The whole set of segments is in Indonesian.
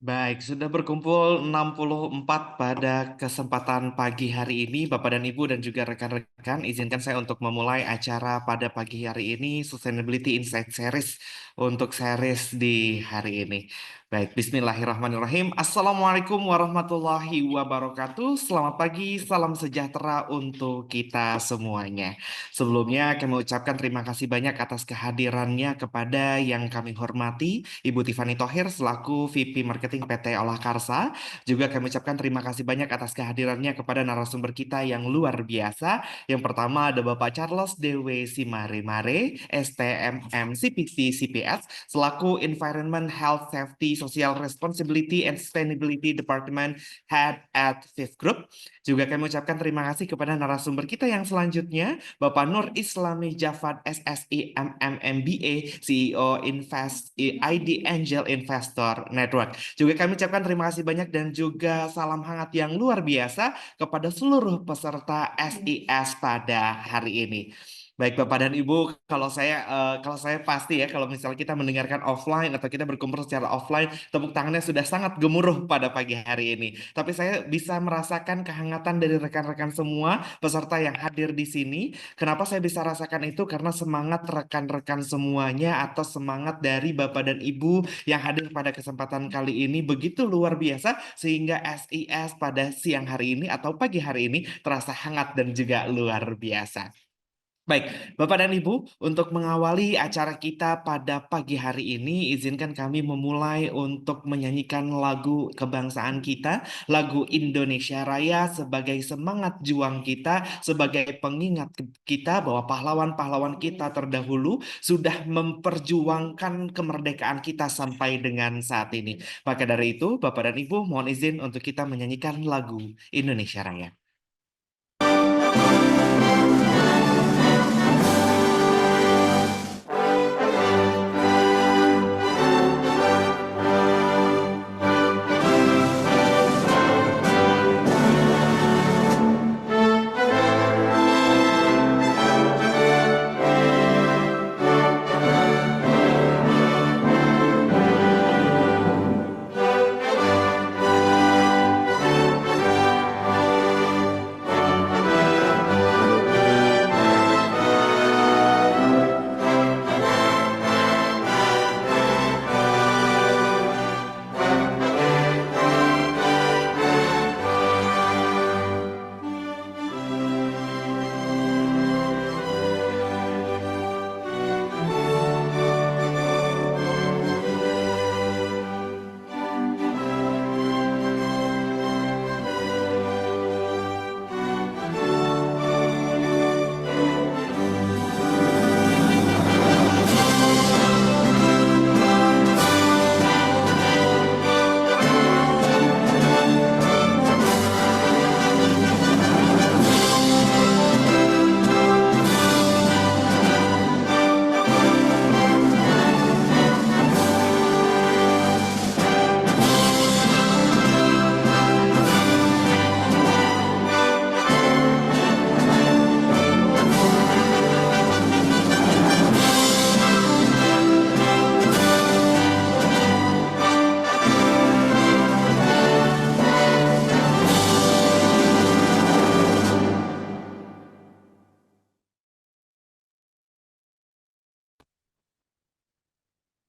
Baik, sudah berkumpul 64 pada kesempatan pagi hari ini, Bapak dan Ibu dan juga rekan-rekan. Izinkan saya untuk memulai acara pada pagi hari ini, Sustainability Insight Series untuk series di hari ini. Baik, Bismillahirrahmanirrahim. Assalamualaikum warahmatullahi wabarakatuh. Selamat pagi, salam sejahtera untuk kita semuanya. Sebelumnya, kami ucapkan terima kasih banyak atas kehadirannya kepada yang kami hormati, Ibu Tiffany Thohir selaku VP Marketing PT Olah Karsa. Juga kami ucapkan terima kasih banyak atas kehadirannya kepada narasumber kita yang luar biasa. Yang pertama ada Bapak Charles Dewe Simarimare, STMM CPT CPS, selaku Environment Health Safety Social Responsibility and Sustainability Department Head at Fifth Group. Juga kami ucapkan terima kasih kepada narasumber kita yang selanjutnya, Bapak Nur Islami Jafar SSI MMMBA, CEO Invest ID Angel Investor Network. Juga kami ucapkan terima kasih banyak dan juga salam hangat yang luar biasa kepada seluruh peserta SIS pada hari ini. Baik Bapak dan Ibu, kalau saya pasti ya kalau misalnya kita mendengarkan offline atau kita berkumpul secara offline, tepuk tangannya sudah sangat gemuruh pada pagi hari ini. Tapi saya bisa merasakan kehangatan dari rekan-rekan semua peserta yang hadir di sini. Kenapa saya bisa rasakan itu? Karena semangat rekan-rekan semuanya atau semangat dari Bapak dan Ibu yang hadir pada kesempatan kali ini begitu luar biasa sehingga SIS pada siang hari ini atau pagi hari ini terasa hangat dan juga luar biasa. Baik, Bapak dan Ibu, untuk mengawali acara kita pada pagi hari ini, izinkan kami memulai untuk menyanyikan lagu kebangsaan kita, lagu Indonesia Raya sebagai semangat juang kita, sebagai pengingat kita bahwa pahlawan-pahlawan kita terdahulu sudah memperjuangkan kemerdekaan kita sampai dengan saat ini. Maka dari itu, Bapak dan Ibu, mohon izin untuk kita menyanyikan lagu Indonesia Raya.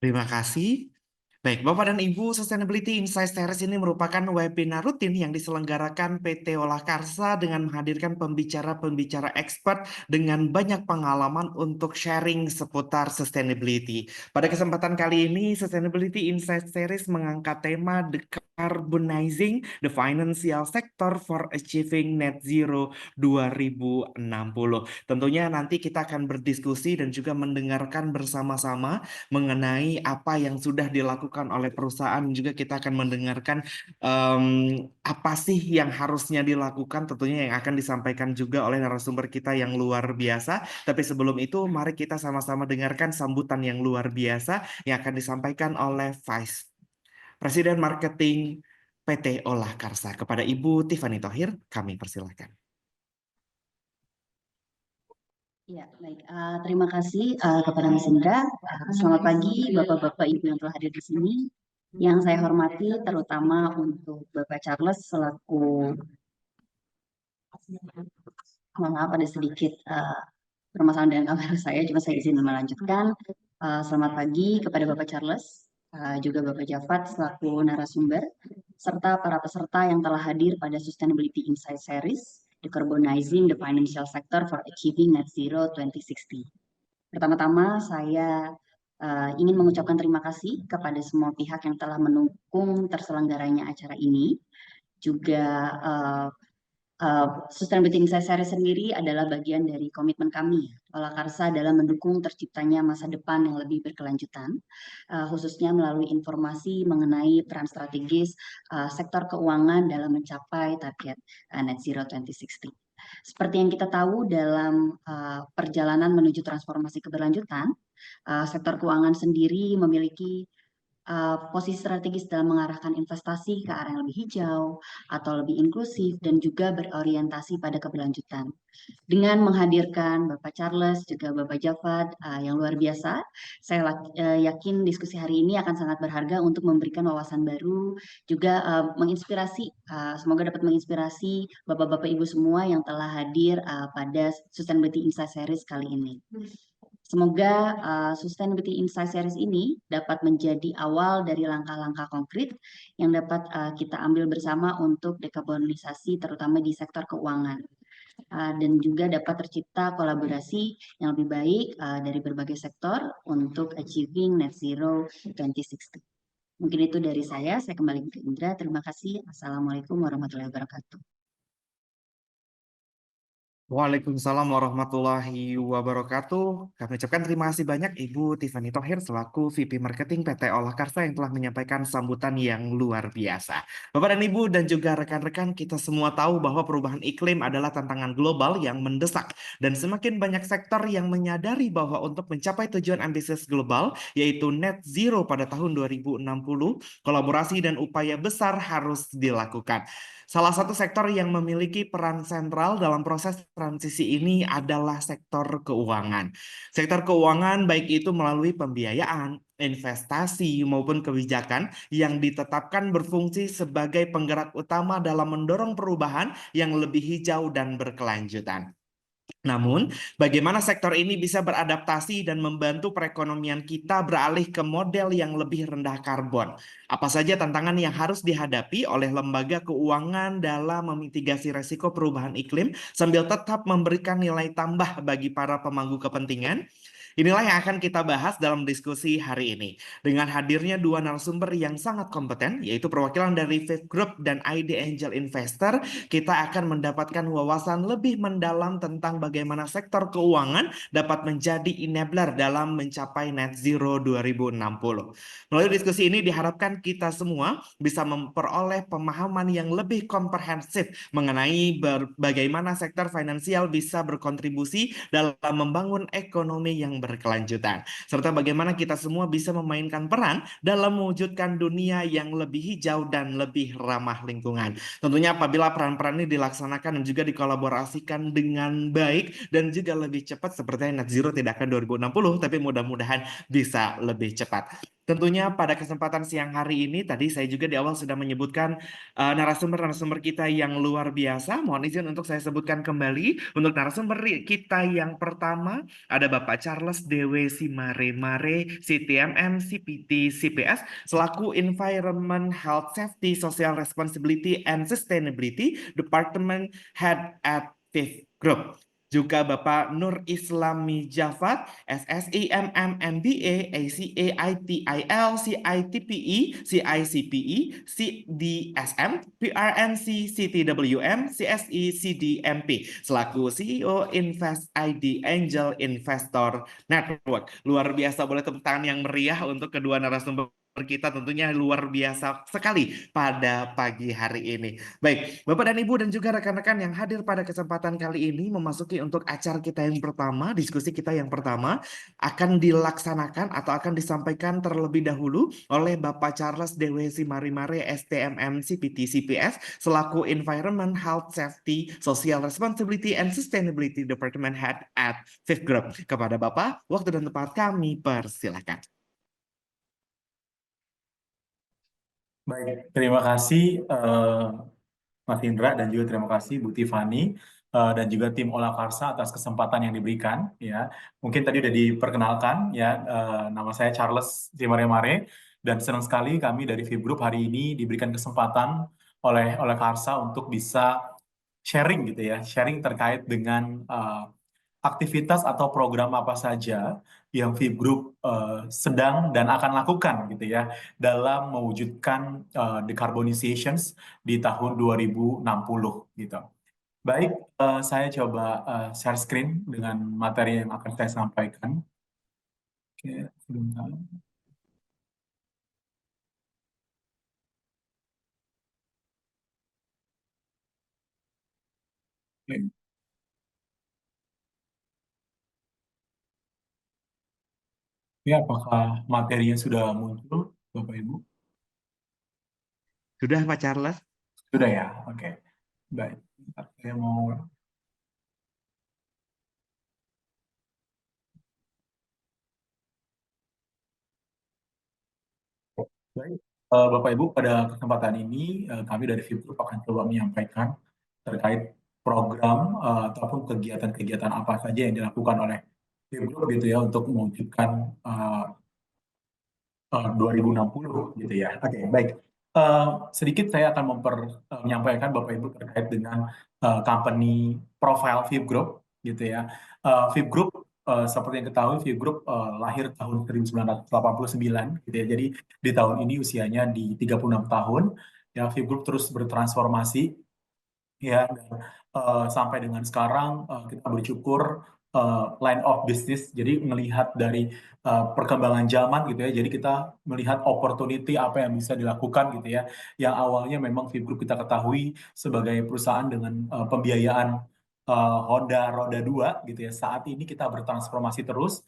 Terima kasih. Baik, Bapak dan Ibu, Sustainability Insight Series ini merupakan webinar rutin yang diselenggarakan PT Olah Karsa dengan menghadirkan pembicara-pembicara expert dengan banyak pengalaman untuk sharing seputar sustainability. Pada kesempatan kali ini, Sustainability Insight Series mengangkat tema Decarbonizing the Financial Sector for Achieving Net Zero 2060. Tentunya nanti kita akan berdiskusi dan juga mendengarkan bersama-sama mengenai apa yang sudah dilakukan oleh perusahaan. Juga kita akan mendengarkan em, apa sih yang harusnya dilakukan, tentunya yang akan disampaikan juga oleh narasumber kita yang luar biasa. Tapi sebelum itu, mari kita sama-sama dengarkan sambutan yang luar biasa yang akan disampaikan oleh Vice Presiden Marketing PT Olah Karsa. Kepada Ibu Tiffany Thohir, kami persilahkan. Ya, baik. Terima kasih kepada Mas Indra. Selamat pagi, Bapak-Bapak Ibu yang telah hadir di sini. Yang saya hormati terutama untuk Bapak Charles selaku, mohon maaf ada sedikit permasalahan dengan kamera saya, cuma saya izin melanjutkan. Selamat pagi kepada Bapak Charles, juga Bapak Jafat selaku narasumber, serta para peserta yang telah hadir pada Sustainability Insight Series, Decarbonizing the Financial Sector for Achieving Net Zero 2060. Pertama-tama saya ingin mengucapkan terima kasih kepada semua pihak yang telah mendukung terselenggaranya acara ini. Juga Sustainability Insight Series sendiri adalah bagian dari komitmen kami Olah Karsa dalam mendukung terciptanya masa depan yang lebih berkelanjutan, khususnya melalui informasi mengenai peran strategis sektor keuangan dalam mencapai target Net Zero 2060. Seperti yang kita tahu dalam perjalanan menuju transformasi keberlanjutan, sektor keuangan sendiri memiliki posisi strategis dalam mengarahkan investasi ke arah yang lebih hijau atau lebih inklusif dan juga berorientasi pada keberlanjutan. Dengan menghadirkan Bapak Charles juga Bapak Javad yang luar biasa, saya yakin diskusi hari ini akan sangat berharga untuk memberikan wawasan baru, juga menginspirasi, semoga dapat menginspirasi Bapak-Bapak Ibu semua yang telah hadir pada Sustainability Insight Series kali ini. Semoga Sustainability Insight Series ini dapat menjadi awal dari langkah-langkah konkret yang dapat kita ambil bersama untuk dekarbonisasi terutama di sektor keuangan. Dan juga dapat tercipta kolaborasi yang lebih baik dari berbagai sektor untuk achieving net zero 2060. Mungkin itu dari saya kembali ke Indra. Terima kasih. Assalamualaikum warahmatullahi wabarakatuh. Waalaikumsalam warahmatullahi wabarakatuh. Kami ucapkan terima kasih banyak Ibu Tiffany Thohir selaku VP Marketing PT Olah Karsa yang telah menyampaikan sambutan yang luar biasa. Bapak dan Ibu dan juga rekan-rekan, kita semua tahu bahwa perubahan iklim adalah tantangan global yang mendesak dan semakin banyak sektor yang menyadari bahwa untuk mencapai tujuan ambisius global yaitu net zero pada tahun 2060, kolaborasi dan upaya besar harus dilakukan. Salah satu sektor yang memiliki peran sentral dalam proses transisi ini adalah sektor keuangan. Sektor keuangan baik itu melalui pembiayaan, investasi maupun kebijakan yang ditetapkan berfungsi sebagai penggerak utama dalam mendorong perubahan yang lebih hijau dan berkelanjutan. Namun, bagaimana sektor ini bisa beradaptasi dan membantu perekonomian kita beralih ke model yang lebih rendah karbon? Apa saja tantangan yang harus dihadapi oleh lembaga keuangan dalam memitigasi resiko perubahan iklim sambil tetap memberikan nilai tambah bagi para pemangku kepentingan? Inilah yang akan kita bahas dalam diskusi hari ini. Dengan hadirnya dua narasumber yang sangat kompeten, yaitu perwakilan dari Faith Group dan ID Angel Investor, kita akan mendapatkan wawasan lebih mendalam tentang bagaimana sektor keuangan dapat menjadi enabler dalam mencapai net zero 2060. Melalui diskusi ini diharapkan kita semua bisa memperoleh pemahaman yang lebih komprehensif mengenai bagaimana sektor finansial bisa berkontribusi dalam membangun ekonomi yang berkelanjutan, serta bagaimana kita semua bisa memainkan peran dalam mewujudkan dunia yang lebih hijau dan lebih ramah lingkungan. Tentunya apabila peran-peran ini dilaksanakan dan juga dikolaborasikan dengan baik dan juga lebih cepat seperti net zero tidak akan 2060, tapi mudah-mudahan bisa lebih cepat. Tentunya pada kesempatan siang hari ini tadi saya juga di awal sudah menyebutkan narasumber-narasumber kita yang luar biasa. Mohon izin untuk saya sebutkan kembali. Untuk narasumber kita yang pertama ada Bapak Charles Dewe Simare-Mare, CTMM, CPT, CPS, selaku Environment, Health, Safety, Social Responsibility, and Sustainability Department Head at Fifth Group. Juga Bapak Nur Islami Jafat, SSI MM MBA, ACA ITIL, CITPE, CICPE, CDSM, PRNC, CTWM, CSE, CDMP, selaku CEO Invest ID Angel Investor Network. Luar biasa, boleh tepuk tangan yang meriah untuk kedua narasumber kita, tentunya luar biasa sekali pada pagi hari ini. Baik, Bapak dan Ibu dan juga rekan-rekan yang hadir pada kesempatan kali ini memasuki untuk acara kita yang pertama, diskusi kita yang pertama akan dilaksanakan atau akan disampaikan terlebih dahulu oleh Bapak Charles Dewe Simare-Mare, STMM CPT CPS selaku Environment, Health, Safety, Social Responsibility, and Sustainability Department Head at Fifth Group. Kepada Bapak, waktu dan tempat kami persilakan. Baik, terima kasih Mas Indra dan juga terima kasih Bu Tiffany dan juga tim Olah Karsa atas kesempatan yang diberikan ya. Mungkin tadi udah diperkenalkan ya, nama saya Charles Mare dan senang sekali kami dari VIP Group hari ini diberikan kesempatan oleh Karsa untuk bisa sharing gitu ya, sharing terkait dengan aktivitas atau program apa saja yang VIP Group sedang dan akan lakukan gitu ya dalam mewujudkan decarbonizations di tahun 2060 gitu. Baik, saya coba share screen dengan materi yang akan saya sampaikan. Oke, sebentar. Oke. Ini apakah materinya sudah muncul, Bapak Ibu? Sudah Pak Charles? Sudah ya, oke. Baik, saya mau. Baik, Bapak Ibu, pada kesempatan ini kami dari VIP Group akan coba menyampaikan terkait program ataupun kegiatan-kegiatan apa saja yang dilakukan oleh VIP Group gitu ya untuk mewujudkan 2060 gitu ya. Oke, baik. Eh, Sedikit saya akan menyampaikan Bapak Ibu terkait dengan company profile VIP Group gitu ya. VIP Group seperti yang ketahui VIP Group lahir tahun 1989 gitu ya. Jadi di tahun ini usianya di 36 tahun. Ya, VIP Group terus bertransformasi ya dan, sampai dengan sekarang kita bersyukur line of business jadi melihat dari perkembangan zaman gitu ya jadi kita melihat opportunity apa yang bisa dilakukan gitu ya yang awalnya memang Vip Group kita ketahui sebagai perusahaan dengan pembiayaan Honda roda 2 gitu ya saat ini kita bertransformasi terus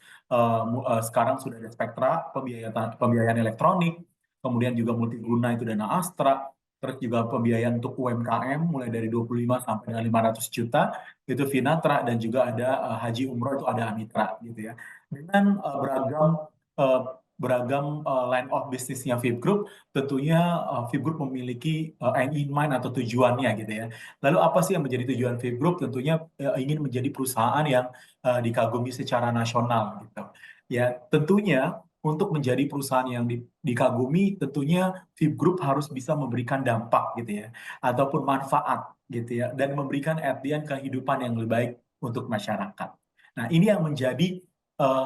sekarang sudah ada Spectra pembiayaan pembiayaan elektronik kemudian juga multiguna itu Dana Astra terus juga pembiayaan untuk UMKM mulai dari 25 sampai dengan 500 juta itu Finatra dan juga ada Haji Umroh itu ada Amitra gitu ya. Dengan eh, beragam line of bisnisnya VIP Group, tentunya VIP Group memiliki end in mind atau tujuannya gitu ya. Lalu apa sih yang menjadi tujuan VIP Group? Tentunya ingin menjadi perusahaan yang dikagumi secara nasional gitu. Ya, tentunya untuk menjadi perusahaan yang dikagumi, tentunya VIP Group harus bisa memberikan dampak gitu ya, ataupun manfaat gitu ya, dan memberikan at the end kehidupan yang lebih baik untuk masyarakat. Nah, ini yang menjadi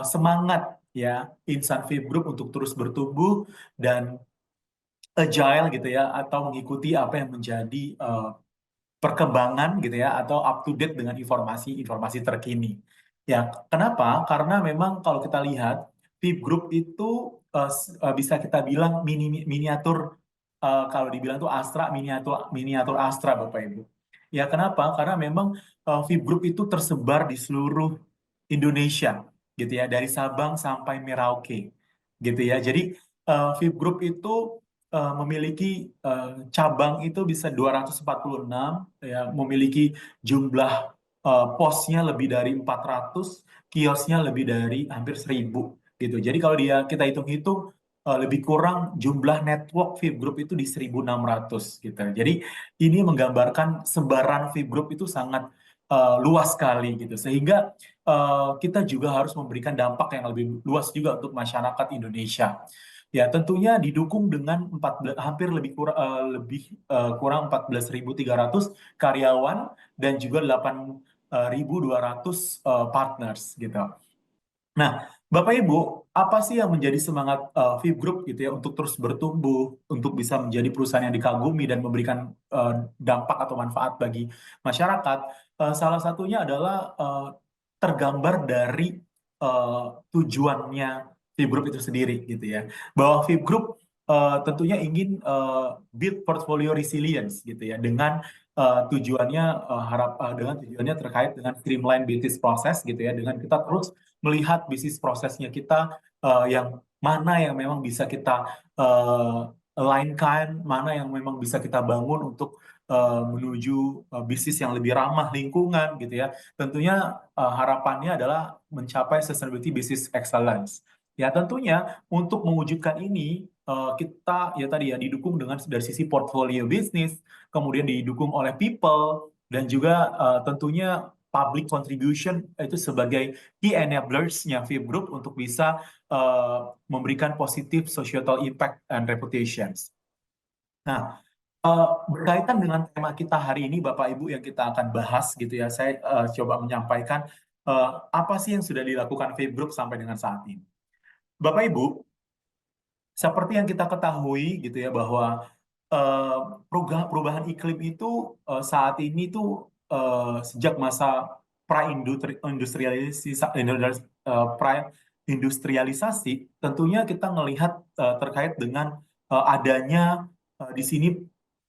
semangat ya insan VIP Group untuk terus bertumbuh dan agile gitu ya, atau mengikuti apa yang menjadi perkembangan gitu ya atau up to date dengan informasi-informasi terkini. Ya, kenapa? Karena memang kalau kita lihat VIP Group itu bisa kita bilang miniatur kalau dibilang tuh Astra miniatur miniatur Astra Bapak Ibu. Ya, kenapa? Karena memang VIP Group itu tersebar di seluruh Indonesia gitu ya dari Sabang sampai Merauke gitu ya. Jadi VIP Group itu memiliki cabang itu bisa 246 ya memiliki jumlah posnya lebih dari 400 kiosnya lebih dari hampir 1.000 gitu. Jadi kalau kita hitung-hitung lebih kurang jumlah network VIP Group itu di 1.600 gitu. Jadi ini menggambarkan sebaran VIP Group itu sangat luas sekali gitu. Sehingga kita juga harus memberikan dampak yang lebih luas juga untuk masyarakat Indonesia. Ya, tentunya didukung dengan 14 hampir kurang 14.300 karyawan dan juga 8.200 partners gitu. Nah, Bapak Ibu, apa sih yang menjadi semangat VIP Group gitu ya untuk terus bertumbuh, untuk bisa menjadi perusahaan yang dikagumi dan memberikan dampak atau manfaat bagi masyarakat? Salah satunya adalah tergambar dari eh, tujuannya VIP Group itu sendiri gitu ya. Bahwa VIP Group tentunya ingin build portfolio resilience gitu ya dengan dengan tujuannya terkait dengan streamline business process gitu ya dengan kita terus melihat bisnis prosesnya kita yang mana yang memang bisa kita uh, lainkan, mana yang memang bisa kita bangun untuk menuju bisnis yang lebih ramah lingkungan gitu ya. Tentunya harapannya adalah mencapai sustainability business excellence. Ya tentunya untuk mewujudkan ini kita ya tadi ya didukung dengan dari sisi portfolio bisnis, kemudian didukung oleh people, dan juga tentunya public contribution itu sebagai key enablers-nya VIP Group untuk bisa memberikan positif societal impact and reputations. Nah, berkaitan dengan tema kita hari ini, Bapak Ibu, yang kita akan bahas gitu ya, saya coba menyampaikan apa sih yang sudah dilakukan VIP Group sampai dengan saat ini. Bapak Ibu, seperti yang kita ketahui gitu ya bahwa perubahan iklim itu saat ini tuh sejak masa pra-industrialisasi tentunya kita melihat terkait dengan adanya di sini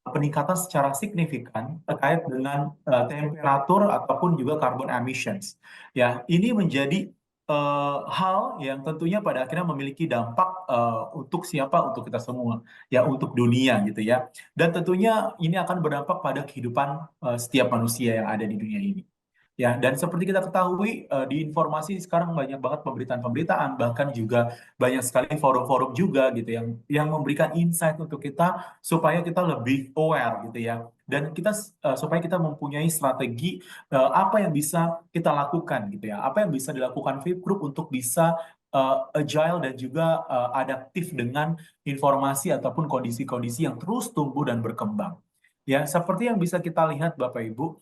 peningkatan secara signifikan terkait dengan temperatur ataupun juga carbon emissions. Ya, ini menjadi hal yang tentunya pada akhirnya memiliki dampak untuk siapa? Untuk kita semua, ya untuk dunia gitu ya. Dan tentunya ini akan berdampak pada kehidupan setiap manusia yang ada di dunia ini. Ya, dan seperti kita ketahui di informasi sekarang banyak banget pemberitaan-pemberitaan, bahkan juga banyak sekali forum-forum juga gitu yang memberikan insight untuk kita supaya kita lebih aware gitu ya. Dan kita supaya kita mempunyai strategi apa yang bisa kita lakukan gitu ya. Apa yang bisa dilakukan VIP Group untuk bisa agile dan juga adaptif dengan informasi ataupun kondisi-kondisi yang terus tumbuh dan berkembang. Ya, seperti yang bisa kita lihat Bapak Ibu,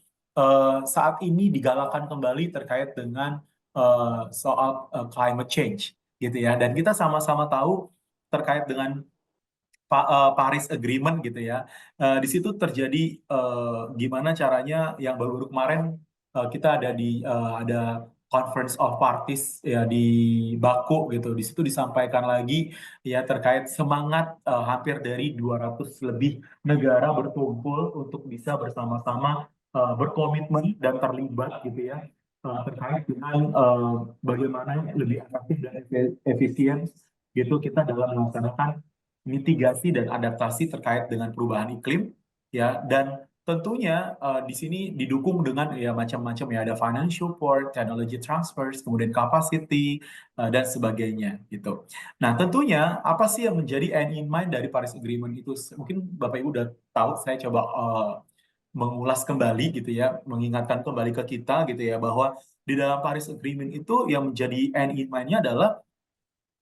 saat ini digalakan kembali terkait dengan soal climate change gitu ya. Dan kita sama-sama tahu terkait dengan Paris Agreement gitu ya. Di situ terjadi gimana caranya yang baru-baru kemarin kita ada Conference of Parties ya di Baku gitu. Di situ disampaikan lagi ya terkait semangat hampir dari 200 lebih negara berkumpul untuk bisa bersama-sama berkomitmen dan terlibat gitu ya terkait dengan bagaimana lebih efektif dan efisien gitu kita dalam melaksanakan mitigasi dan adaptasi terkait dengan perubahan iklim ya, dan tentunya di sini didukung dengan ya macam-macam ya, ada financial support, technology transfers, kemudian capacity dan sebagainya gitu. Nah, tentunya apa sih yang menjadi end in mind dari Paris Agreement itu? Mungkin Bapak Ibu udah tahu, saya coba mengulas kembali gitu ya, mengingatkan kembali ke kita gitu ya bahwa di dalam Paris Agreement itu yang menjadi end in mind-nya adalah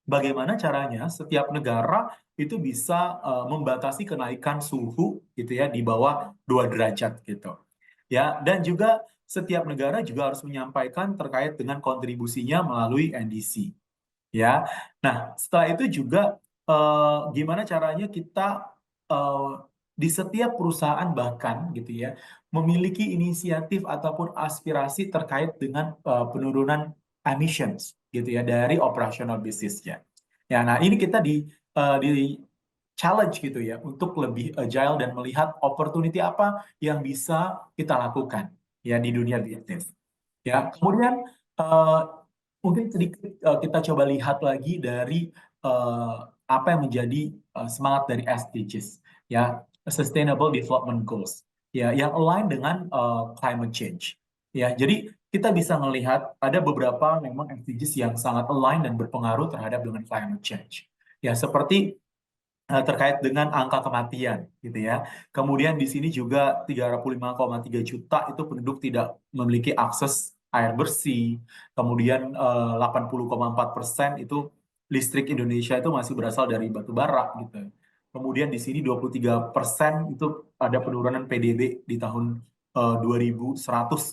bagaimana caranya setiap negara itu bisa membatasi kenaikan suhu gitu ya di bawah 2 derajat gitu. Ya, dan juga setiap negara juga harus menyampaikan terkait dengan kontribusinya melalui NDC. Ya. Nah, setelah itu juga gimana caranya kita eh, di setiap perusahaan bahkan gitu ya memiliki inisiatif ataupun aspirasi terkait dengan penurunan emissions gitu ya dari operational bisnisnya. Ya, nah ini kita di challenge gitu ya untuk lebih agile dan melihat opportunity apa yang bisa kita lakukan ya di dunia bisnis. Ya, kemudian eh, mungkin sedikit kita coba lihat lagi dari apa yang menjadi semangat dari SDGs, ya, Sustainable Development Goals, ya, yang align dengan climate change. Ya, jadi kita bisa melihat ada beberapa memang SDGs yang sangat align dan berpengaruh terhadap dengan climate change. Ya, seperti terkait dengan angka kematian gitu ya. Kemudian di sini juga 35,3 juta itu penduduk tidak memiliki akses air bersih. Kemudian 80,4% itu listrik Indonesia itu masih berasal dari batu bara gitu. Kemudian di sini 23% itu ada penurunan PDB di tahun 2100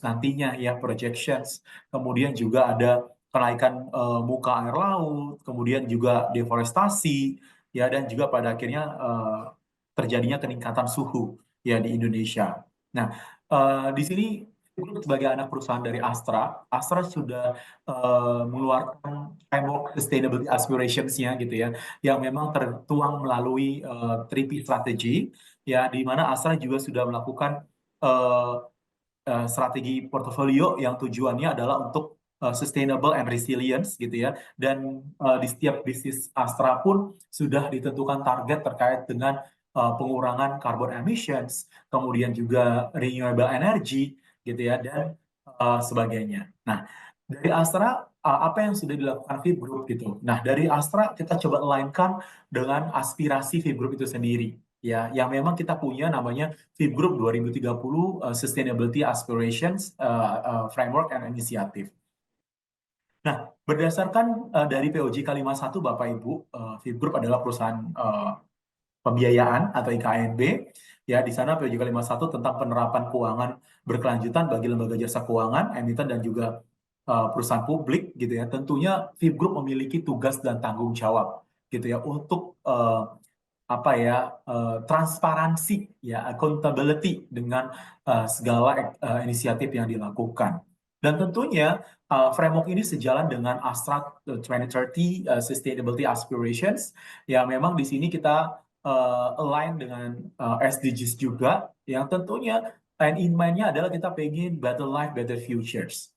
nantinya ya projections. Kemudian juga ada kenaikan muka air laut, kemudian juga deforestasi ya, dan juga pada akhirnya terjadinya peningkatan suhu ya di Indonesia. Nah, di sini sebagai anak perusahaan dari Astra, Astra sudah mengeluarkan framework sustainability aspirations-nya gitu ya, yang memang tertuang melalui 3P strategy ya, di mana Astra juga sudah melakukan eh, strategi portofolio yang tujuannya adalah untuk sustainable and resilience gitu ya. Dan di setiap bisnis Astra pun sudah ditentukan target terkait dengan pengurangan carbon emissions, kemudian juga renewable energy gitu ya, dan sebagainya. Nah, dari Astra apa yang sudah dilakukan VIP Group gitu. Nah, dari Astra kita coba align-kan dengan aspirasi VIP Group itu sendiri. Ya, yang memang kita punya namanya VIP Group 2030 Sustainability Aspirations Framework and Initiative. Nah, berdasarkan dari POJ K51 Bapak Ibu, VIP Group adalah perusahaan pembiayaan atau IKNB. Ya, di sana POJ K51 tentang penerapan keuangan berkelanjutan bagi lembaga jasa keuangan, emiten dan juga perusahaan publik gitu ya. Tentunya VIP Group memiliki tugas dan tanggung jawab gitu ya untuk apa ya transparansi ya accountability dengan segala inisiatif yang dilakukan. Dan tentunya framework ini sejalan dengan Astra 2030 Sustainability Aspirations. Ya memang di sini kita align dengan SDGs juga yang tentunya end in mind-nya adalah kita pengen better life, better futures.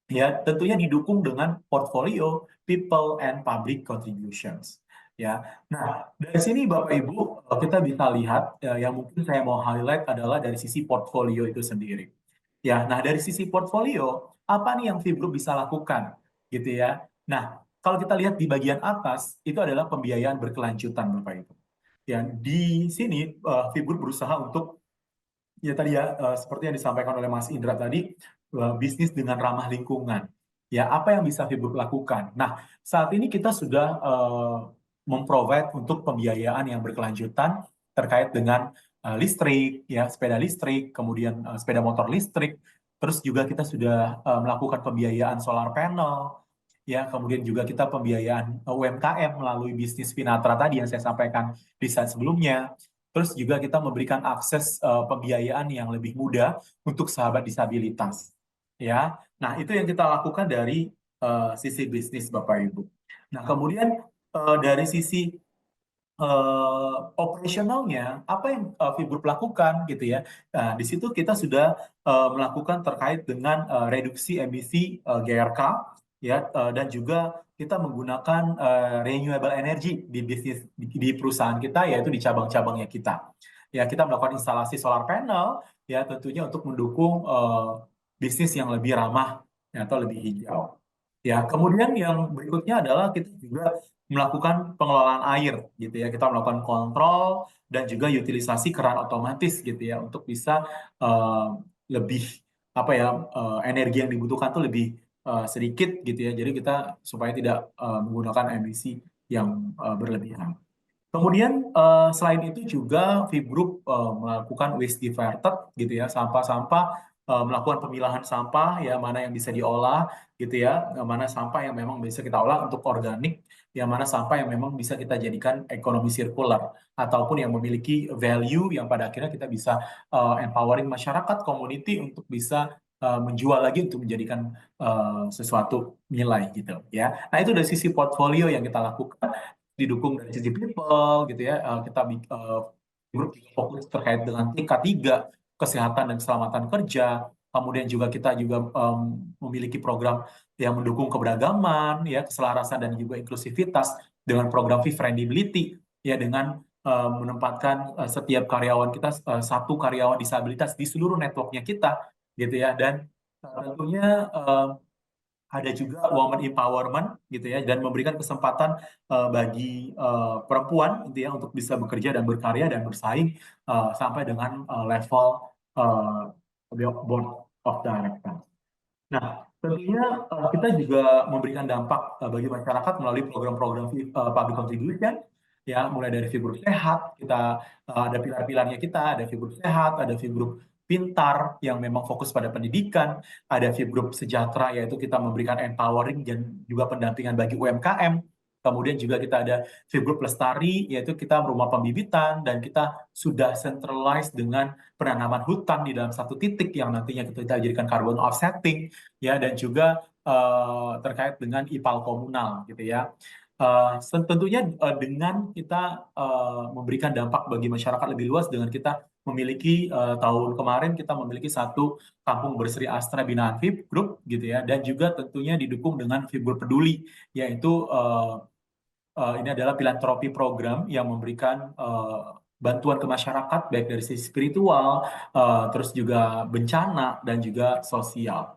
Ya, tentunya didukung dengan portfolio, people, and public contributions. Ya, nah dari sini Bapak Ibu kita bisa lihat yang mungkin saya mau highlight adalah dari sisi portfolio itu sendiri. Ya, nah dari sisi portfolio apa nih yang VIP Group bisa lakukan, gitu ya? Nah, kalau kita lihat di bagian atas itu adalah pembiayaan berkelanjutan Bapak Ibu. Ya, di sini VIP Group berusaha untuk ya tadi ya seperti yang disampaikan oleh Mas Indra tadi bisnis dengan ramah lingkungan. Ya, apa yang bisa Fibuk lakukan? Nah, saat ini kita sudah memprovide untuk pembiayaan yang berkelanjutan terkait dengan listrik, ya sepeda listrik, kemudian sepeda motor listrik. Terus juga kita sudah melakukan pembiayaan solar panel, ya kemudian juga kita pembiayaan UMKM melalui bisnis Finatra tadi yang saya sampaikan di slide sebelumnya. Terus juga kita memberikan akses pembiayaan yang lebih mudah untuk sahabat disabilitas. Ya, nah itu yang kita lakukan dari sisi bisnis Bapak Ibu. Nah kemudian dari sisi operasionalnya, apa yang Fibur lakukan gitu ya? Nah, di situ kita sudah melakukan terkait dengan reduksi emisi GRK, ya, dan juga kita menggunakan renewable energy di bisnis di perusahaan kita, yaitu di cabang-cabangnya kita. Ya, kita melakukan instalasi solar panel, ya, tentunya untuk mendukung bisnis yang lebih ramah ya, atau lebih hijau. Ya, kemudian yang berikutnya adalah kita juga melakukan pengelolaan air gitu ya. Kita melakukan kontrol dan juga utilisasi keran otomatis gitu ya untuk bisa lebih apa ya energi yang dibutuhkan tuh lebih sedikit gitu ya. Jadi kita supaya tidak menggunakan emisi yang berlebihan. Kemudian selain itu juga VIP Group melakukan waste diverted gitu ya, sampah-sampah melakukan pemilahan sampah ya mana yang bisa diolah gitu ya, mana sampah yang memang bisa kita olah untuk organik, yang mana sampah yang memang bisa kita jadikan ekonomi sirkular ataupun yang memiliki value yang pada akhirnya kita bisa empowering masyarakat community untuk bisa menjual lagi untuk menjadikan sesuatu nilai gitu ya. Nah itu dari sisi portfolio yang kita lakukan didukung dari sisi people gitu ya kita grup juga fokus terkait dengan K3 kesehatan dan keselamatan kerja, kemudian juga kita juga memiliki program yang mendukung keberagaman ya keselarasan dan juga inklusivitas dengan program friendly ya dengan menempatkan setiap karyawan kita satu karyawan disabilitas di seluruh networknya kita gitu ya dan tentunya ada juga woman empowerment gitu ya dan memberikan kesempatan bagi perempuan gitu ya untuk bisa bekerja dan berkarya dan bersaing sampai dengan level uh, board of directors. Nah, tentunya kita juga memberikan dampak bagi masyarakat melalui program-program public contribution ya mulai dari figur sehat kita ada pilar-pilarnya kita ada figur sehat ada figur pintar yang memang fokus pada pendidikan ada figur sejahtera yaitu kita memberikan empowering dan juga pendampingan bagi UMKM kemudian juga kita ada figur lestari yaitu kita rumah pembibitan dan kita sudah centralized dengan penanaman hutan di dalam satu titik yang nantinya kita jadikan carbon offsetting ya dan juga terkait dengan IPAL komunal gitu ya. Tentunya dengan kita memberikan dampak bagi masyarakat lebih luas dengan kita memiliki tahun kemarin kita memiliki satu kampung berseri Astra binaan VIP Group gitu ya dan juga tentunya didukung dengan figur peduli yaitu ini adalah filantropi program yang memberikan bantuan ke masyarakat baik dari sisi spiritual, terus juga bencana dan juga sosial.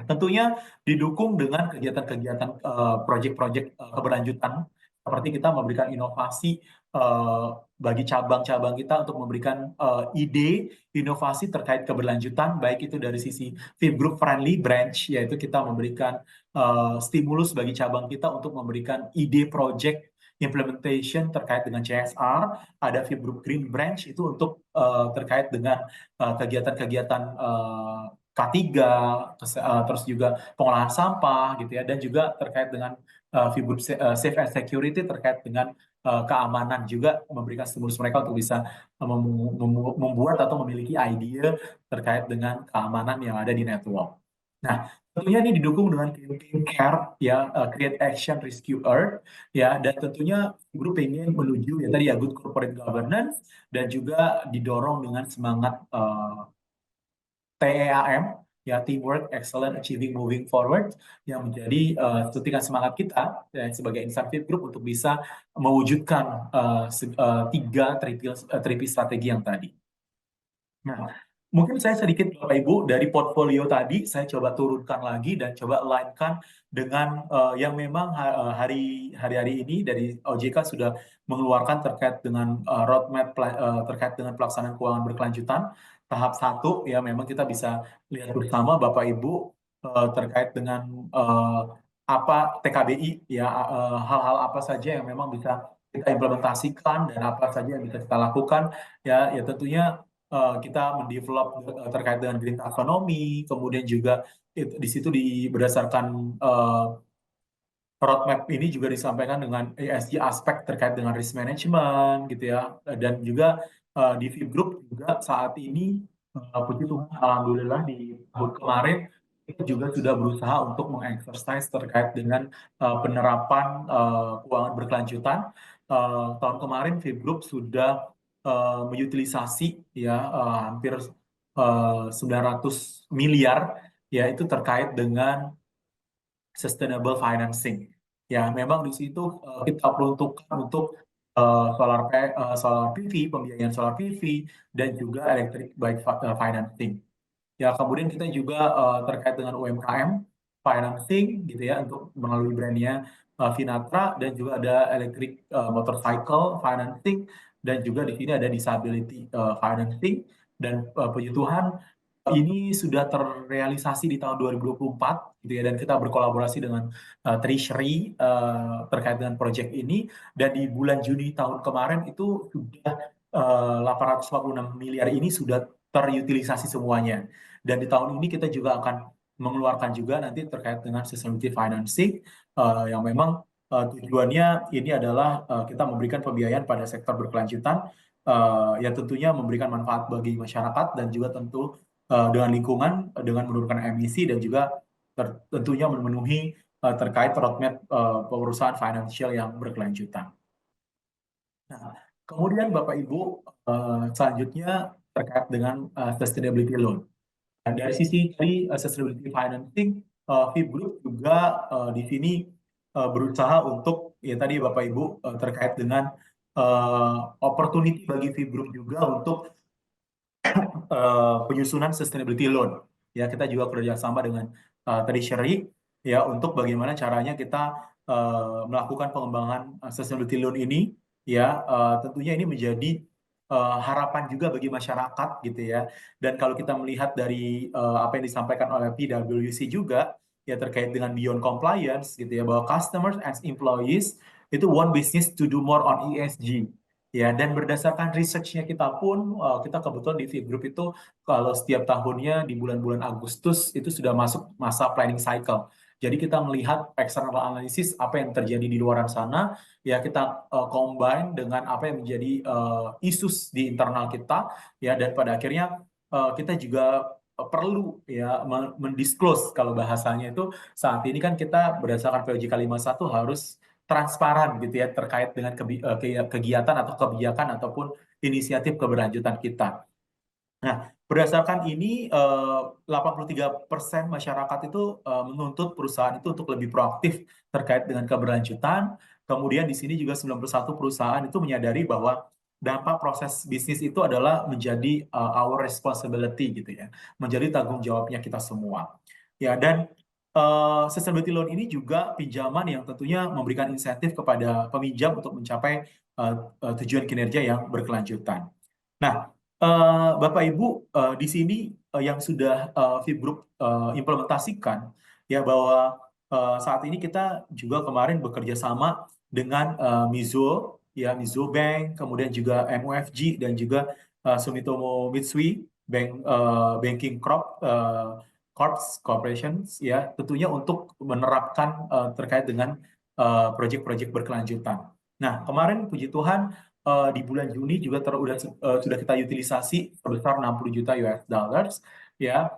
Tentunya didukung dengan kegiatan-kegiatan proyek-proyek keberlanjutan, seperti kita memberikan inovasi eh, bagi cabang-cabang kita untuk memberikan ide inovasi terkait keberlanjutan, baik itu dari sisi Fib Group Friendly Branch, yaitu kita memberikan stimulus bagi cabang kita untuk memberikan ide project implementation terkait dengan CSR. Ada Fib Group Green Branch itu untuk terkait dengan kegiatan-kegiatan K3, terus juga pengolahan sampah gitu ya, dan juga terkait dengan Fib Group Safe and Security terkait dengan keamanan, juga memberikan stimulus mereka untuk bisa membuat atau memiliki ide terkait dengan keamanan yang ada di network. Nah, tentunya ini didukung dengan campaign CARE ya, Create Action Rescue Earth ya, dan tentunya grup ingin menuju ya tadi ya good corporate governance, dan juga didorong dengan semangat TEAM ya, Teamwork Excellent Achieving Moving Forward, yang menjadi suntikan semangat kita ya, sebagai insan Fit Group untuk bisa mewujudkan tiga tripi strategi yang tadi. Nah, mungkin saya sedikit Bapak Ibu dari portfolio tadi saya coba turunkan lagi dan coba align-kan dengan yang memang hari-hari ini dari OJK sudah mengeluarkan terkait dengan roadmap terkait dengan pelaksanaan keuangan berkelanjutan tahap 1 ya. Memang kita bisa lihat bersama Bapak Ibu terkait dengan apa TKBI ya, hal-hal apa saja yang memang bisa kita implementasikan dan apa saja yang bisa kita lakukan ya. Ya tentunya kita mendevelop terkait dengan green taxonomy, kemudian juga di situ berdasarkan roadmap ini juga disampaikan dengan ESG aspek terkait dengan risk management gitu ya, dan juga di Fib Group juga saat ini puji Tuhan alhamdulillah di tahun kemarin kita juga sudah berusaha untuk mengeksersis terkait dengan penerapan keuangan berkelanjutan. Tahun kemarin Fib Group sudah mengutilisasi ya hampir 900 miliar ya, itu terkait dengan sustainable financing. Ya, memang di situ kita peruntukkan untuk solar PV, pembiayaan solar PV, dan juga electric bike financing. Ya, kemudian kita juga terkait dengan UMKM financing gitu ya, untuk melalui brandnya Vinatra, dan juga ada electric motorcycle financing, dan juga di sini ada disability financing. Dan puji Tuhan ini sudah terrealisasi di tahun 2024 gitu ya, dan kita berkolaborasi dengan Treasury terkait dengan proyek ini, dan di bulan Juni tahun kemarin itu sudah 846 miliar ini sudah terutilisasi semuanya. Dan di tahun ini kita juga akan mengeluarkan juga nanti terkait dengan sustainability financing yang memang tujuannya ini adalah kita memberikan pembiayaan pada sektor berkelanjutan yang tentunya memberikan manfaat bagi masyarakat, dan juga tentu dengan lingkungan, dengan menurunkan emisi, dan juga tentunya memenuhi terkait roadmap perusahaan financial yang berkelanjutan. Nah, kemudian Bapak Ibu selanjutnya terkait dengan sustainability loan. Dan dari sisi tadi sustainability financing, Fib Group juga di sini berusaha untuk ya tadi Bapak Ibu terkait dengan opportunity bagi Fib Group juga untuk penyusunan sustainability loan. Ya, kita juga kerjasama dengan Treasury ya, untuk bagaimana caranya kita melakukan pengembangan sustainability loan ini ya. Tentunya ini menjadi harapan juga bagi masyarakat gitu ya. Dan kalau kita melihat dari apa yang disampaikan oleh PwC juga ya terkait dengan beyond compliance gitu ya, bahwa customers and employees itu want business to do more on ESG. Ya, dan berdasarkan research-nya kita pun, kita kebetulan di Fit Group itu kalau setiap tahunnya di bulan-bulan Agustus itu sudah masuk masa planning cycle. Jadi kita melihat external analysis apa yang terjadi di luar sana, ya kita combine dengan apa yang menjadi issues di internal kita, ya, dan pada akhirnya kita juga perlu ya mendisclose, kalau bahasanya itu saat ini kan kita berdasarkan POJK 51 harus transparan gitu ya terkait dengan kegiatan atau kebijakan ataupun inisiatif keberlanjutan kita. Nah, berdasarkan ini 83% masyarakat itu menuntut perusahaan itu untuk lebih proaktif terkait dengan keberlanjutan. Kemudian di sini juga 91 perusahaan itu menyadari bahwa dampak proses bisnis itu adalah menjadi our responsibility gitu ya, menjadi tanggung jawabnya kita semua. ya. Dan sustainability loan ini juga pinjaman yang tentunya memberikan insentif kepada peminjam untuk mencapai tujuan kinerja yang berkelanjutan. Nah, Bapak Ibu, di sini yang sudah Vip Group implementasikan ya, bahwa saat ini kita juga kemarin bekerja sama dengan Mizuho ya, Mizuho Bank, kemudian juga MUFG dan juga Sumitomo Mitsui Banking Corporations ya, tentunya untuk menerapkan terkait dengan proyek-proyek berkelanjutan. Nah, kemarin puji Tuhan di bulan Juni juga sudah kita utilisasi sebesar 60 juta US dollars ya.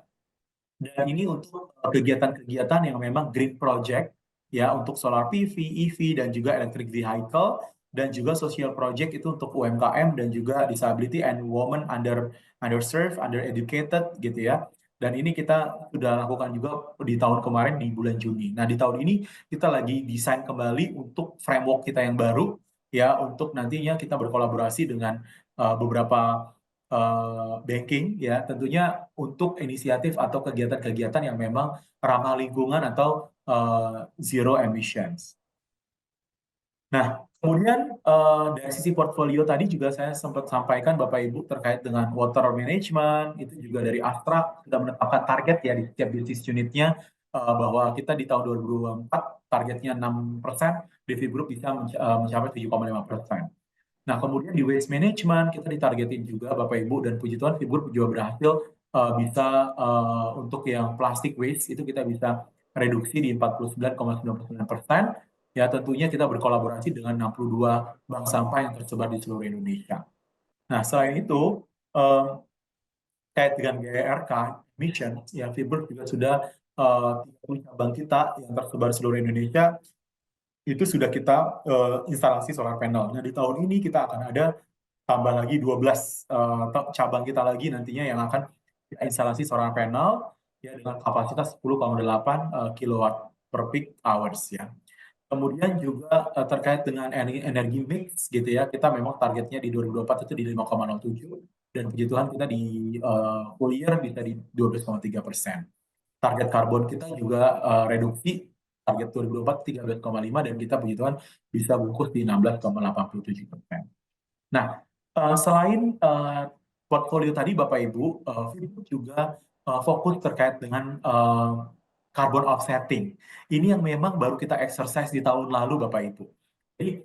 Dan ini untuk kegiatan-kegiatan yang memang green project ya, untuk solar PV, EV dan juga electric vehicle, dan juga social project itu untuk UMKM dan juga disability and women underserved, undereducated gitu ya. Dan ini kita sudah lakukan juga di tahun kemarin di bulan Juni. Nah, di tahun ini kita lagi desain kembali untuk framework kita yang baru ya, untuk nantinya kita berkolaborasi dengan beberapa banking ya, tentunya untuk inisiatif atau kegiatan-kegiatan yang memang ramah lingkungan atau zero emissions. Nah, kemudian dari sisi portfolio tadi juga saya sempat sampaikan Bapak Ibu terkait dengan water management, itu juga dari Astra sudah menetapkan target ya di setiap business unitnya, bahwa kita di tahun 2024 targetnya 6%, Devi Group bisa mencapai 7,5%. Nah, kemudian di waste management kita ditargetin juga Bapak Ibu, dan puji Tuhan Vip juga berhasil bisa untuk yang plastic waste itu kita bisa reduksi di 49,99%. Ya, tentunya kita berkolaborasi dengan 62 bank sampah yang tersebar di seluruh Indonesia. Nah, selain itu terkait dengan GRK emission, ya Vip juga sudah 30 cabang kita yang tersebar di seluruh Indonesia itu sudah kita instalasi solar panel. Nah, di tahun ini kita akan ada tambah lagi 12 cabang kita lagi nantinya yang akan kita instalasi solar panel ya, dengan kapasitas 10,8 kilowatt per peak hours ya. Kemudian juga terkait dengan energi mix gitu ya, kita memang targetnya di 2024 itu di 5,07, dan puji Tuhan kita di full year bisa di 12,3%. Target karbon kita juga reduksi, target 2024 13,5, dan kita puji Tuhan bisa bungkus di 16,87%. Nah, selain portfolio tadi Bapak Ibu, Vip juga fokus terkait dengan carbon offsetting. Ini yang memang baru kita exercise di tahun lalu Bapak Ibu. Jadi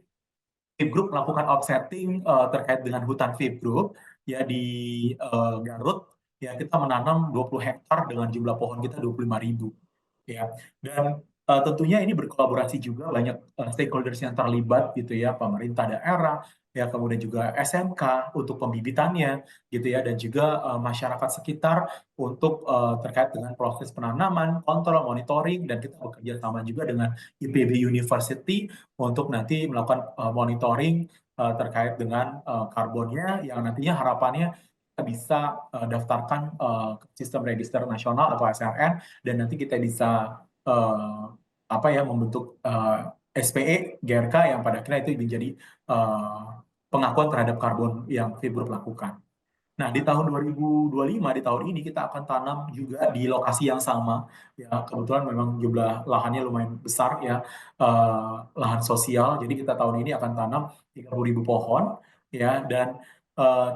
Vip Group melakukan offsetting terkait dengan hutan Vip Group ya di Garut ya, kita menanam 20 hektar dengan jumlah pohon kita 25.000 ya. Dan tentunya ini berkolaborasi juga banyak stakeholders yang terlibat gitu ya, pemerintah daerah ya, kemudian juga SMK untuk pembibitannya gitu ya, dan juga masyarakat sekitar untuk terkait dengan proses penanaman, kontrol, monitoring, dan kita bekerja sama juga dengan IPB University untuk nanti melakukan monitoring terkait dengan karbonnya, yang nantinya harapannya kita bisa daftarkan ke sistem register nasional atau SRN, dan nanti kita bisa membentuk SPE GRK yang pada akhirnya itu menjadi pengakuan terhadap karbon yang Vip Group lakukan. Nah, di tahun 2025, di tahun ini kita akan tanam juga di lokasi yang sama. Ya, kebetulan memang jumlah lahannya lumayan besar ya, lahan sosial. Jadi kita tahun ini akan tanam 30.000 pohon ya, dan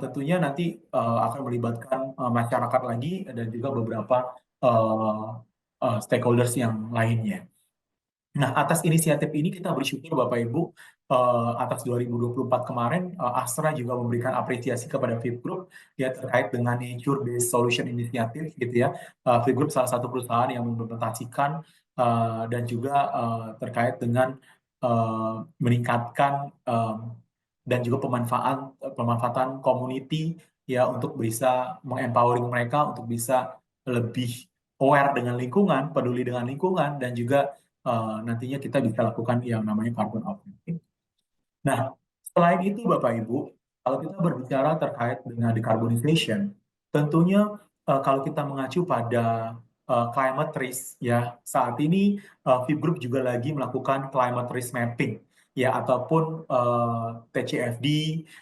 tentunya nanti akan melibatkan masyarakat lagi dan juga beberapa stakeholders yang lainnya. Nah, atas inisiatif ini kita bersyukur Bapak Ibu, atas 2024 kemarin Astra juga memberikan apresiasi kepada Vip Group ya, terkait dengan Nature Based Solution Initiative gitu ya. Vip Group salah satu perusahaan yang mengimplementasikan dan juga terkait dengan meningkatkan dan juga pemanfaatan community ya, untuk bisa mengempowering mereka untuk bisa lebih aware dengan lingkungan, peduli dengan lingkungan, dan juga nantinya kita bisa lakukan yang namanya carbon offsetting. Nah, selain itu Bapak Ibu, kalau kita berbicara terkait dengan decarbonization, tentunya kalau kita mengacu pada climate risk ya, saat ini Vip Group juga lagi melakukan climate risk mapping ya, ataupun TCFD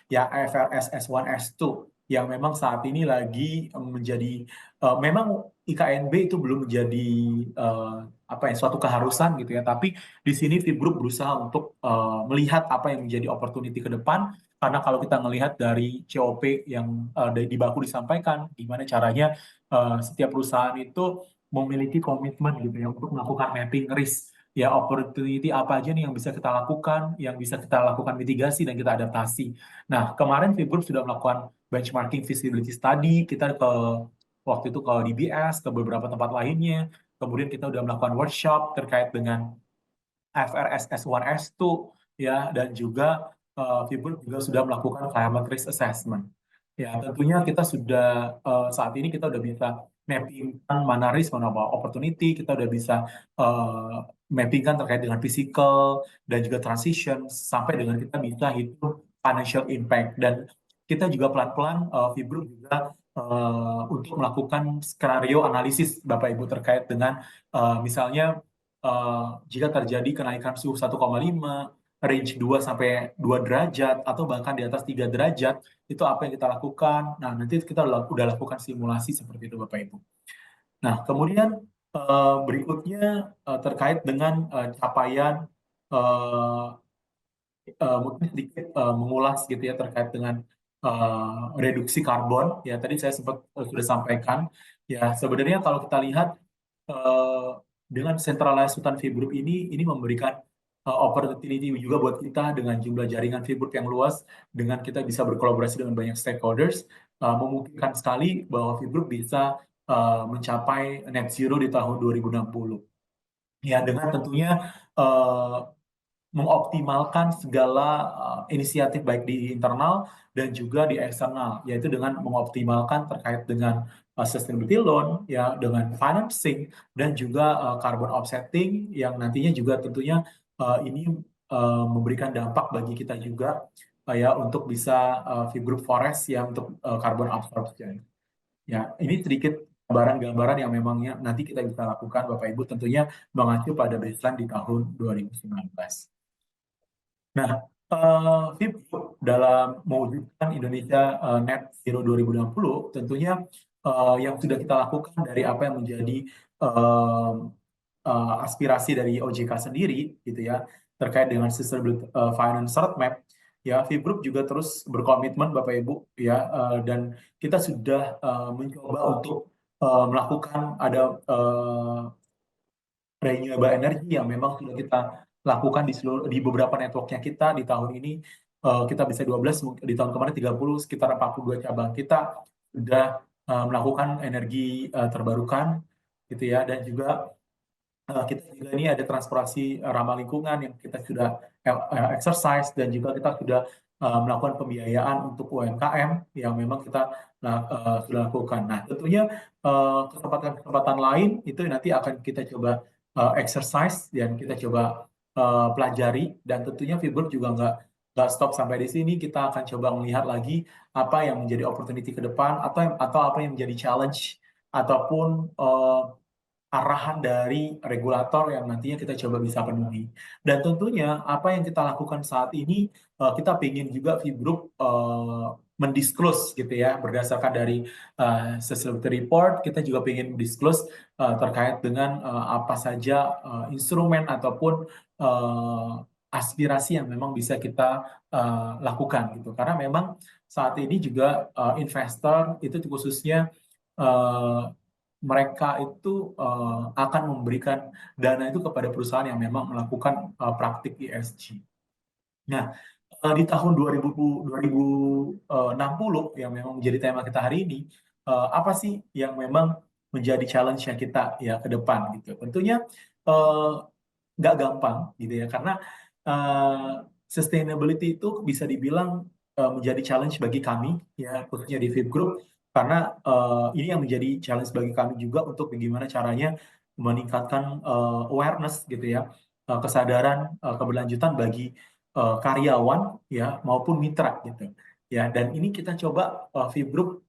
ya, FRS S1 S2 yang memang saat ini lagi menjadi memang IKNB itu belum menjadi eh, apa ya suatu keharusan gitu ya, tapi di sini Vip Group berusaha untuk melihat apa yang menjadi opportunity ke depan, karena kalau kita melihat dari COP yang di baku disampaikan, gimana caranya setiap perusahaan itu memiliki komitmen gitu ya untuk melakukan mapping risk, ya opportunity apa aja nih yang bisa kita lakukan, yang bisa kita lakukan mitigasi dan kita adaptasi. Nah, kemarin Vip Group sudah melakukan benchmarking feasibility study, kita ke waktu itu ke DBS, ke beberapa tempat lainnya. Kemudian kita sudah melakukan workshop terkait dengan FRS S1 S2 ya, dan juga Vibun juga sudah melakukan climate risk assessment. Ya, tentunya kita sudah saat ini kita udah bisa mappingkan mana risk, mana opportunity, kita udah bisa mappingkan terkait dengan physical dan juga transition sampai dengan kita bisa hitung financial impact, dan kita juga pelan-pelan Vibun juga untuk melakukan skenario analisis Bapak Ibu terkait dengan misalnya jika terjadi kenaikan suhu 1,5, range 2 sampai 2 derajat, atau bahkan di atas 3 derajat, itu apa yang kita lakukan. Nah, nanti kita udah lakukan simulasi seperti itu, Bapak Ibu. Nah, kemudian berikutnya terkait dengan capaian eh, mungkin sedikit mengulas gitu ya terkait dengan reduksi karbon. Ya, tadi saya sempat sudah sampaikan. Ya, sebenarnya kalau kita lihat eh, dengan centralized hutan fiber ini memberikan opportunity juga buat kita dengan jumlah jaringan fiber yang luas, dengan kita bisa berkolaborasi dengan banyak stakeholders, memungkinkan sekali bahwa fiber bisa mencapai net zero di tahun 2060. Ya, dengan tentunya eh, mengoptimalkan segala inisiatif baik di internal dan juga di eksternal, yaitu dengan mengoptimalkan terkait dengan sustainability loan, ya, dengan financing dan juga carbon offsetting yang nantinya juga tentunya ini memberikan dampak bagi kita juga ya untuk bisa Vip Group Forest yang untuk carbon absorption. Ya, ini sedikit gambaran-gambaran yang memangnya nanti kita bisa lakukan Bapak Ibu, tentunya mengacu pada baseline di tahun 2019. Nah, Vip dalam mewujudkan Indonesia Net Zero 2060, tentunya yang sudah kita lakukan dari apa yang menjadi eh, aspirasi dari OJK sendiri, gitu ya, terkait dengan Sustainable Finance Roadmap, ya, Vip Group juga terus berkomitmen, Bapak Ibu, ya, dan kita sudah mencoba untuk melakukan ada renewable energy yang memang sudah kita lakukan di beberapa networknya kita di tahun ini. Kita bisa 12, di tahun kemarin 30, sekitar 42 cabang kita sudah melakukan energi terbarukan gitu ya, dan juga kita juga ini ada transportasi ramah lingkungan yang kita sudah exercise, dan juga kita sudah melakukan pembiayaan untuk UMKM yang memang kita sudah lakukan. Nah, tentunya kesempatan-kesempatan lain itu nanti akan kita coba exercise dan kita coba pelajari, dan tentunya Fiber juga nggak stop sampai di sini. Kita akan coba melihat lagi apa yang menjadi opportunity ke depan, atau apa yang menjadi challenge ataupun arahan dari regulator yang nantinya kita coba bisa penuhi. Dan tentunya apa yang kita lakukan saat ini, kita ingin juga Vip Group mendisclose gitu ya, berdasarkan dari sustainability report, kita juga ingin mendisclose terkait dengan apa saja instrumen ataupun aspirasi yang memang bisa kita lakukan gitu. Karena memang saat ini juga investor itu khususnya mereka itu akan memberikan dana itu kepada perusahaan yang memang melakukan praktik ESG. Nah, di tahun 2060 yang memang menjadi tema kita hari ini, apa sih yang memang menjadi challenge yang kita ya ke depan gitu. Tentunya eh, nggak gampang gitu ya, karena sustainability itu bisa dibilang menjadi challenge bagi kami ya, khususnya di Vip Group, karena ini yang menjadi challenge bagi kami juga untuk bagaimana caranya meningkatkan awareness gitu ya, kesadaran keberlanjutan bagi karyawan ya maupun mitra gitu ya. Dan ini kita coba Vip Group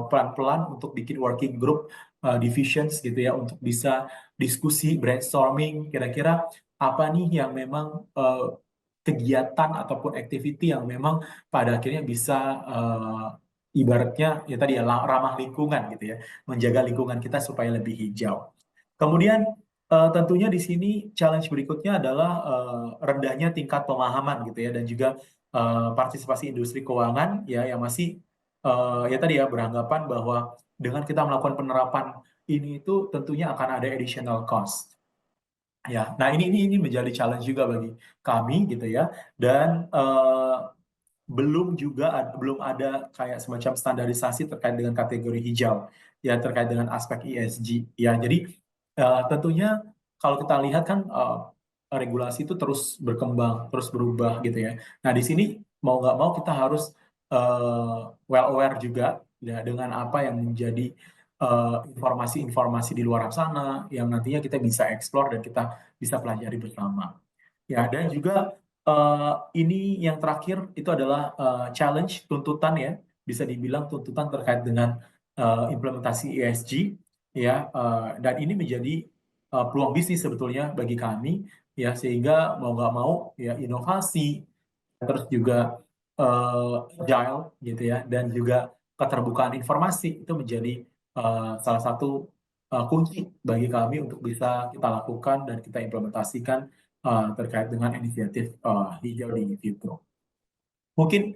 pelan-pelan untuk bikin working group divisions gitu ya, untuk bisa diskusi brainstorming kira-kira apa nih yang memang kegiatan ataupun activity yang memang pada akhirnya bisa ibaratnya ya tadi ya ramah lingkungan gitu ya, menjaga lingkungan kita supaya lebih hijau. Kemudian tentunya di sini challenge berikutnya adalah rendahnya tingkat pemahaman gitu ya dan juga partisipasi industri keuangan ya yang masih ya tadi ya beranggapan bahwa dengan kita melakukan penerapan ini itu tentunya akan ada additional cost. Ya, nah ini menjadi challenge juga bagi kami gitu ya dan belum ada kayak semacam standarisasi terkait dengan kategori hijau ya terkait dengan aspek ESG ya jadi tentunya kalau kita lihat kan regulasi itu terus berkembang terus berubah gitu ya nah di sini mau nggak mau kita harus well aware juga ya dengan apa yang menjadi informasi-informasi di luar sana yang nantinya kita bisa explore dan kita bisa pelajari bersama ya dan juga ini yang terakhir itu adalah challenge tuntutan ya, bisa dibilang tuntutan terkait dengan implementasi ESG ya, dan ini menjadi peluang bisnis sebetulnya bagi kami ya sehingga mau nggak mau ya inovasi terus juga agile gitu ya dan juga keterbukaan informasi itu menjadi salah satu kunci bagi kami untuk bisa kita lakukan dan kita implementasikan terkait dengan inisiatif hijau di Vipro. Mungkin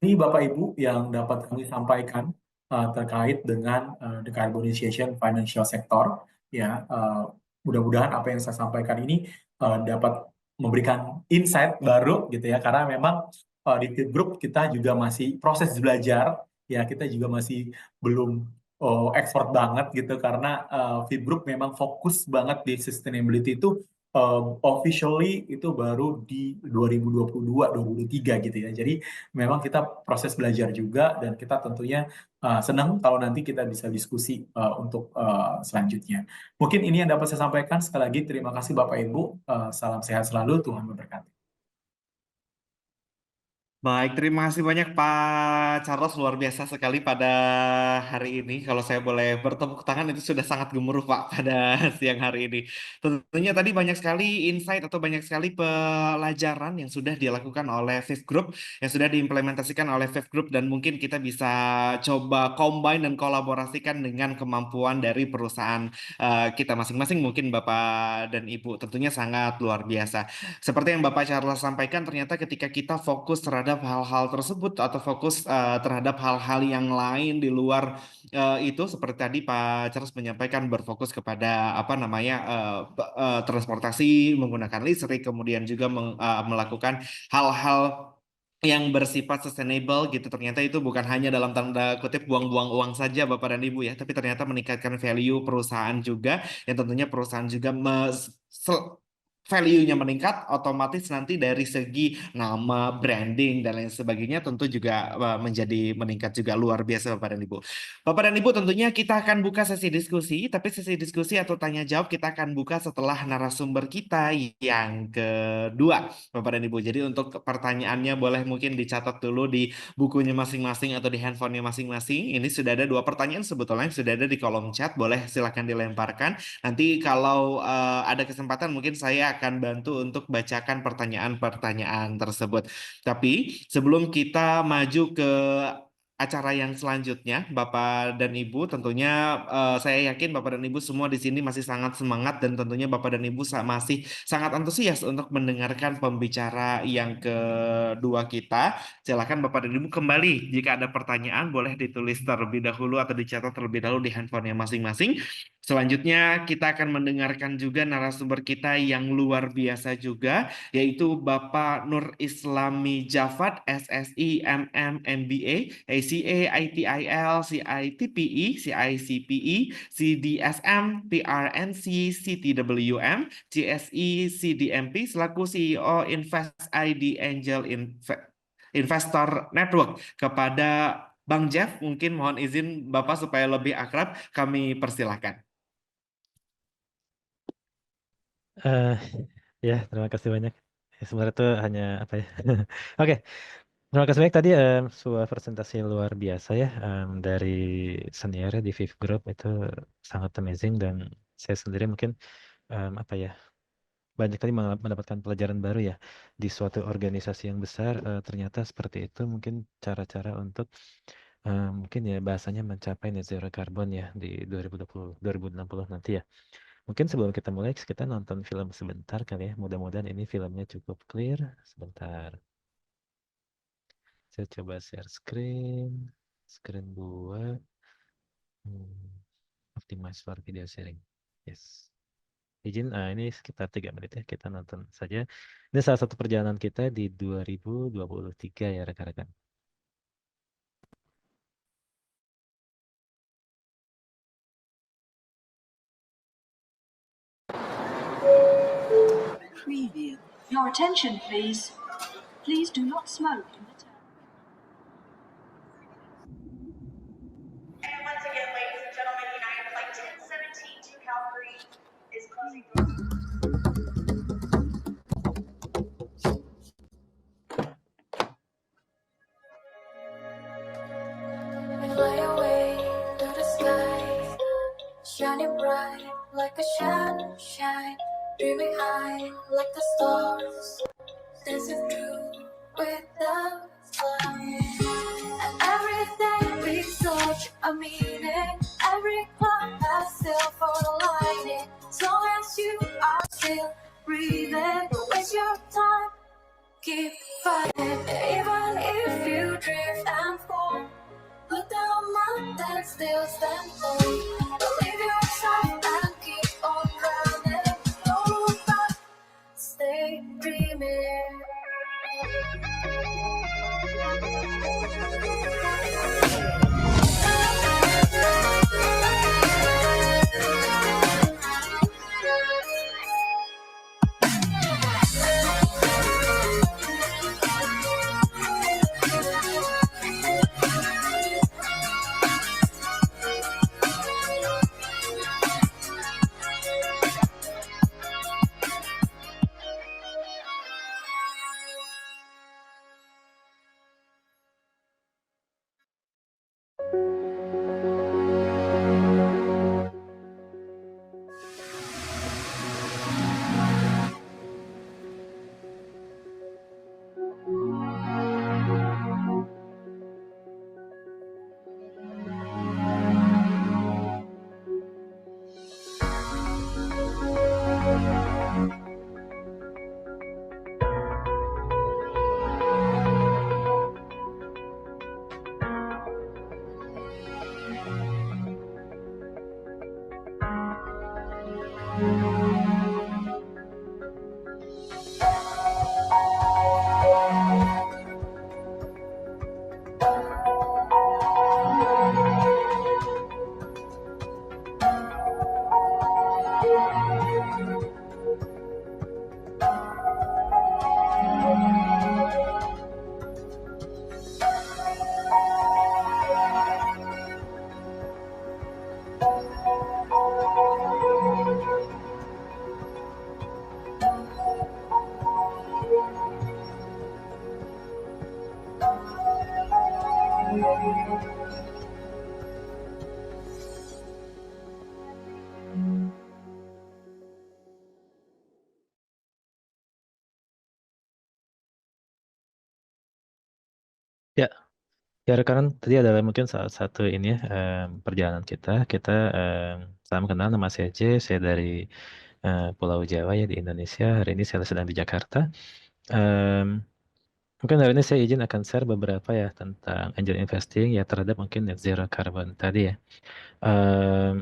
ini Bapak Ibu yang dapat kami sampaikan terkait dengan decarbonization financial sector. Ya, mudah-mudahan apa yang saya sampaikan ini dapat memberikan insight baru gitu ya, karena memang di Fit Group kita juga masih proses belajar. Ya, kita juga masih belum expert banget gitu karena Fit Group memang fokus banget di sustainability itu officially itu baru di 2022-2023 gitu ya. Jadi memang kita proses belajar juga dan kita tentunya senang kalau nanti kita bisa diskusi untuk selanjutnya. Mungkin ini yang dapat saya sampaikan. Sekali lagi terima kasih Bapak Ibu. Salam sehat selalu. Tuhan memberkati. Baik, terima kasih banyak Pak Charles, luar biasa sekali pada hari ini. Kalau saya boleh bertepuk tangan itu sudah sangat gemuruh Pak pada siang hari ini. Tentunya tadi banyak sekali insight atau banyak sekali pelajaran yang sudah dilakukan oleh Fifth Group, yang sudah diimplementasikan oleh Fifth Group dan mungkin kita bisa coba combine dan kolaborasikan dengan kemampuan dari perusahaan kita masing-masing. Mungkin Bapak dan Ibu tentunya sangat luar biasa. Seperti yang Bapak Charles sampaikan, ternyata ketika kita fokus terhadap hal-hal tersebut atau fokus terhadap hal-hal yang lain di luar itu, seperti tadi Pak Charles menyampaikan berfokus kepada apa namanya transportasi menggunakan listrik, kemudian juga melakukan hal-hal yang bersifat sustainable gitu. Ternyata itu bukan hanya dalam tanda kutip buang-buang uang saja Bapak dan Ibu ya, tapi ternyata meningkatkan value perusahaan juga, yang tentunya perusahaan juga value-nya meningkat, otomatis nanti dari segi nama, branding, dan lain sebagainya tentu juga menjadi meningkat juga luar biasa Bapak dan Ibu. Bapak dan Ibu tentunya kita akan buka sesi diskusi, tapi sesi diskusi atau tanya jawab kita akan buka setelah narasumber kita yang kedua Bapak dan Ibu. Jadi untuk pertanyaannya boleh mungkin dicatat dulu di bukunya masing-masing atau di handphonenya masing-masing. Ini sudah ada dua pertanyaan sebetulnya yang sudah ada di kolom chat, boleh silakan dilemparkan. Nanti kalau ada kesempatan mungkin saya akan bantu untuk bacakan pertanyaan-pertanyaan tersebut. Tapi sebelum kita maju ke acara yang selanjutnya, Bapak dan Ibu, tentunya saya yakin Bapak dan Ibu semua di sini masih sangat semangat dan tentunya Bapak dan Ibu masih sangat antusias untuk mendengarkan pembicara yang kedua kita. Silakan Bapak dan Ibu kembali jika ada pertanyaan boleh ditulis terlebih dahulu atau dicatat terlebih dahulu di handphonenya masing-masing. Selanjutnya kita akan mendengarkan juga narasumber kita yang luar biasa juga, yaitu Bapak Nur Islami Jafat, SSI, MM, MBA, ACA, ITIL, CITPE, CICPE, CDSM, PRNC, CTWM, GSE, CDMP, selaku CEO Invest ID Angel Investor Network. Kepada Bang Jeff, mungkin mohon izin Bapak supaya lebih akrab, kami persilahkan. Eh, ya, terima kasih banyak. Ya, sebenarnya itu hanya apa ya? Oke, terima kasih banyak tadi sebuah presentasi luar biasa ya dari senior di Viv Group itu sangat amazing dan saya sendiri mungkin apa ya banyak tadi mendapatkan pelajaran baru ya di suatu organisasi yang besar ternyata seperti itu mungkin cara-cara untuk mungkin ya bahasanya mencapai net zero carbon ya di 2060 nanti ya. Mungkin sebelum kita mulai kita nonton film sebentar kali ya. Mudah-mudahan ini filmnya cukup clear. Sebentar. Saya coba share screen. Screen 2. Optimize for video sharing. Yes. Izin, ini sekitar 3 menit ya. Kita nonton saja. Ini salah satu perjalanan kita di 2023 ya rekan-rekan. Preview. Your attention, please. Please do not smoke in the town. And once again, ladies and gentlemen, United Flight 1017 to Calgary is closing. Fly away to the sky, shining bright like a sunshine, dreaming high like the stars, dancing through with the stars. And every day brings such a meaning. Every cloud has silver lining. As long as you are still breathing, don't waste your time. Keep fighting, even if you drift and fall. Look down, mountain, still stand tall. Believe yourself and keep on running. Don't look back, stay dreaming. Ya, ya rekan tadi adalah mungkin salah satu ini ya perjalanan kita. Kita salam kenal, nama saya J, saya dari Pulau Jawa ya di Indonesia. Hari ini saya sedang di Jakarta. Em, Mungkin hari ini saya izin akan share beberapa ya tentang angel investing ya terhadap mungkin net zero carbon tadi ya.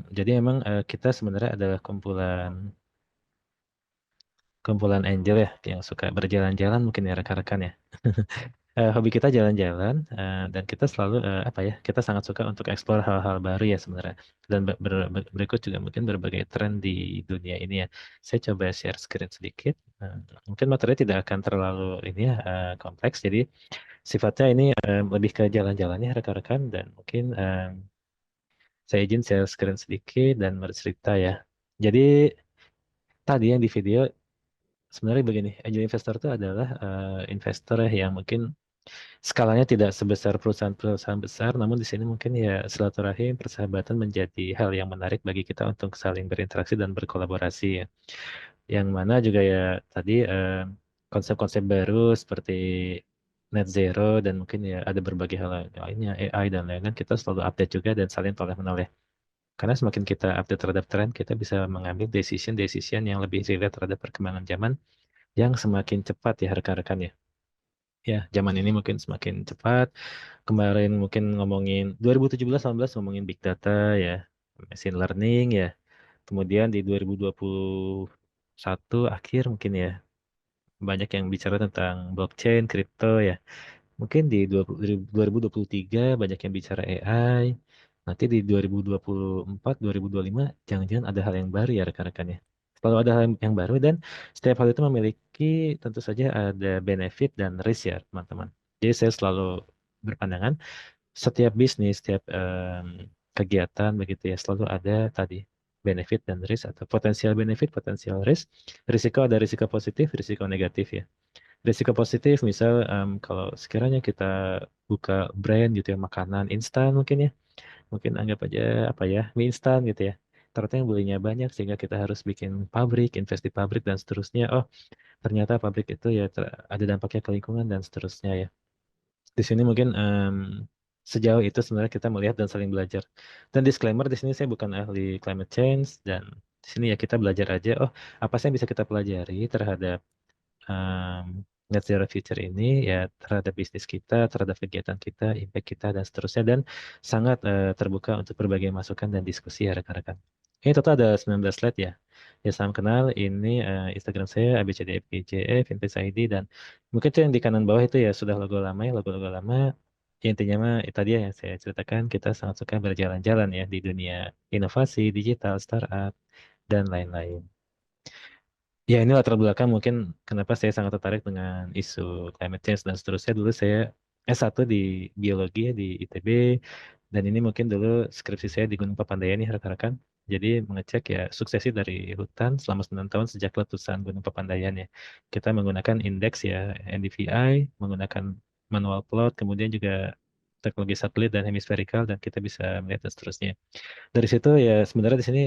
Jadi memang kita sebenarnya adalah kumpulan angel ya yang suka berjalan-jalan mungkin ya rekan-rekan ya. Hobi kita jalan-jalan dan kita selalu apa ya kita sangat suka untuk eksplor hal-hal baru ya sebenarnya dan berikut juga mungkin berbagai tren di dunia ini ya. Saya coba share screen sedikit. Mungkin materi tidak akan terlalu ini ya kompleks jadi sifatnya ini lebih ke jalan-jalannya rekan-rekan dan mungkin saya izin share screen sedikit dan bercerita ya. Jadi tadi yang di video sebenarnya begini, angel investor itu adalah investor ya yang mungkin skalanya tidak sebesar perusahaan-perusahaan besar, namun di sini mungkin ya silaturahim, persahabatan menjadi hal yang menarik bagi kita untuk saling berinteraksi dan berkolaborasi ya. Yang mana juga ya tadi konsep-konsep baru seperti net zero dan mungkin ya ada berbagai hal lainnya, AI dan lain-lain, kita selalu update juga dan saling toleh-menoleh. Karena semakin kita update terhadap tren, kita bisa mengambil decision yang lebih relate terhadap perkembangan zaman yang semakin cepat ya rekan-rekan ya. Ya, zaman ini mungkin semakin cepat. Kemarin mungkin ngomongin 2017-18 ngomongin big data ya, machine learning ya. Kemudian di 2021 akhir mungkin ya banyak yang bicara tentang blockchain, kripto ya. Mungkin di 2023 banyak yang bicara AI. Nanti di 2024, 2025 jangan-jangan ada hal yang baru ya rekan-rekan ya. Selalu ada hal yang baru dan setiap hal itu memiliki tentu saja ada benefit dan risk ya teman-teman. Jadi saya selalu berpandangan setiap bisnis, setiap kegiatan begitu ya selalu ada tadi benefit dan risk atau potensial benefit, potensial risk. Risiko ada risiko positif, risiko negatif ya. Risiko positif misal kalau sekiranya kita buka brand gitu ya makanan instan mungkin ya. Mungkin anggap aja apa ya mie instan gitu ya. Ternyata yang belinya banyak sehingga kita harus bikin pabrik, invest di pabrik dan seterusnya. Oh, ternyata pabrik itu ya ada dampaknya ke lingkungan dan seterusnya ya. Di sini mungkin sejauh itu sebenarnya kita melihat dan saling belajar. Dan disclaimer di sini saya bukan ahli climate change dan di sini ya kita belajar aja. Oh, apa sih yang bisa kita pelajari terhadap um, net zero future ini ya terhadap bisnis kita, terhadap kegiatan kita, impact kita dan seterusnya dan sangat terbuka untuk berbagai masukan dan diskusi ya rekan-rekan. Ini total ada 19 slide ya. Ya salam kenal, ini Instagram saya abcdfgcf, Invest ID dan mungkin itu yang di kanan bawah itu ya sudah logo lama ya, logo-logo lama. Ya, intinya mah tadi ya yang saya ceritakan kita sangat suka berjalan-jalan ya di dunia inovasi, digital, startup, dan lain-lain. Ya, ini latar belakang mungkin kenapa saya sangat tertarik dengan isu climate change dan seterusnya. Dulu saya S1 di biologi ya di ITB, dan ini mungkin dulu skripsi saya di Gunung Papandayan nih rekan-rekan. Jadi mengecek ya suksesi dari hutan selama 9 tahun sejak letusan Gunung Papandayan ya. Kita menggunakan indeks ya NDVI, menggunakan manual plot, kemudian juga teknologi satelit dan hemispherical dan kita bisa melihat dan seterusnya. Dari situ ya sebenarnya di sini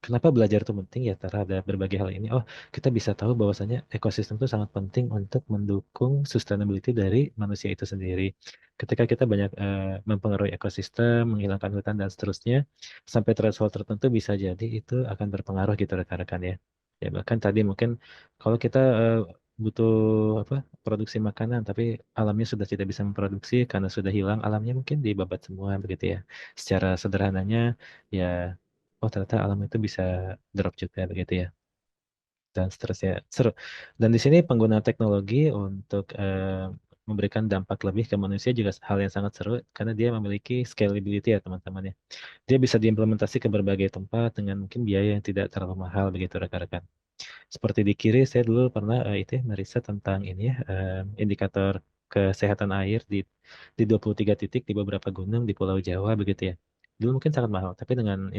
kenapa belajar itu penting ya terhadap berbagai hal ini? Oh, kita bisa tahu bahwasanya ekosistem itu sangat penting untuk mendukung sustainability dari manusia itu sendiri. Ketika kita banyak mempengaruhi ekosistem, menghilangkan hutan dan seterusnya, sampai threshold tertentu bisa jadi itu akan berpengaruh gitu rekan-rekan ya. Ya bahkan tadi mungkin kalau kita butuh apa produksi makanan, tapi alamnya sudah tidak bisa memproduksi karena sudah hilang alamnya mungkin dibabat semua begitu ya. Secara sederhananya ya oh ternyata alam itu bisa drop juga begitu ya dan seterusnya seru dan di sini penggunaan teknologi untuk memberikan dampak lebih ke manusia juga hal yang sangat seru karena dia memiliki scalability ya teman-teman ya dia bisa diimplementasi ke berbagai tempat dengan mungkin biaya yang tidak terlalu mahal begitu rekan-rekan seperti di kiri saya dulu pernah itu ya, meriset tentang ini ya indikator kesehatan air di 23 titik di beberapa gunung di Pulau Jawa begitu ya. Dulu mungkin sangat mahal, tapi dengan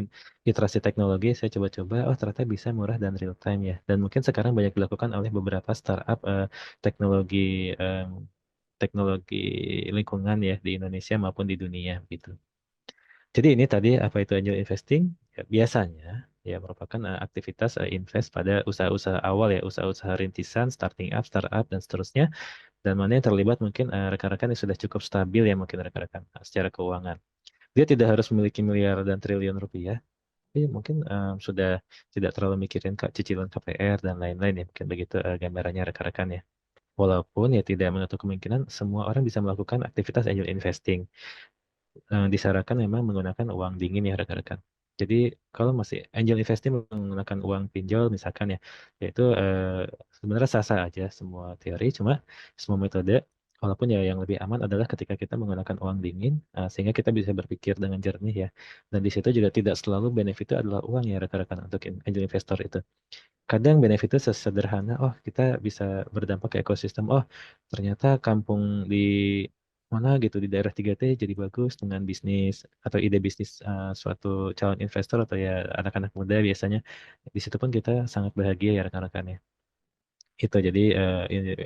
iterasi teknologi saya coba-coba, oh ternyata bisa murah dan real time ya. Dan mungkin sekarang banyak dilakukan oleh beberapa startup teknologi em, teknologi lingkungan ya di Indonesia maupun di dunia gitu. Jadi ini tadi apa itu angel investing? Ya, biasanya ya merupakan aktivitas invest pada usaha-usaha awal ya, usaha-usaha rintisan, starting up, startup dan seterusnya. Dan mana yang terlibat mungkin rekan-rekan yang sudah cukup stabil ya mungkin rekan-rekan secara keuangan. Dia tidak harus memiliki miliar dan triliun rupiah, tapi mungkin sudah tidak terlalu mikirin cicilan KPR dan lain-lain ya mungkin begitu gambarannya rekan-rekan ya. Walaupun ya tidak menutup kemungkinan semua orang bisa melakukan aktivitas angel investing disarankan memang menggunakan uang dingin ya rekan-rekan. Jadi kalau masih angel investing menggunakan uang pinjol misalkan ya, yaitu sebenarnya sah-sah aja semua teori, cuma semua metode, walaupun ya yang lebih aman adalah ketika kita menggunakan uang dingin, sehingga kita bisa berpikir dengan jernih ya. Dan di situ juga tidak selalu benefit itu adalah uang ya rekan-rekan untuk angel investor itu. Kadang benefit itu sesederhana, oh kita bisa berdampak ke ekosistem, oh ternyata kampung di mana gitu di daerah 3T jadi bagus dengan bisnis atau ide bisnis suatu calon investor atau ya anak-anak muda biasanya. Di situ pun kita sangat bahagia ya rekan-rekannya. Itu jadi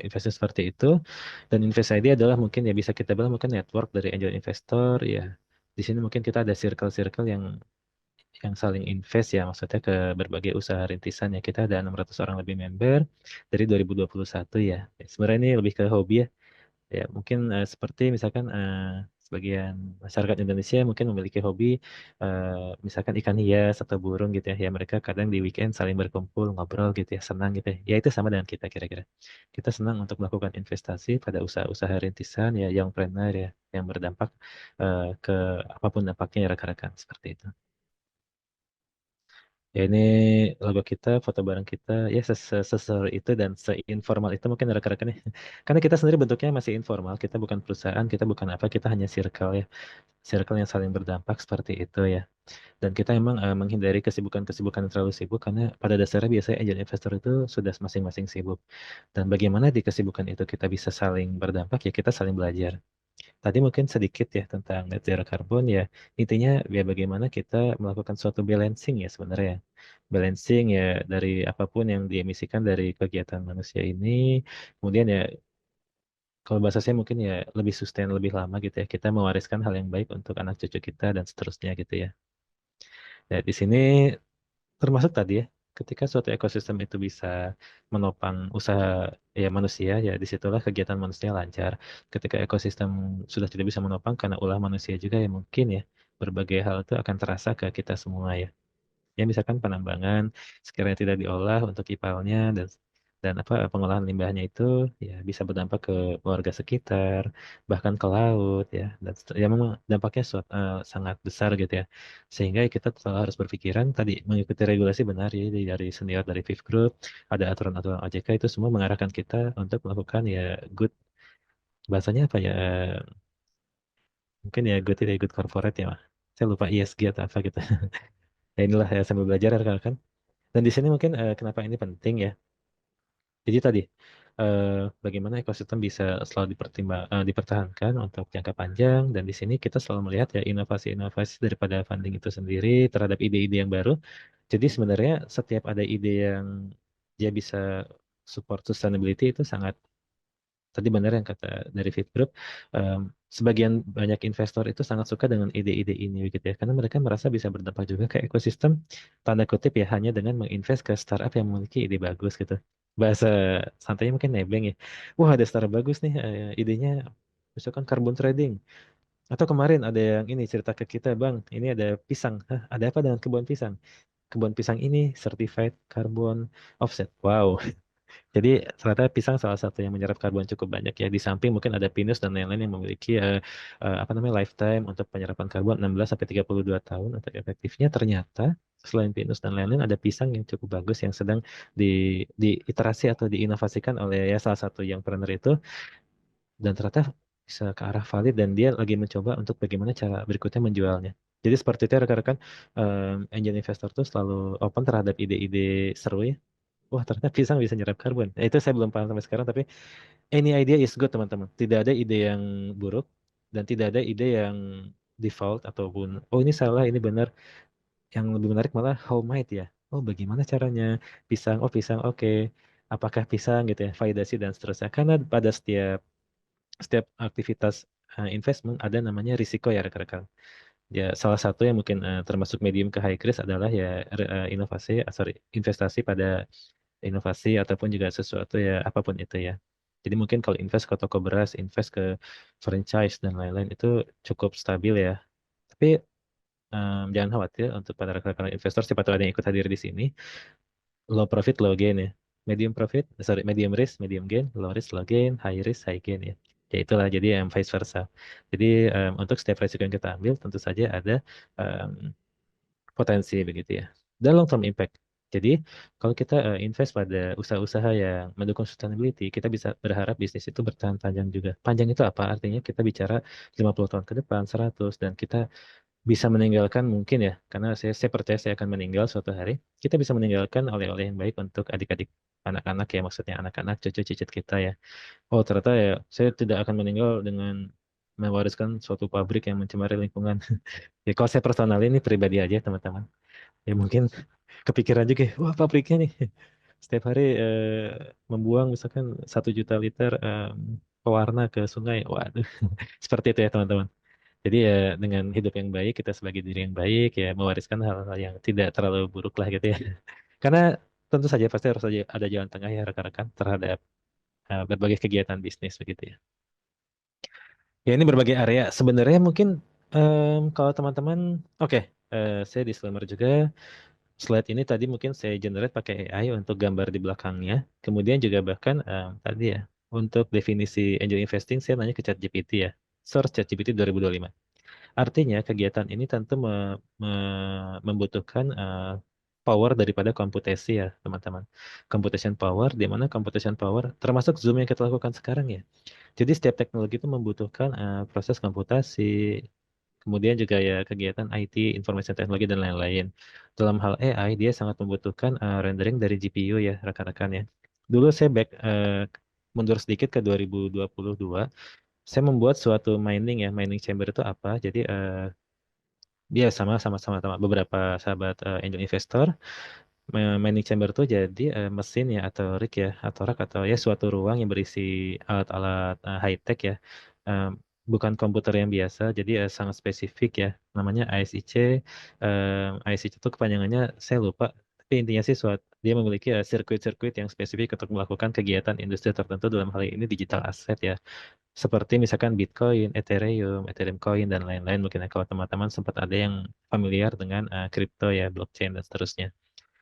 investasi seperti itu dan Invest ID adalah mungkin ya bisa kita bilang mungkin network dari angel investor ya. Di sini mungkin kita ada circle-circle yang saling invest ya maksudnya ke berbagai usaha rintisan ya kita ada 600 orang lebih member dari 2021 ya. Sebenarnya ini lebih ke hobi ya Ya, mungkin seperti misalkan sebagian masyarakat Indonesia mungkin memiliki hobi misalkan ikan hias atau burung gitu ya. Ya mereka kadang di weekend saling berkumpul, ngobrol gitu ya, senang gitu ya. Ya itu sama dengan kita kira-kira. Kita senang untuk melakukan investasi pada usaha-usaha rintisan ya, yang planner ya, yang berdampak ke apapun dampaknya ya rekan-rekan seperti itu. Ya ini logo kita, foto bareng kita, ya seseru itu dan seinformal itu mungkin rekan-rekan ya. Karena kita sendiri bentuknya masih informal, kita bukan perusahaan, kita bukan apa, kita hanya circle ya. Circle yang saling berdampak seperti itu ya. Dan kita emang menghindari kesibukan-kesibukan yang terlalu sibuk karena pada dasarnya biasanya angel investor itu sudah masing-masing sibuk. Dan bagaimana di kesibukan itu kita bisa saling berdampak ya kita saling belajar. Tadi mungkin sedikit ya tentang net zero carbon ya. Intinya ya bagaimana kita melakukan suatu balancing ya sebenarnya. Balancing ya dari apapun yang diemisikan dari kegiatan manusia ini. Kemudian ya kalau bahasa saya mungkin ya lebih sustain lebih lama gitu ya. Kita mewariskan hal yang baik untuk anak cucu kita dan seterusnya gitu ya. Ya di sini termasuk tadi ya, ketika suatu ekosistem itu bisa menopang usaha ya manusia, ya disitulah kegiatan manusia lancar. Ketika ekosistem sudah tidak bisa menopang karena ulah manusia juga ya mungkin ya berbagai hal itu akan terasa ke kita semua ya. Ya misalkan penambangan sekiranya tidak diolah untuk ipalnya dan apa pengolahan limbahnya itu ya bisa berdampak ke warga sekitar bahkan ke laut ya dan ya memang dampaknya sangat besar gitu ya sehingga kita selalu harus berpikiran tadi mengikuti regulasi benar ya dari senior dari Fifth Group ada aturan-aturan OJK itu semua mengarahkan kita untuk melakukan ya good bahasanya apa ya mungkin ya good itu ya good corporate ya Mah. Saya lupa ESG atau apa gitu. Ya inilah ya sambil belajar ya kan. Dan di sini mungkin kenapa ini penting ya. Jadi tadi eh, bagaimana ekosistem bisa selalu dipertahankan untuk jangka panjang dan di sini kita selalu melihat ya inovasi-inovasi daripada funding itu sendiri terhadap ide-ide yang baru. Jadi sebenarnya setiap ada ide yang dia bisa support sustainability itu sangat tadi benar yang kata dari Fit Group, em, sebagian banyak investor itu sangat suka dengan ide-ide ini gitu ya, karena mereka merasa bisa berdampak juga ke ekosistem, tanda kutip ya, hanya dengan menginvest ke startup yang memiliki ide bagus gitu. Bahasa santainya mungkin nebeng ya. Wah ada startup bagus nih, idenya misalkan carbon trading. Atau kemarin ada yang ini cerita ke kita, Bang, ini ada pisang. Hah, ada apa dengan kebun pisang? Kebun pisang ini certified carbon offset. Wow, jadi ternyata pisang salah satu yang menyerap karbon cukup banyak ya. Di samping mungkin ada pinus dan lain-lain yang memiliki apa namanya lifetime untuk penyerapan karbon 16 sampai 32 tahun untuk efektifnya ternyata selain pinus dan lain-lain ada pisang yang cukup bagus yang sedang di diiterasi atau diinovasikan oleh ya salah satu yang partner itu dan ternyata bisa ke arah valid dan dia lagi mencoba untuk bagaimana cara berikutnya menjualnya. Jadi seperti itu ya rekan-rekan, angel investor tuh selalu open terhadap ide-ide seru ya. Wah, ternyata pisang bisa nyerap karbon. Nah, itu saya belum paham sampai sekarang, tapi any idea is good, teman-teman. Tidak ada ide yang buruk dan tidak ada ide yang default ataupun oh ini salah, ini benar. Yang lebih menarik malah how might ya. Oh, bagaimana caranya? Pisang, oh pisang, oke. Apakah pisang gitu ya, validasi dan seterusnya. Karena pada setiap aktivitas investment ada namanya risiko ya rekan-rekan. Ya, salah satu yang mungkin termasuk medium ke high risk adalah ya investasi pada inovasi ataupun juga sesuatu ya apapun itu ya. Jadi mungkin kalau invest ke toko beras, invest ke franchise dan lain-lain itu cukup stabil ya. Tapi jangan khawatir untuk para rekan-rekan investor siapa tahu ada yang ikut hadir di sini. Low profit, low gain ya. Medium profit, sorry, medium risk, medium gain, low risk, low gain, high risk, high gain ya. Ya itulah jadi yang vice versa. Jadi untuk setiap resiko yang kita ambil tentu saja ada em, potensi begitu ya. Dan long term impact. Jadi kalau kita invest pada usaha-usaha yang mendukung sustainability, kita bisa berharap bisnis itu bertahan panjang juga. Panjang itu apa? Artinya kita bicara 50 tahun ke depan, 100 dan kita bisa meninggalkan mungkin ya, karena saya percaya saya akan meninggal suatu hari. Kita bisa meninggalkan oleh-oleh yang baik untuk adik-adik anak-anak ya, maksudnya anak-anak cucu cicit kita ya. Oh, ternyata ya saya tidak akan meninggal dengan mewariskan suatu pabrik yang mencemari lingkungan. Ya kalau saya personal ini pribadi aja teman-teman. Ya mungkin kepikiran juga, wah pabriknya nih setiap hari membuang misalkan 1 juta liter pewarna ke sungai. Waduh, seperti itu ya teman-teman. Jadi ya dengan hidup yang baik, kita sebagai diri yang baik ya mewariskan hal-hal yang tidak terlalu buruk lah gitu ya. Karena tentu saja pasti harus ada jalan tengah ya rekan-rekan terhadap berbagai kegiatan bisnis begitu ya. Ya ini berbagai area. Sebenarnya mungkin kalau teman-teman, oke, saya disclaimer juga. Slide ini tadi mungkin saya generate pakai AI untuk gambar di belakangnya. Kemudian juga bahkan tadi ya untuk definisi angel investing saya nanya ke ChatGPT ya. Source ChatGPT 2025. Artinya kegiatan ini tentu membutuhkan power daripada komputasi ya teman-teman. Computation power, di mana computation power termasuk Zoom yang kita lakukan sekarang ya. Jadi setiap teknologi itu membutuhkan proses komputasi, kemudian juga ya kegiatan IT, informasi teknologi dan lain-lain. Dalam hal AI dia sangat membutuhkan rendering dari GPU ya rekan-rekan ya. Dulu saya mundur sedikit ke 2022, saya membuat suatu mining chamber itu apa? Jadi dia sama beberapa sahabat angel investor. Mining chamber itu jadi mesin ya atau rig ya atau rak atau ya suatu ruang yang berisi alat-alat high tech ya. Eh, Bukan komputer yang biasa, jadi sangat spesifik ya. Namanya ASIC. ASIC itu kepanjangannya saya lupa. Tapi intinya sih dia memiliki sirkuit-sirkuit yang spesifik untuk melakukan kegiatan industri tertentu dalam hal ini digital asset ya. Seperti misalkan Bitcoin, Ethereum Coin dan lain-lain. Mungkin ya kalau teman-teman sempat ada yang familiar dengan kripto ya, blockchain dan seterusnya.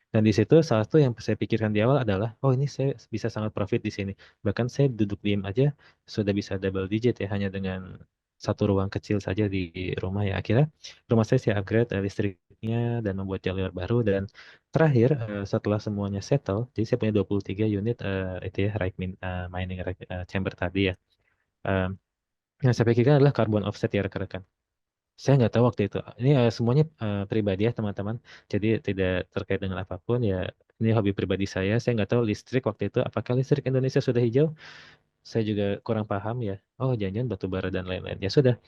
Dan di situ salah satu yang saya pikirkan di awal adalah, oh ini saya bisa sangat profit di sini. Bahkan saya duduk diam aja sudah bisa double digit ya hanya dengan satu ruang kecil saja di rumah ya. Akhirnya rumah saya upgrade listriknya dan membuat jalur baru dan terakhir setelah semuanya settle, jadi saya punya 23 unit itu ya mining rack, chamber tadi ya. Eh, yang saya pikirkan adalah carbon offset ya rekan-rekan. Saya nggak tahu waktu itu. Ini semuanya pribadi ya teman-teman. Jadi tidak terkait dengan apapun ya. Ini hobi pribadi saya. Saya nggak tahu listrik waktu itu. Apakah listrik Indonesia sudah hijau? Saya juga kurang paham ya. Oh jangan-jangan batu bara dan lain-lain. Ya sudah.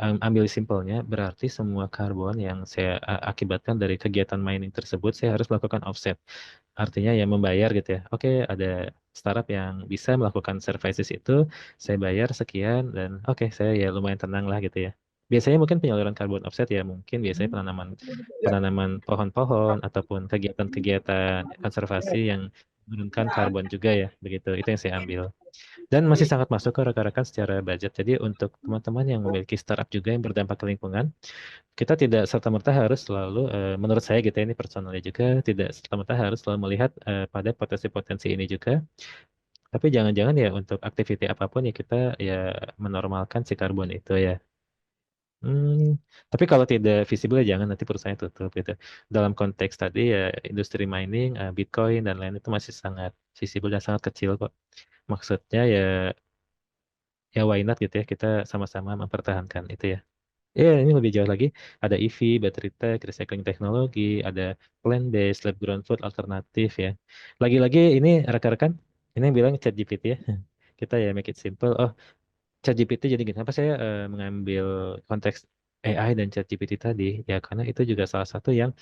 Ambil simpelnya. Berarti semua karbon yang saya akibatkan dari kegiatan mining tersebut. Saya harus melakukan offset. Artinya ya membayar gitu ya. Oke ada startup yang bisa melakukan services itu. Saya bayar sekian. Dan oke saya ya lumayan tenang lah gitu ya. Biasanya mungkin penyaluran karbon offset ya mungkin biasanya penanaman penanaman pohon-pohon ataupun kegiatan-kegiatan konservasi yang menurunkan karbon juga ya begitu itu yang saya ambil dan masih sangat masuk ke rekan-rekan secara budget jadi untuk teman-teman yang memiliki startup juga yang berdampak ke lingkungan kita tidak serta-merta harus selalu menurut saya gitu ya ini personalnya juga tidak serta-merta harus selalu melihat pada potensi-potensi ini juga tapi jangan-jangan ya untuk aktiviti apapun ya kita ya menormalkan si karbon itu ya. Hmm, tapi kalau tidak visible ya jangan nanti perusahaan tutup gitu. Dalam konteks tadi ya industri mining, Bitcoin dan lain itu masih sangat visible dan sangat kecil kok. Maksudnya ya why not gitu ya kita sama-sama mempertahankan itu ya. Ya ini lebih jauh lagi ada EV, battery tech, recycling teknologi, ada plant-based, lab grown food alternatif ya. Lagi-lagi ini rekan-rekan ini yang bilang ChatGPT ya. Kita ya make it simple. Oh ChatGPT jadi gini, kenapa saya mengambil konteks AI dan ChatGPT tadi? Ya karena itu juga salah satu yang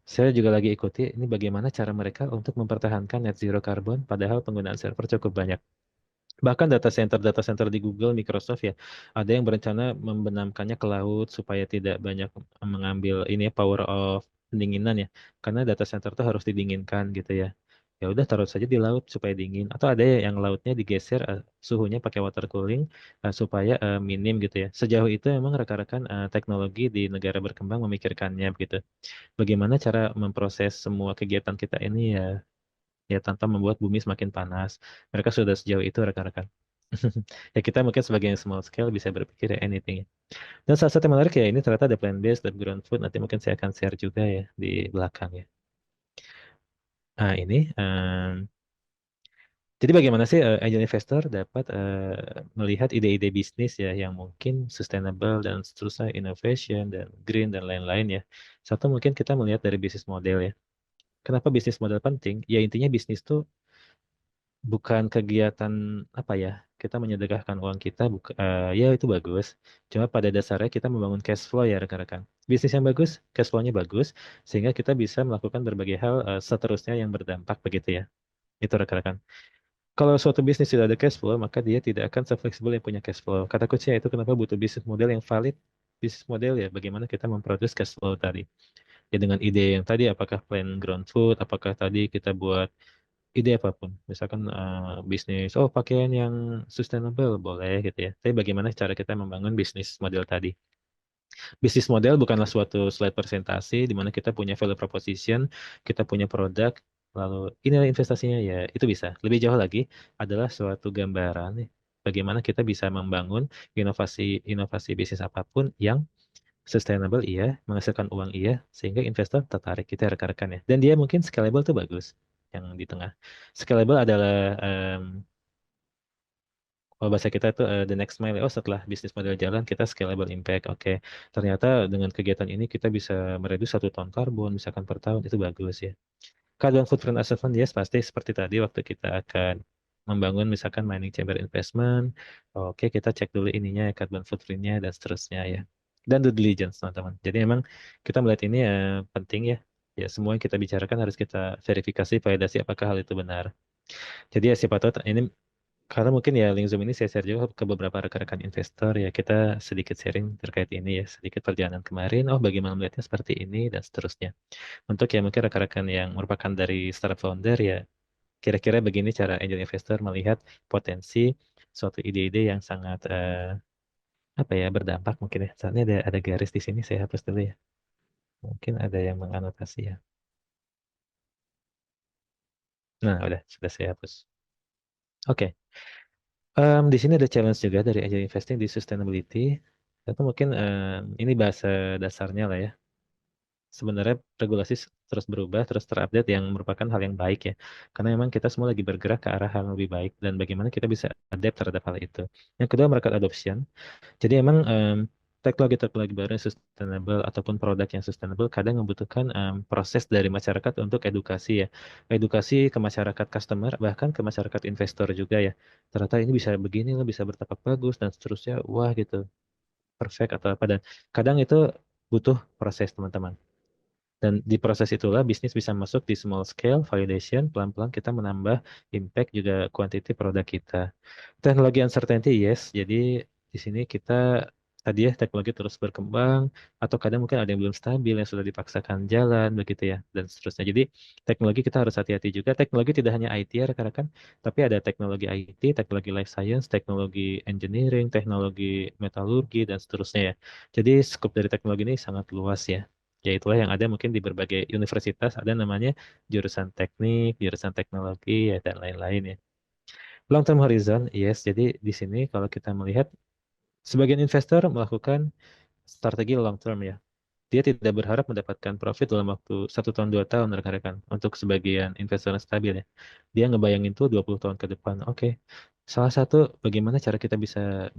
saya juga lagi ikuti. Ini bagaimana cara mereka untuk mempertahankan net zero carbon, padahal penggunaan server cukup banyak. Bahkan data center di Google, Microsoft ya, ada yang berencana membenamkannya ke laut supaya tidak banyak mengambil ini ya, power of pendinginan ya. Karena data center itu harus didinginkan gitu ya. Ya udah taruh saja di laut supaya dingin. Atau ada yang lautnya digeser suhunya pakai water cooling supaya minim gitu ya. Sejauh itu memang rekan-rekan teknologi di negara berkembang memikirkannya begitu. Bagaimana cara memproses semua kegiatan kita ini ya tanpa membuat bumi semakin panas. Mereka sudah sejauh itu rekan-rekan. Ya kita mungkin sebagai yang small scale bisa berpikir ya anything. Ya. Dan salah satu yang menarik ya ini ternyata ada plant based dan ground food. Nanti mungkin saya akan share juga ya di belakang ya. Nah ini, jadi bagaimana sih angel investor dapat melihat ide-ide bisnis ya yang mungkin sustainable dan seterusnya innovation dan green dan lain-lain ya. Satu mungkin kita melihat dari bisnis model ya. Kenapa bisnis model penting? Ya intinya bisnis tuh bukan kegiatan apa ya kita menyedekahkan uang kita ya itu bagus cuma pada dasarnya kita membangun cash flow ya rekan-rekan bisnis yang bagus cash flow-nya bagus sehingga kita bisa melakukan berbagai hal seterusnya yang berdampak begitu ya itu rekan-rekan kalau suatu bisnis tidak ada cash flow maka dia tidak akan se-fleksibel yang punya cash flow kata kuncinya itu kenapa butuh bisnis model yang valid bisnis model ya bagaimana kita memproduksi cash flow tadi ya dengan ide yang tadi apakah plan ground food apakah tadi kita buat ide apapun. Misalkan bisnis, oh pakaian yang sustainable boleh gitu ya. Tapi bagaimana cara kita membangun bisnis model tadi? Bisnis model bukanlah suatu slide presentasi di mana kita punya value proposition, kita punya produk, lalu inilah investasinya ya itu bisa. Lebih jauh lagi adalah suatu gambaran nih, bagaimana kita bisa membangun inovasi bisnis apapun yang sustainable iya, menghasilkan uang iya, sehingga investor tertarik kita rekan-rekan ya. Dan dia mungkin scalable tuh bagus yang di tengah. Scalable adalah kalau bahasa kita itu the next mile. Oh, setelah bisnis model jalan, kita scalable impact. Oke, ternyata dengan kegiatan ini kita bisa mereduksi 1 ton karbon misalkan per tahun. Itu bagus ya. Carbon footprint assessment, yes, pasti seperti tadi waktu kita akan membangun misalkan mining chamber investment. Oke, kita cek dulu ininya ya, carbon footprintnya dan seterusnya ya. Dan due diligence, teman-teman. Jadi memang kita melihat ini penting ya. Ya, semua yang kita bicarakan harus kita verifikasi, validasi apakah hal itu benar. Jadi ya siapa tahu ini karena mungkin ya link Zoom ini saya share juga ke beberapa rekan-rekan investor ya kita sedikit sharing terkait ini ya sedikit perjalanan kemarin oh bagaimana melihatnya seperti ini dan seterusnya untuk ya mungkin rekan-rekan yang merupakan dari startup founder ya kira-kira begini cara angel investor melihat potensi suatu ide-ide yang sangat apa ya berdampak mungkin ya saatnya ada garis di sini saya hapus dulu ya mungkin ada yang menganotasi ya nah udah sudah saya hapus oke. Di sini ada challenge juga dari angel investing di sustainability. Itu mungkin ini bahasa dasarnya lah ya. Sebenarnya regulasi terus berubah, terus terupdate yang merupakan hal yang baik ya. Karena memang kita semua lagi bergerak ke arah hal yang lebih baik dan bagaimana kita bisa adapt terhadap hal itu. Yang kedua market adoption. Jadi emang teknologi-teknologi baru yang sustainable ataupun produk yang sustainable kadang membutuhkan proses dari masyarakat untuk edukasi ya. Edukasi ke masyarakat customer bahkan ke masyarakat investor juga ya. Ternyata ini bisa begini loh, bisa bertapak bagus dan seterusnya. Wah gitu, perfect atau apa dan kadang itu butuh proses teman-teman. Dan di proses itulah bisnis bisa masuk di small scale validation, pelan-pelan kita menambah impact juga quantity produk kita. Teknologi uncertainty, yes. Jadi di sini kita tadi ya teknologi terus berkembang atau kadang mungkin ada yang belum stabil yang sudah dipaksakan jalan begitu ya dan seterusnya. Jadi teknologi kita harus hati-hati juga. Teknologi tidak hanya IT ya rekan-rekan, tapi ada teknologi IT, teknologi life science, teknologi engineering, teknologi metalurgi dan seterusnya ya. Jadi skop dari teknologi ini sangat luas ya. Ya itulah yang ada mungkin di berbagai universitas ada namanya jurusan teknik, jurusan teknologi ya dan lain-lain ya. Long term horizon, yes. Jadi di sini kalau kita melihat sebagian investor melakukan strategi long term ya. Dia tidak berharap mendapatkan profit dalam waktu 1 tahun 2 tahun rekan-rekan untuk sebagian investor yang stabil ya. Dia ngebayangin tuh 20 tahun ke depan. Oke. Salah satu bagaimana cara kita bisa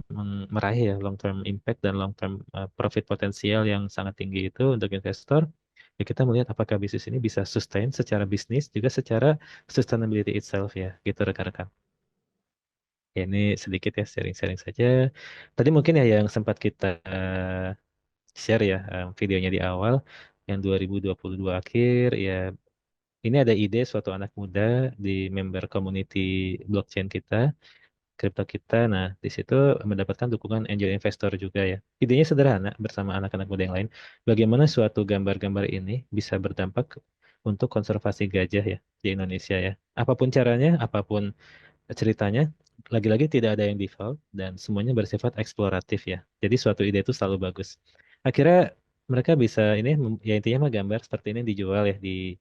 meraih ya long term impact dan long term profit potensial yang sangat tinggi itu untuk investor. Ya kita melihat apakah bisnis ini bisa sustain secara bisnis juga secara sustainability itself ya gitu rekan-rekan. Ya, ini sedikit ya sharing-sharing saja. Tadi mungkin ya yang sempat kita share ya videonya di awal yang 2022 akhir ya ini ada ide suatu anak muda di member community blockchain kita, kripto kita. Nah, di situ mendapatkan dukungan angel investor juga ya. Idenya sederhana bersama anak-anak muda yang lain. Bagaimana suatu gambar-gambar ini bisa berdampak untuk konservasi gajah ya di Indonesia ya. Apapun caranya, apapun ceritanya lagi-lagi tidak ada yang default dan semuanya bersifat eksploratif ya. Jadi suatu ide itu selalu bagus. Akhirnya mereka bisa ini ya intinya mah gambar seperti ini dijual ya di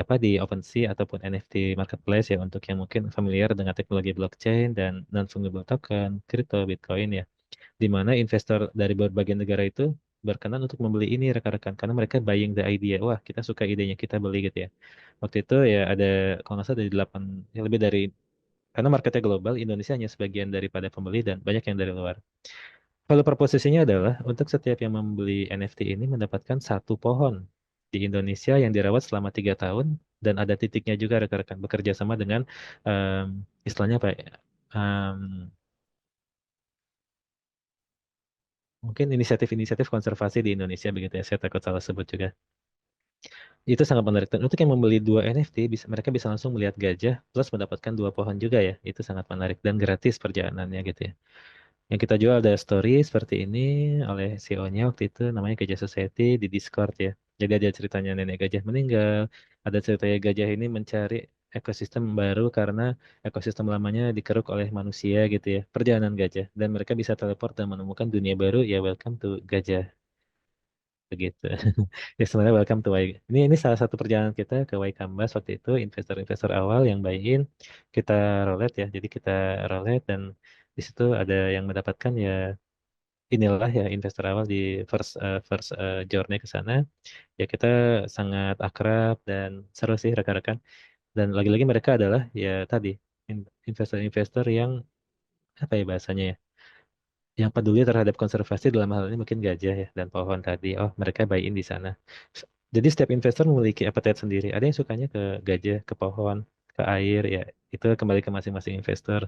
apa di OpenSea ataupun NFT marketplace ya untuk yang mungkin familiar dengan teknologi blockchain dan non fungible token, crypto, Bitcoin ya. Di mana investor dari berbagai negara itu berkenan untuk membeli ini rekan-rekan karena mereka buying the idea. Wah, kita suka idenya, kita beli gitu ya. Waktu itu ya ada kalau nggak salah dari 8 ya lebih dari karena marketnya global, Indonesia hanya sebagian daripada pembeli dan banyak yang dari luar. Kalau proposisinya adalah untuk setiap yang membeli NFT ini mendapatkan 1 pohon di Indonesia yang dirawat selama 3 tahun dan ada titiknya juga rekan-rekan bekerja sama dengan istilahnya apa ya? Em, mungkin inisiatif-inisiatif konservasi di Indonesia begitu ya. Saya takut salah sebut juga. Itu sangat menarik. Dan untuk yang membeli 2 NFT, mereka bisa langsung melihat gajah plus mendapatkan 2 pohon juga ya. Itu sangat menarik dan gratis perjalanannya gitu ya. Yang kita jual ada story seperti ini oleh CEO-nya waktu itu namanya Gajah Society di Discord ya. Jadi ada ceritanya nenek gajah meninggal, ada ceritanya gajah ini mencari ekosistem baru karena ekosistem lamanya dikeruk oleh manusia gitu ya. Perjalanan gajah dan mereka bisa teleport dan menemukan dunia baru ya, welcome to gajah begitu. Ya sebenarnya welcome to Y. Ini salah satu perjalanan kita ke Y Canvas waktu itu, investor-investor awal yang buy in, kita roulette ya. Jadi kita roulette dan di situ ada yang mendapatkan ya, inilah ya investor awal di first journey ke sana. Ya kita sangat akrab dan seru sih rekan-rekan. Dan lagi-lagi mereka adalah ya tadi investor-investor yang apa ya bahasanya ya, yang peduli terhadap konservasi, dalam hal ini mungkin gajah ya dan pohon tadi. Oh, mereka buy in di sana. Jadi setiap investor memiliki appetite sendiri. Ada yang sukanya ke gajah, ke pohon, ke air ya. Itu kembali ke masing-masing investor.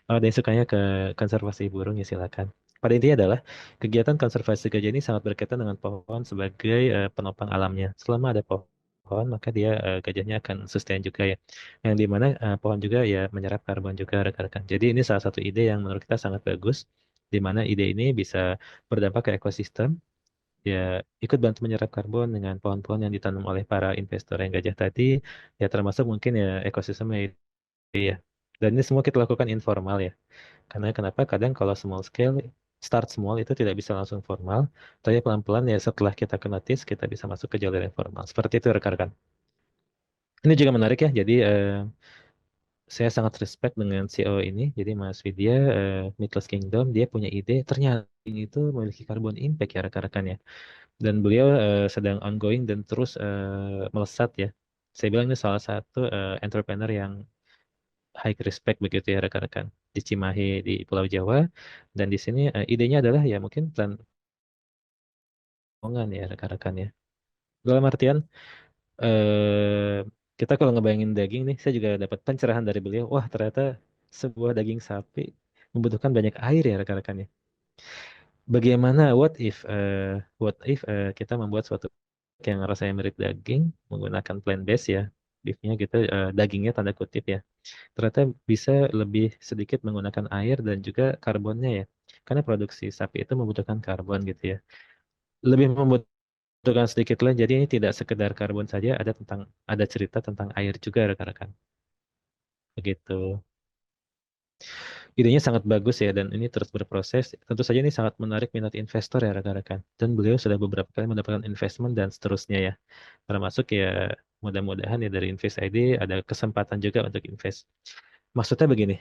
Oh, ada yang sukanya ke konservasi burung ya silakan. Pada intinya adalah kegiatan konservasi gajah ini sangat berkaitan dengan pohon sebagai penopang alamnya. Selama ada pohon, maka dia gajahnya akan sustain juga ya. Yang dimana pohon juga ya menyerap karbon juga rekan-rekan. Jadi ini salah satu ide yang menurut kita sangat bagus, di mana ide ini bisa berdampak ke ekosistem, ya ikut bantu menyerap karbon dengan pohon-pohon yang ditanam oleh para investor yang gajah tadi, ya termasuk mungkin ya ekosistemnya itu ya. Dan ini semua kita lakukan informal ya. Karena kenapa? Kadang kalau small scale, start small itu tidak bisa langsung formal, tapi pelan-pelan ya setelah kita ke notice, kita bisa masuk ke jalur yang formal. Seperti itu rekan-rekan. Ini juga menarik ya, jadi saya sangat respect dengan CEO ini, jadi Mas Widya, Mythos Kingdom, dia punya ide, ternyata ini itu memiliki carbon impact ya rekan-rekan ya. Dan beliau sedang ongoing dan terus melesat ya. Saya bilang ini salah satu entrepreneur yang high respect begitu ya rekan-rekan di Cimahi di Pulau Jawa, dan di sini idenya adalah ya mungkin planongan ya rekan-rekan ya. Dalam artian eh kita kalau ngebayangin daging nih, saya juga dapat pencerahan dari beliau. Wah, ternyata sebuah daging sapi membutuhkan banyak air ya rekan-rekan ya. Bagaimana kita membuat suatu yang rasanya mirip daging menggunakan plant based ya, beefnya gitu, dagingnya tanda kutip ya, ternyata bisa lebih sedikit menggunakan air dan juga karbonnya ya, karena produksi sapi itu membutuhkan karbon gitu ya, lebih membutuhkan sedikit lah. Jadi ini tidak sekedar karbon saja, ada cerita tentang air juga rekan-rekan begitu. Idenya sangat bagus ya, dan ini terus berproses. Tentu saja ini sangat menarik minat investor ya rekan-rekan. Dan beliau sudah beberapa kali mendapatkan investment dan seterusnya ya. Termasuk ya mudah-mudahan ya dari Invest ID ada kesempatan juga untuk invest. Maksudnya begini,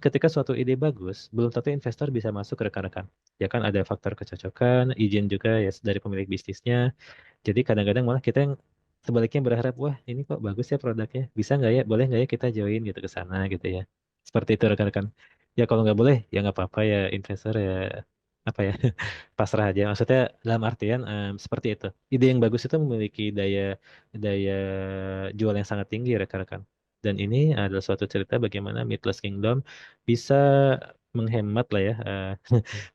ketika suatu ide bagus, belum tentu investor bisa masuk rekan-rekan. Ya kan ada faktor kecocokan, izin juga ya dari pemilik bisnisnya. Jadi kadang-kadang malah kita yang sebaliknya berharap, wah ini kok bagus ya produknya, bisa nggak ya, boleh nggak ya kita join gitu ke sana gitu ya. Seperti itu rekan-rekan. Ya kalau nggak boleh, ya nggak apa-apa ya investor ya, apa ya, pasrah aja. Maksudnya dalam artian seperti itu. Ide yang bagus itu memiliki daya daya jual yang sangat tinggi rekan-rekan. Dan ini adalah suatu cerita bagaimana Mythos Kingdom bisa menghemat lah ya,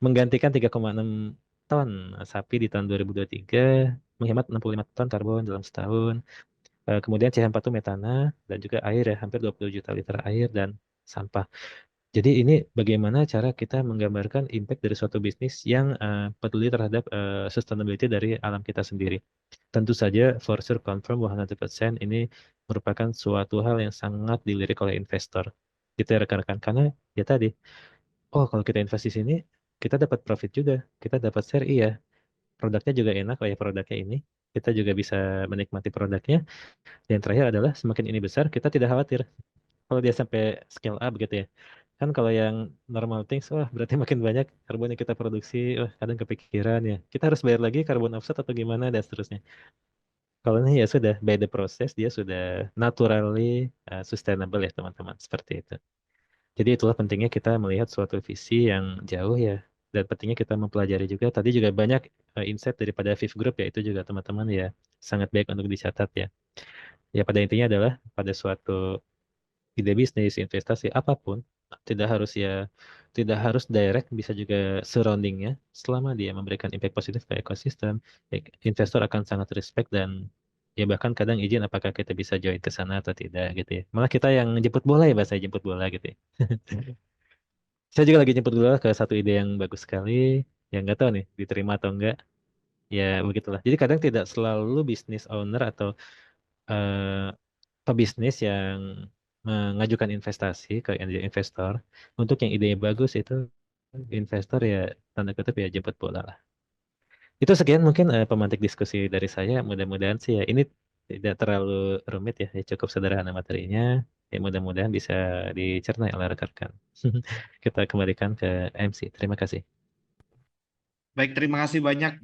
menggantikan 3,6 ton sapi di tahun 2023, menghemat 65 ton karbon dalam setahun. Kemudian CH4 metana dan juga air ya, hampir 20 juta liter air dan sampah. Jadi ini bagaimana cara kita menggambarkan impact dari suatu bisnis yang peduli terhadap sustainability dari alam kita sendiri. Tentu saja for sure confirm 100% ini merupakan suatu hal yang sangat dilirik oleh investor. Gitu ya rekan-rekan. Karena ya tadi, oh kalau kita invest di sini, kita dapat profit juga. Kita dapat share, iya. Produknya juga enak, oh ya produknya ini. Kita juga bisa menikmati produknya. Dan terakhir adalah semakin ini besar, kita tidak khawatir kalau dia sampai scale up gitu ya. Kan kalau yang normal things, wah berarti makin banyak karbon yang kita produksi, wah kadang kepikiran ya. Kita harus bayar lagi karbon offset atau gimana dan seterusnya. Kalau ini ya sudah, by the process dia sudah naturally sustainable ya teman-teman, seperti itu. Jadi itulah pentingnya kita melihat suatu visi yang jauh ya. Dan pentingnya kita mempelajari juga, tadi juga banyak insight daripada Fifth Group ya, itu juga teman-teman ya sangat baik untuk dicatat ya. Ya pada intinya adalah pada suatu ide bisnis, investasi apapun, tidak harus ya, tidak harus direct, bisa juga surroundingnya. Selama dia memberikan impact positif ke ekosistem, investor akan sangat respect dan ya bahkan kadang izin apakah kita bisa join ke sana atau tidak gitu ya. Malah kita yang jemput bola ya, bahasa jemput bola gitu ya. Saya juga lagi jemput bola ke satu ide yang bagus sekali, yang nggak tahu nih diterima atau enggak. Ya begitulah. Jadi kadang tidak selalu bisnis owner atau eh, pebisnis yang mengajukan investasi ke investor untuk yang idenya bagus itu investor ya tanda kutip ya jemput bola lah. Itu sekian mungkin pemantik diskusi dari saya. Mudah-mudahan sih ya ini tidak terlalu rumit ya, cukup sederhana materinya. Ya mudah-mudahan bisa dicerna oleh rekan-rekan. Kita kembalikan ke MC. Terima kasih. Baik, terima kasih banyak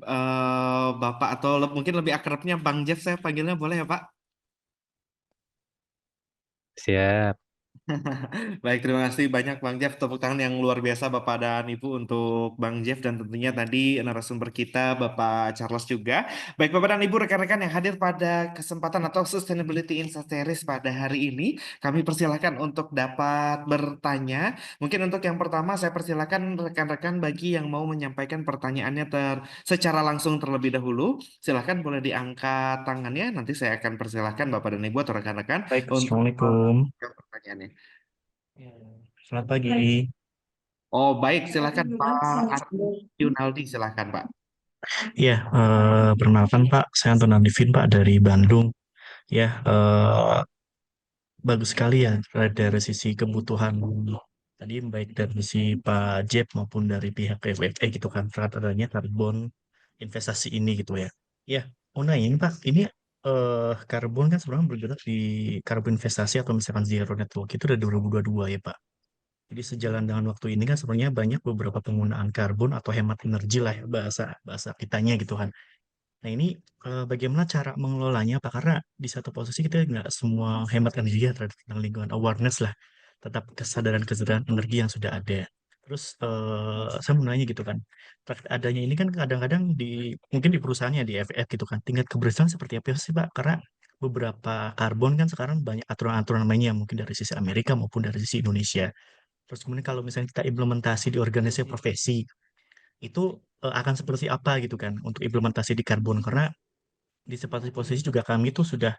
Bapak, atau mungkin lebih akrabnya Bang Jeff, saya panggilnya boleh ya Pak? Siap. Baik, terima kasih banyak Bang Jeff. Tepuk tangan yang luar biasa Bapak dan Ibu untuk Bang Jeff, dan tentunya tadi narasumber kita Bapak Charles juga. Baik Bapak dan Ibu, rekan-rekan yang hadir pada kesempatan atau Sustainability Insight Series pada hari ini, kami persilahkan untuk dapat bertanya. Mungkin untuk yang pertama saya persilahkan rekan-rekan bagi yang mau menyampaikan pertanyaannya secara langsung terlebih dahulu. Silahkan boleh diangkat tangannya. Nanti saya akan persilahkan Bapak dan Ibu atau rekan-rekan Baik, untuk Assalamualaikum. pertanyaannya. Selamat pagi. Oh baik, silakan Pak Yunaldi, silakan Pak. Iya, perkenalkan Pak, saya Anton Arifin Pak dari Bandung. Ya, bagus sekali ya dari sisi kebutuhan tadi baik dari sisi Pak Jeb maupun dari pihak FFA gitu kan terkait adanya karbon investasi ini gitu ya. Ya, mau nanya Pak, ini karbon kan sebenarnya bergerak di karbon investasi atau misalkan zero network itu dari 2022 ya Pak. Jadi sejalan dengan waktu ini kan sebenarnya banyak beberapa penggunaan karbon atau hemat energi lah ya, bahasa kitanya gitu kan. Nah ini bagaimana cara mengelolanya Pak? Karena di satu posisi kita nggak semua hemat energi ya terhadap tentang lingkungan awareness lah, tetap kesadaran-kesadaran energi yang sudah ada. Terus saya mau nanya gitu kan, terkait adanya ini kan kadang-kadang mungkin di perusahaannya di FF gitu kan, tingkat keberhasilan seperti apa sih Pak? Karena beberapa karbon kan sekarang banyak aturan-aturan lainnya mungkin dari sisi Amerika maupun dari sisi Indonesia. Terus kemudian kalau misalnya kita implementasi di organisasi profesi, itu akan seperti apa gitu kan untuk implementasi di karbon? Karena di seperti posisi juga kami itu sudah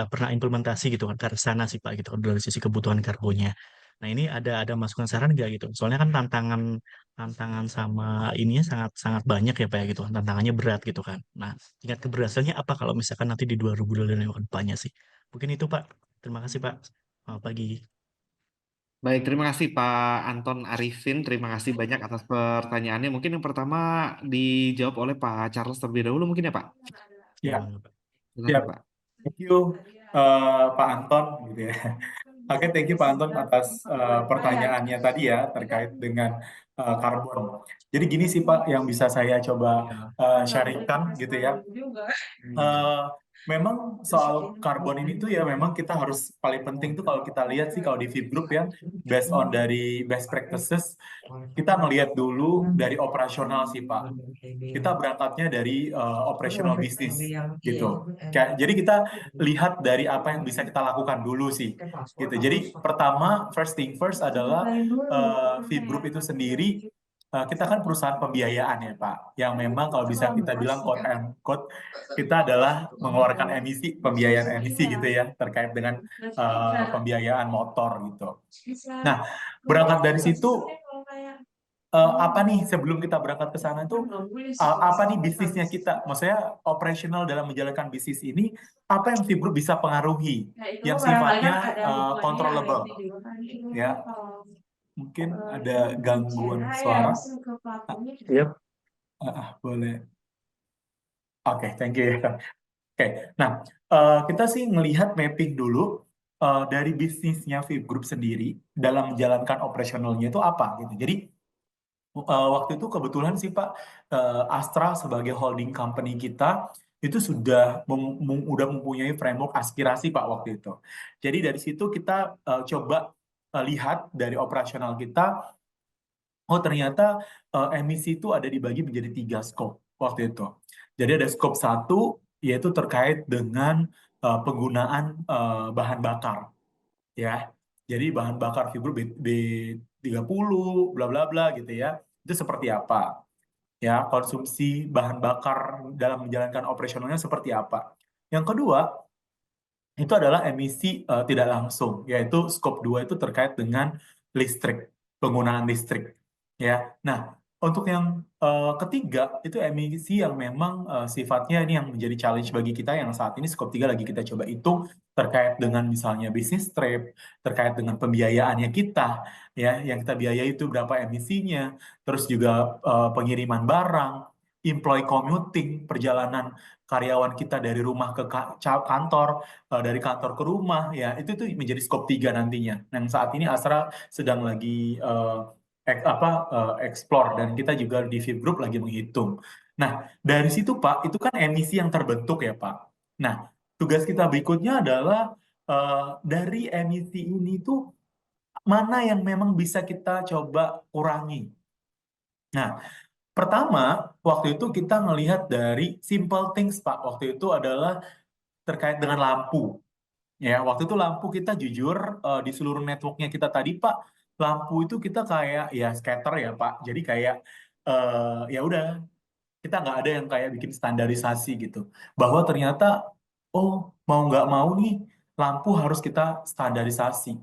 pernah implementasi gitu kan ke sana sih Pak gitu dari sisi kebutuhan karbonnya. Nah ini ada masukan saran nggak gitu? Soalnya kan tantangan tantangan sama ininya sangat sangat banyak ya Pak ya gitu kan. Tantangannya berat gitu kan. Nah tingkat keberhasilannya apa kalau misalkan nanti di 2025 ke depannya sih? Mungkin itu Pak. Terima kasih Pak. Selamat pagi. Baik, terima kasih Pak Anton Arifin. Terima kasih banyak atas pertanyaannya. Mungkin yang pertama dijawab oleh Pak Charles terlebih dahulu mungkin ya Pak. Ya, Silakan Pak. thank you Pak Anton gitu ya. Oke, thank you Pak Anton atas pertanyaannya tadi ya terkait dengan karbon. Jadi gini sih Pak yang bisa saya coba sharingkan gitu ya. Memang soal karbon ini tuh ya memang kita harus paling penting tuh kalau kita lihat sih kalau di Fit Group ya based on dari best practices kita ngelihat dulu dari operasional sih Pak. Kita berangkatnya dari operational business gitu. Jadi kita lihat dari apa yang bisa kita lakukan dulu sih gitu. Jadi pertama first thing first adalah Fit Group itu sendiri kita kan perusahaan pembiayaan ya Pak, yang memang kalau bisa kita bilang quote and quote kita adalah mengeluarkan pembiayaan emisi gitu ya terkait dengan pembiayaan motor gitu. Nah, berangkat dari situ apa nih sebelum kita berangkat ke sana itu apa nih bisnisnya kita, maksudnya operasional dalam menjalankan bisnis ini apa yang Fit Group bisa pengaruhi yang sifatnya controllable ya. Mungkin ada gangguan suara. Yep. Boleh. Oke, thank you ya. Oke, nah kita sih melihat mapping dulu dari bisnisnya Fit Group sendiri dalam menjalankan operasionalnya itu apa gitu. Jadi waktu itu kebetulan sih Pak Astra sebagai holding company kita itu sudah udah mempunyai framework aspirasi Pak waktu itu. Jadi dari situ kita coba lihat dari operasional kita, oh ternyata emisi itu ada dibagi menjadi 3 scope waktu itu. Jadi ada scope 1 yaitu terkait dengan penggunaan bahan bakar ya. Jadi bahan bakar fiber B30 bla bla bla gitu ya. Itu seperti apa? Ya, konsumsi bahan bakar dalam menjalankan operasionalnya seperti apa. Yang kedua, itu adalah emisi tidak langsung, yaitu scope 2 itu terkait dengan listrik, penggunaan listrik. Ya, nah Untuk yang ketiga itu emisi yang memang sifatnya ini yang menjadi challenge bagi kita yang saat ini skop 3 lagi kita coba hitung terkait dengan misalnya bisnis trip, terkait dengan pembiayaannya kita ya yang kita biayai itu berapa emisinya, terus juga pengiriman barang, employee commuting, perjalanan karyawan kita dari rumah ke kantor, dari kantor ke rumah ya itu tuh menjadi skop 3 nantinya. Yang saat ini Astra sedang lagi explore dan kita juga di Vip Group lagi menghitung. Nah, dari situ Pak, itu kan emisi yang terbentuk ya Pak. Nah, tugas kita berikutnya adalah dari emisi ini tuh mana yang memang bisa kita coba kurangi. Nah, pertama waktu itu kita ngelihat dari simple things Pak. Waktu itu adalah terkait dengan lampu. Ya, waktu itu lampu kita jujur di seluruh networknya kita tadi Pak, lampu itu kita kayak ya scatter ya Pak. Jadi kayak ya udah kita nggak ada yang kayak bikin standarisasi gitu. Bahwa ternyata oh mau nggak mau nih lampu harus kita standarisasi.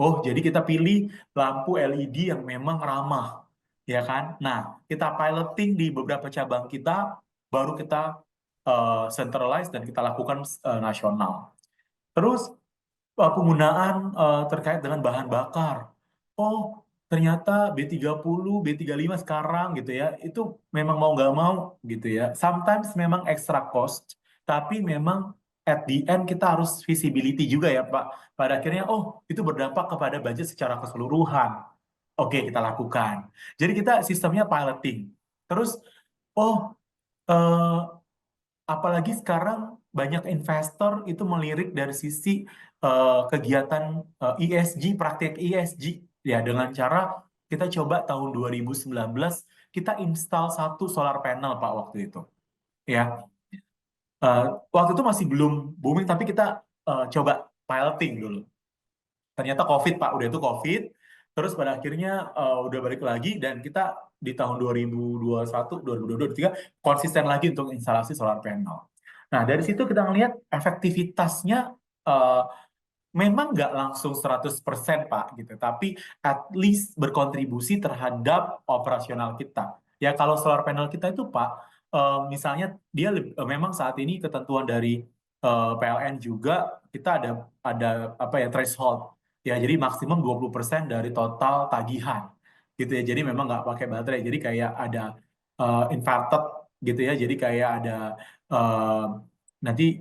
Oh jadi kita pilih lampu LED yang memang ramah, ya kan? Nah kita piloting di beberapa cabang kita, baru kita centralize dan kita lakukan nasional. Terus penggunaan terkait dengan bahan bakar. Oh, ternyata B30, B35 sekarang gitu ya, itu memang mau nggak mau gitu ya. Sometimes memang extra cost, tapi memang at the end kita harus visibility juga ya Pak. Pada akhirnya, oh itu berdampak kepada budget secara keseluruhan. Oke, kita lakukan. Jadi kita sistemnya piloting. Terus, oh eh, apalagi sekarang banyak investor itu melirik dari sisi kegiatan ESG, praktik ESG ya dengan cara kita coba tahun 2019 kita install satu solar panel Pak waktu itu ya. Waktu itu masih belum booming tapi kita coba piloting dulu. Ternyata COVID Pak, udah itu COVID. Terus pada akhirnya udah balik lagi dan kita di tahun 2021, 2022, 2023 konsisten lagi untuk instalasi solar panel. Nah dari situ kita ngelihat efektivitasnya eh, memang nggak langsung 100% Pak gitu, tapi at least berkontribusi terhadap operasional kita. Ya kalau solar panel kita itu Pak, misalnya dia memang saat ini ketentuan dari PLN juga kita ada apa ya threshold. Ya jadi maksimum 20% dari total tagihan gitu ya. Jadi memang nggak pakai baterai. Jadi kayak ada inverted gitu ya. Jadi kayak ada eh, nanti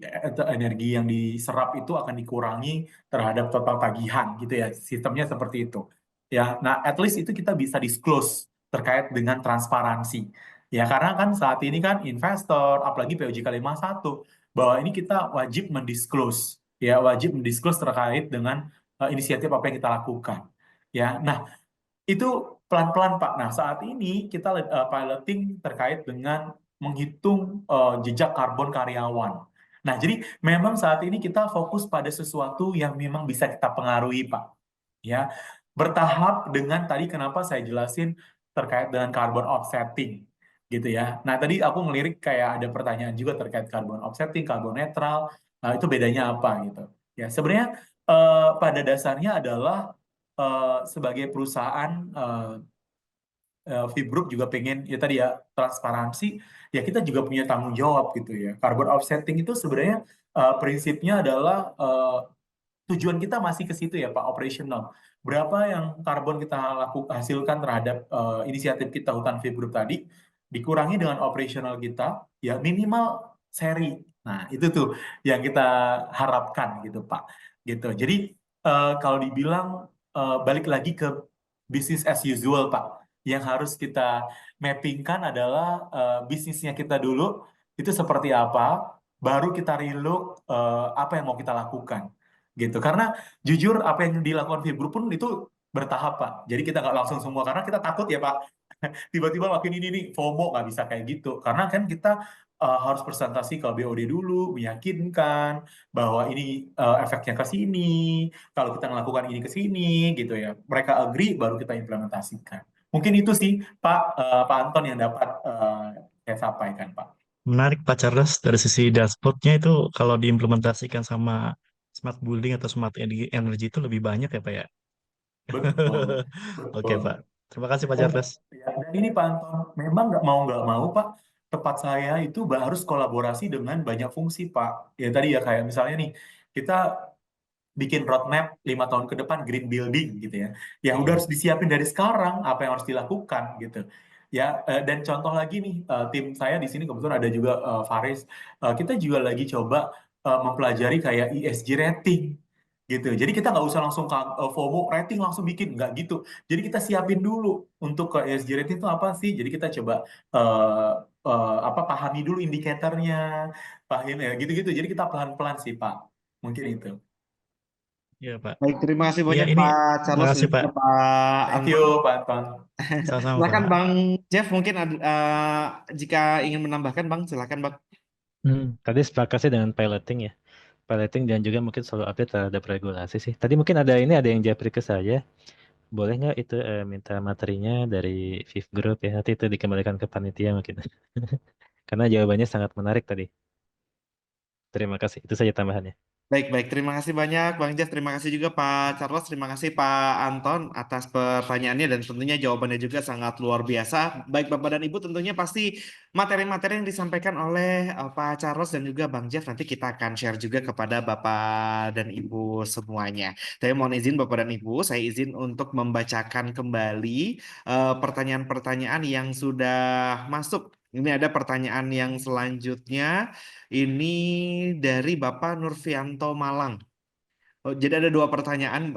energi yang diserap itu akan dikurangi terhadap total tagihan gitu ya. Sistemnya seperti itu. Ya, nah at least itu kita bisa disclose terkait dengan transparansi. Ya, karena kan saat ini kan investor, apalagi POJK 51, bahwa ini kita wajib mendisclose, ya wajib mendisclose terkait dengan inisiatif apa yang kita lakukan. Ya, nah itu pelan-pelan Pak. Nah, saat ini kita piloting terkait dengan menghitung jejak karbon karyawan. Nah, jadi memang saat ini kita fokus pada sesuatu yang memang bisa kita pengaruhi, Pak. Ya, bertahap dengan tadi kenapa saya jelasin terkait dengan carbon offsetting, gitu ya. Nah, tadi aku ngelirik kayak ada pertanyaan juga terkait carbon offsetting, carbon netral. Nah, itu bedanya apa gitu. Ya, sebenarnya pada dasarnya adalah sebagai perusahaan Vip Group juga pengen ya tadi ya transparansi ya kita juga punya tanggung jawab gitu ya. Carbon offsetting itu sebenarnya prinsipnya adalah tujuan kita masih ke situ ya Pak operational. Berapa yang karbon kita hasilkan terhadap inisiatif kita hutan Vip Group tadi dikurangi dengan operational kita ya minimal seri. Nah, itu tuh yang kita harapkan gitu Pak. Gitu. Jadi kalau dibilang balik lagi ke business as usual Pak. Yang harus kita mappingkan adalah bisnisnya kita dulu itu seperti apa, baru kita relook apa yang mau kita lakukan gitu. Karena jujur apa yang dilakukan Vip Group pun itu bertahap Pak. Jadi kita nggak langsung semua karena kita takut ya Pak. Tiba-tiba makin ini nih FOMO nggak bisa kayak gitu. Karena kan kita harus presentasi ke BOD dulu, meyakinkan bahwa ini efeknya ke sini, kalau kita melakukan ini ke sini gitu ya. Mereka agree baru kita implementasikan. Mungkin itu sih Pak Anton yang dapat saya sampaikan Pak. Menarik Pak Charles, dari sisi dashboardnya itu kalau diimplementasikan sama smart building atau smart energy itu lebih banyak ya Pak ya? Betul, Oke betul. Pak. Terima kasih Pak Dan, Charles. dan ini Pak Anton, memang nggak mau Pak, tempat saya itu harus kolaborasi dengan banyak fungsi Pak. Ya tadi ya kayak misalnya nih, kita bikin roadmap 5 tahun ke depan green building gitu ya. Yang udah harus disiapin dari sekarang apa yang harus dilakukan gitu. Ya, dan contoh lagi nih, tim saya di sini kebetulan ada juga Faris. Kita juga lagi coba mempelajari kayak ESG rating gitu. Jadi kita nggak usah langsung FOMO rating langsung bikin, nggak gitu. Jadi kita siapin dulu untuk ke ESG rating itu apa sih. Jadi kita coba eh, apa pahami dulu indikatornya, pahami ya gitu-gitu. Jadi kita pelan-pelan sih Pak. Mungkin itu. Iya Pak. Baik, terima kasih Iya banyak ini Pak Charles dan makasih Pak. juga Pak Thank you Anton. Pak Anton. Sama-sama Silakan Pak. Bang Jeff, mungkin jika ingin menambahkan Bang, silakan Bang. Tadi sepakat sih dengan piloting ya. Piloting dan juga mungkin selalu update terhadap regulasi sih. Tadi mungkin ada yang japri ke saya. Boleh nggak itu minta materinya dari Fifth Group ya? Nanti itu dikembalikan ke panitia mungkin. Karena jawabannya sangat menarik tadi. Terima kasih. Itu saja tambahannya. Baik. Terima kasih banyak Bang Jeff. Terima kasih juga Pak Charles. Terima kasih Pak Anton atas pertanyaannya dan tentunya jawabannya juga sangat luar biasa. Baik Bapak dan Ibu, tentunya pasti materi-materi yang disampaikan oleh Pak Charles dan juga Bang Jeff nanti kita akan share juga kepada Bapak dan Ibu semuanya. Saya mohon izin Bapak dan Ibu, saya izin untuk membacakan kembali pertanyaan-pertanyaan yang sudah masuk. Ini ada pertanyaan yang selanjutnya. Ini dari Bapak Nurfianto Malang. Oh, jadi ada dua pertanyaan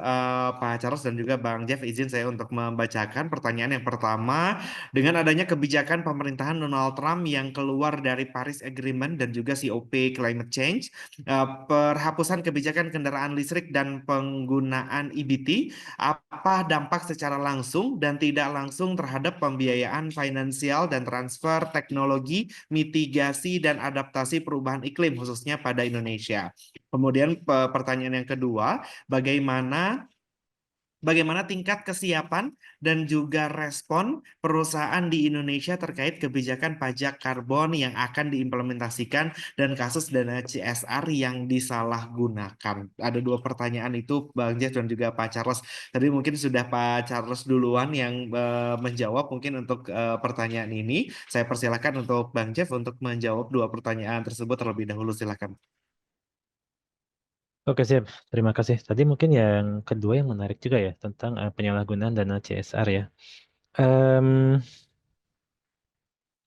Pak Charles dan juga Bang Jeff, izin saya untuk membacakan pertanyaan yang pertama. Dengan adanya kebijakan pemerintahan Donald Trump yang keluar dari Paris Agreement dan juga COP Climate Change, perhapusan kebijakan kendaraan listrik dan penggunaan EBT, apa dampak secara langsung dan tidak langsung terhadap pembiayaan finansial dan transfer teknologi, mitigasi dan adaptasi perubahan iklim khususnya pada Indonesia. Kemudian pertanyaan yang kedua, bagaimana tingkat kesiapan dan juga respon perusahaan di Indonesia terkait kebijakan pajak karbon yang akan diimplementasikan dan kasus dana CSR yang disalahgunakan. Ada dua pertanyaan itu Bang Jeff dan juga Pak Charles. Tadi mungkin sudah Pak Charles duluan yang menjawab mungkin untuk pertanyaan ini. Saya persilakan untuk Bang Jeff untuk menjawab dua pertanyaan tersebut terlebih dahulu. Silakan. Oke, siap. Terima kasih. Tadi mungkin yang kedua yang menarik juga ya tentang penyalahgunaan dana CSR ya. Em,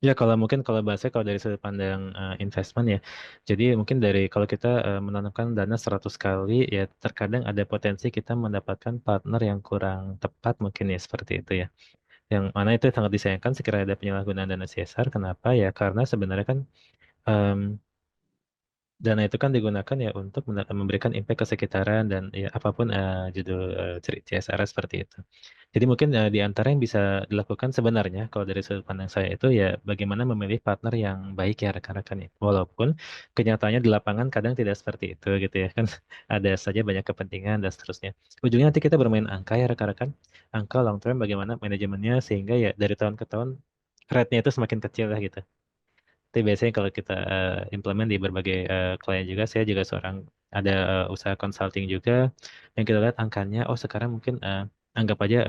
Ya, kalau bahasanya kalau dari sudut pandang investment ya. Jadi mungkin kalau kita menanamkan dana 100 kali ya terkadang ada potensi kita mendapatkan partner yang kurang tepat mungkin ya seperti itu ya. Yang mana itu sangat disayangkan sekiranya ada penyalahgunaan dana CSR. Kenapa ya? Karena sebenarnya kan em, dana itu kan digunakan ya untuk memberikan impact ke sekitaran dan ya apapun judul CSR seperti itu. Jadi mungkin di antara yang bisa dilakukan sebenarnya kalau dari sudut pandang saya itu ya bagaimana memilih partner yang baik ya rekan-rekan ya. Walaupun kenyataannya di lapangan kadang tidak seperti itu gitu ya kan ada saja banyak kepentingan dan seterusnya. Ujungnya nanti kita bermain angka ya rekan-rekan. Angka long term bagaimana manajemennya sehingga ya dari tahun ke tahun rate-nya itu semakin kecil lah gitu. Tapi biasanya kalau kita implement di berbagai klien juga, saya juga ada usaha consulting juga, yang kita lihat angkanya, oh sekarang mungkin anggap aja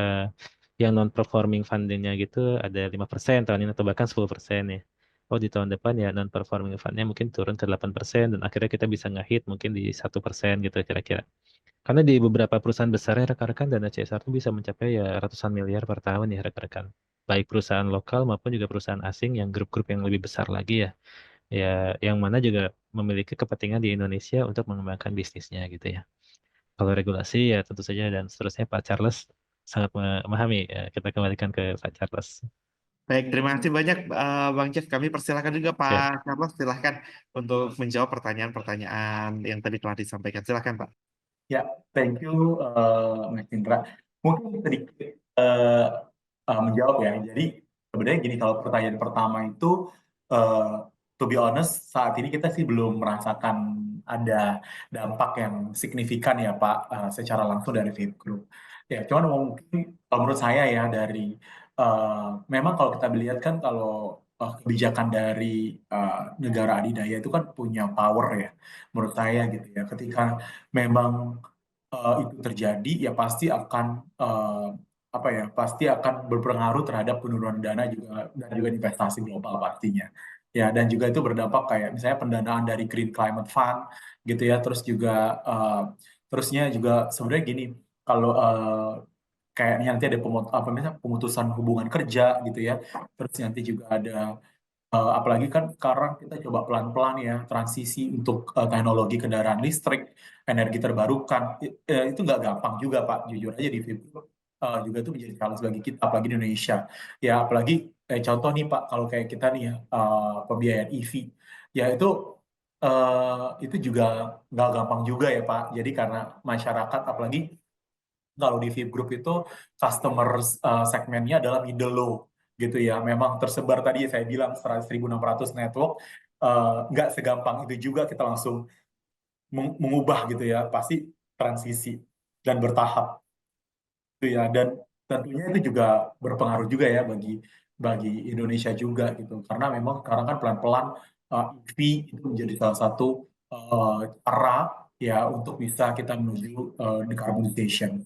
yang non-performing fundingnya gitu ada 5% tahun ini atau bahkan 10% ya. Oh di tahun depan ya non-performing fundnya mungkin turun ke 8% dan akhirnya kita bisa nge-hit mungkin di 1% gitu kira-kira. Karena di beberapa perusahaan besar ya rekan-rekan dana CSR itu bisa mencapai ya ratusan miliar per tahun ya rekan-rekan. Baik perusahaan lokal maupun juga perusahaan asing yang grup-grup yang lebih besar lagi ya. Ya, yang mana juga memiliki kepentingan di Indonesia untuk mengembangkan bisnisnya gitu ya. Kalau regulasi ya tentu saja dan seterusnya Pak Charles sangat memahami. Ya, kita kembalikan ke Pak Charles. Baik, terima kasih banyak Bang Jeff. Kami persilakan juga Ya. Pak Carlos, silahkan untuk menjawab pertanyaan-pertanyaan yang tadi telah disampaikan. Silakan Pak. Ya, thank you Mas Indra. Mungkin sedikit menjawab ya. Jadi sebenarnya gini, kalau pertanyaan pertama itu to be honest saat ini kita sih belum merasakan ada dampak yang signifikan ya Pak secara langsung dari Vape Group. Ya, cuman mungkin kalau menurut saya ya dari memang kalau kita lihat kan kalau kebijakan dari negara adidaya itu kan punya power ya menurut saya gitu ya. Ketika memang itu terjadi ya pasti akan apa ya, pasti akan berpengaruh terhadap penurunan dana juga dan juga investasi global pastinya. Ya, dan juga itu berdampak kayak misalnya pendanaan dari Green Climate Fund gitu ya, terus juga terusnya juga sebenarnya gini, kalau kayak nanti ada apa namanya, pemutusan hubungan kerja gitu ya, terus nanti juga ada apalagi kan sekarang kita coba pelan-pelan ya transisi untuk teknologi kendaraan listrik, energi terbarukan. Itu nggak gampang juga Pak, jujur aja di Vibro juga itu menjadi challenge bagi kita, apalagi di Indonesia. Ya apalagi contoh nih Pak, kalau kayak kita nih ya pembiayaan EV, ya itu juga nggak gampang juga ya Pak. Jadi karena masyarakat, apalagi kalau di VIP Group itu customer segmennya adalah middle low gitu ya. Memang tersebar tadi saya bilang 1.600 network, nggak segampang itu juga kita langsung mengubah gitu ya. Pasti transisi dan bertahap gitu ya. Dan tentunya itu juga berpengaruh juga ya bagi bagi Indonesia juga gitu. Karena memang sekarang kan pelan-pelan EV itu menjadi salah satu cara ya untuk bisa kita menuju decarbonization.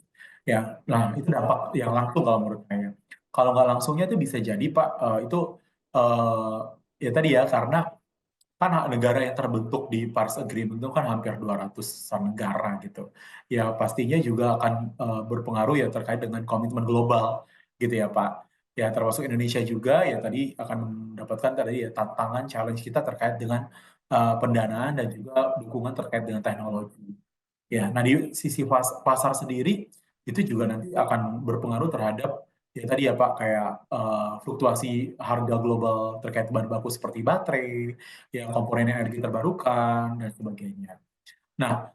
Ya, nah itu dampak yang langsung kalau menurut saya. Kalau nggak langsungnya itu bisa jadi Pak, itu eh, ya tadi ya karena kan negara yang terbentuk di Paris Agreement itu kan hampir 200-an negara gitu. Ya pastinya juga akan berpengaruh ya terkait dengan komitmen global gitu ya Pak. Ya termasuk Indonesia juga ya tadi akan mendapatkan tadi ya tantangan challenge kita terkait dengan pendanaan dan juga dukungan terkait dengan teknologi. Ya, nah di sisi pasar sendiri itu juga nanti akan berpengaruh terhadap ya tadi ya Pak kayak fluktuasi harga global terkait bahan baku seperti baterai, ya komponen energi terbarukan dan sebagainya. Nah,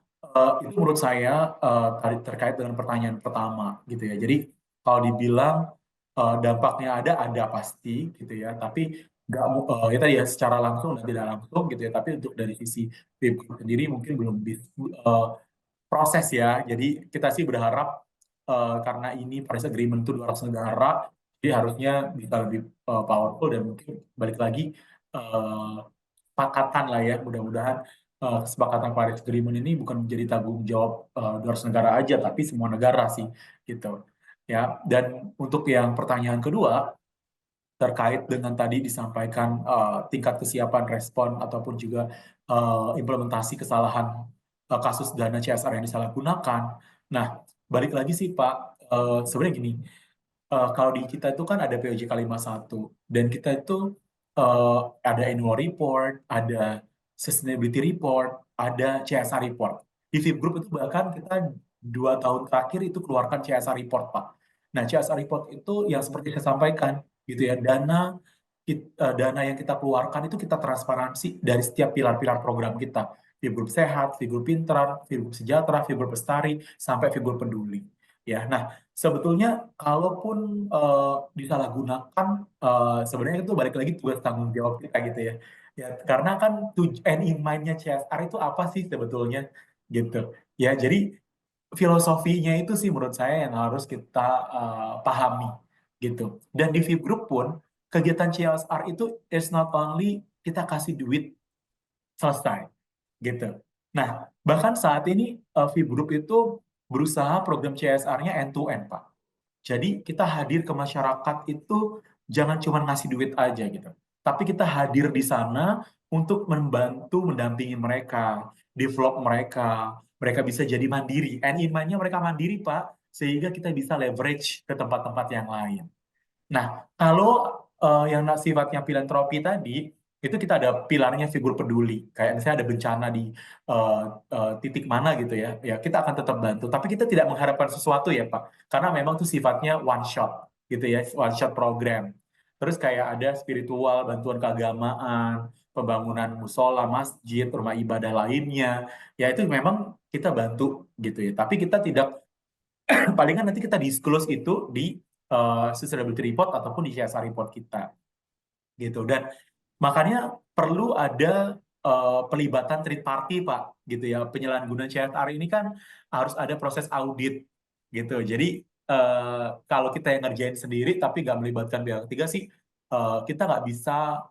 itu menurut saya tadi terkait dengan pertanyaan pertama gitu ya. Jadi kalau dibilang dampaknya ada pasti gitu ya. Tapi nggak ya tadi ya secara langsung dan tidak langsung gitu ya. Tapi untuk dari sisi PIB sendiri mungkin belum bisa proses ya. Jadi kita sih berharap karena ini Paris Agreement itu 200 negara, jadi harusnya bisa lebih powerful dan mungkin balik lagi eh, kesepakatan lah ya. Mudah-mudahan kesepakatan Paris Agreement ini bukan menjadi tanggung jawab 200 negara aja, tapi semua negara sih gitu. Ya, dan untuk yang pertanyaan kedua terkait dengan tadi disampaikan tingkat kesiapan respon ataupun juga implementasi kesalahan kasus dana CSR yang disalahgunakan. Nah, balik lagi sih Pak, sebenarnya gini, kalau di kita itu kan ada POJK 51 dan kita itu ada annual report, ada sustainability report, ada CSR report. Di VIP Group itu bahkan kita 2 tahun terakhir itu keluarkan CSR report Pak. Nah, CSR report itu yang seperti saya sampaikan gitu ya, dana yang kita keluarkan itu kita transparansi dari setiap pilar-pilar program kita. VIP Group Sehat, VIP Group Pintar, VIP Group Sejahtera, VIP Group Bestari, sampai VIP Group Peduli. Ya, nah sebetulnya kalaupun disalahgunakan, sebenarnya itu balik lagi tugas tanggung jawab kita gitu ya. Ya, karena kan end in mind-nya CSR itu apa sih sebetulnya gitu. Ya, jadi filosofinya itu sih menurut saya yang harus kita pahami gitu. Dan di VIP Group pun kegiatan CSR itu is not only kita kasih duit selesai gitu. Nah, bahkan saat ini VIP Group itu berusaha program CSR-nya end to end, Pak. Jadi kita hadir ke masyarakat itu jangan cuma ngasih duit aja gitu. Tapi kita hadir di sana untuk membantu mendampingi mereka, develop mereka. Mereka bisa jadi mandiri. And in mind-nya mereka mandiri, Pak. Sehingga kita bisa leverage ke tempat-tempat yang lain. Nah, kalau yang sifatnya filantropi tadi, itu kita ada pilarnya figur peduli. Kayak misalnya ada bencana di eh, titik mana gitu ya, ya kita akan tetap bantu. Tapi kita tidak mengharapkan sesuatu ya Pak, karena memang itu sifatnya one shot gitu ya, one shot program. Terus kayak ada spiritual, bantuan keagamaan, pembangunan musola, masjid, rumah ibadah lainnya, ya itu memang kita bantu gitu ya. Tapi kita tidak palingan nanti kita disclose itu di sustainability report ataupun di CSR report kita gitu. Dan makanya perlu ada pelibatan third party Pak gitu ya. Penyalahgunaan CSR ini kan harus ada proses audit gitu. Jadi kalau kita yang ngerjain sendiri tapi nggak melibatkan pihak ketiga sih kita nggak bisa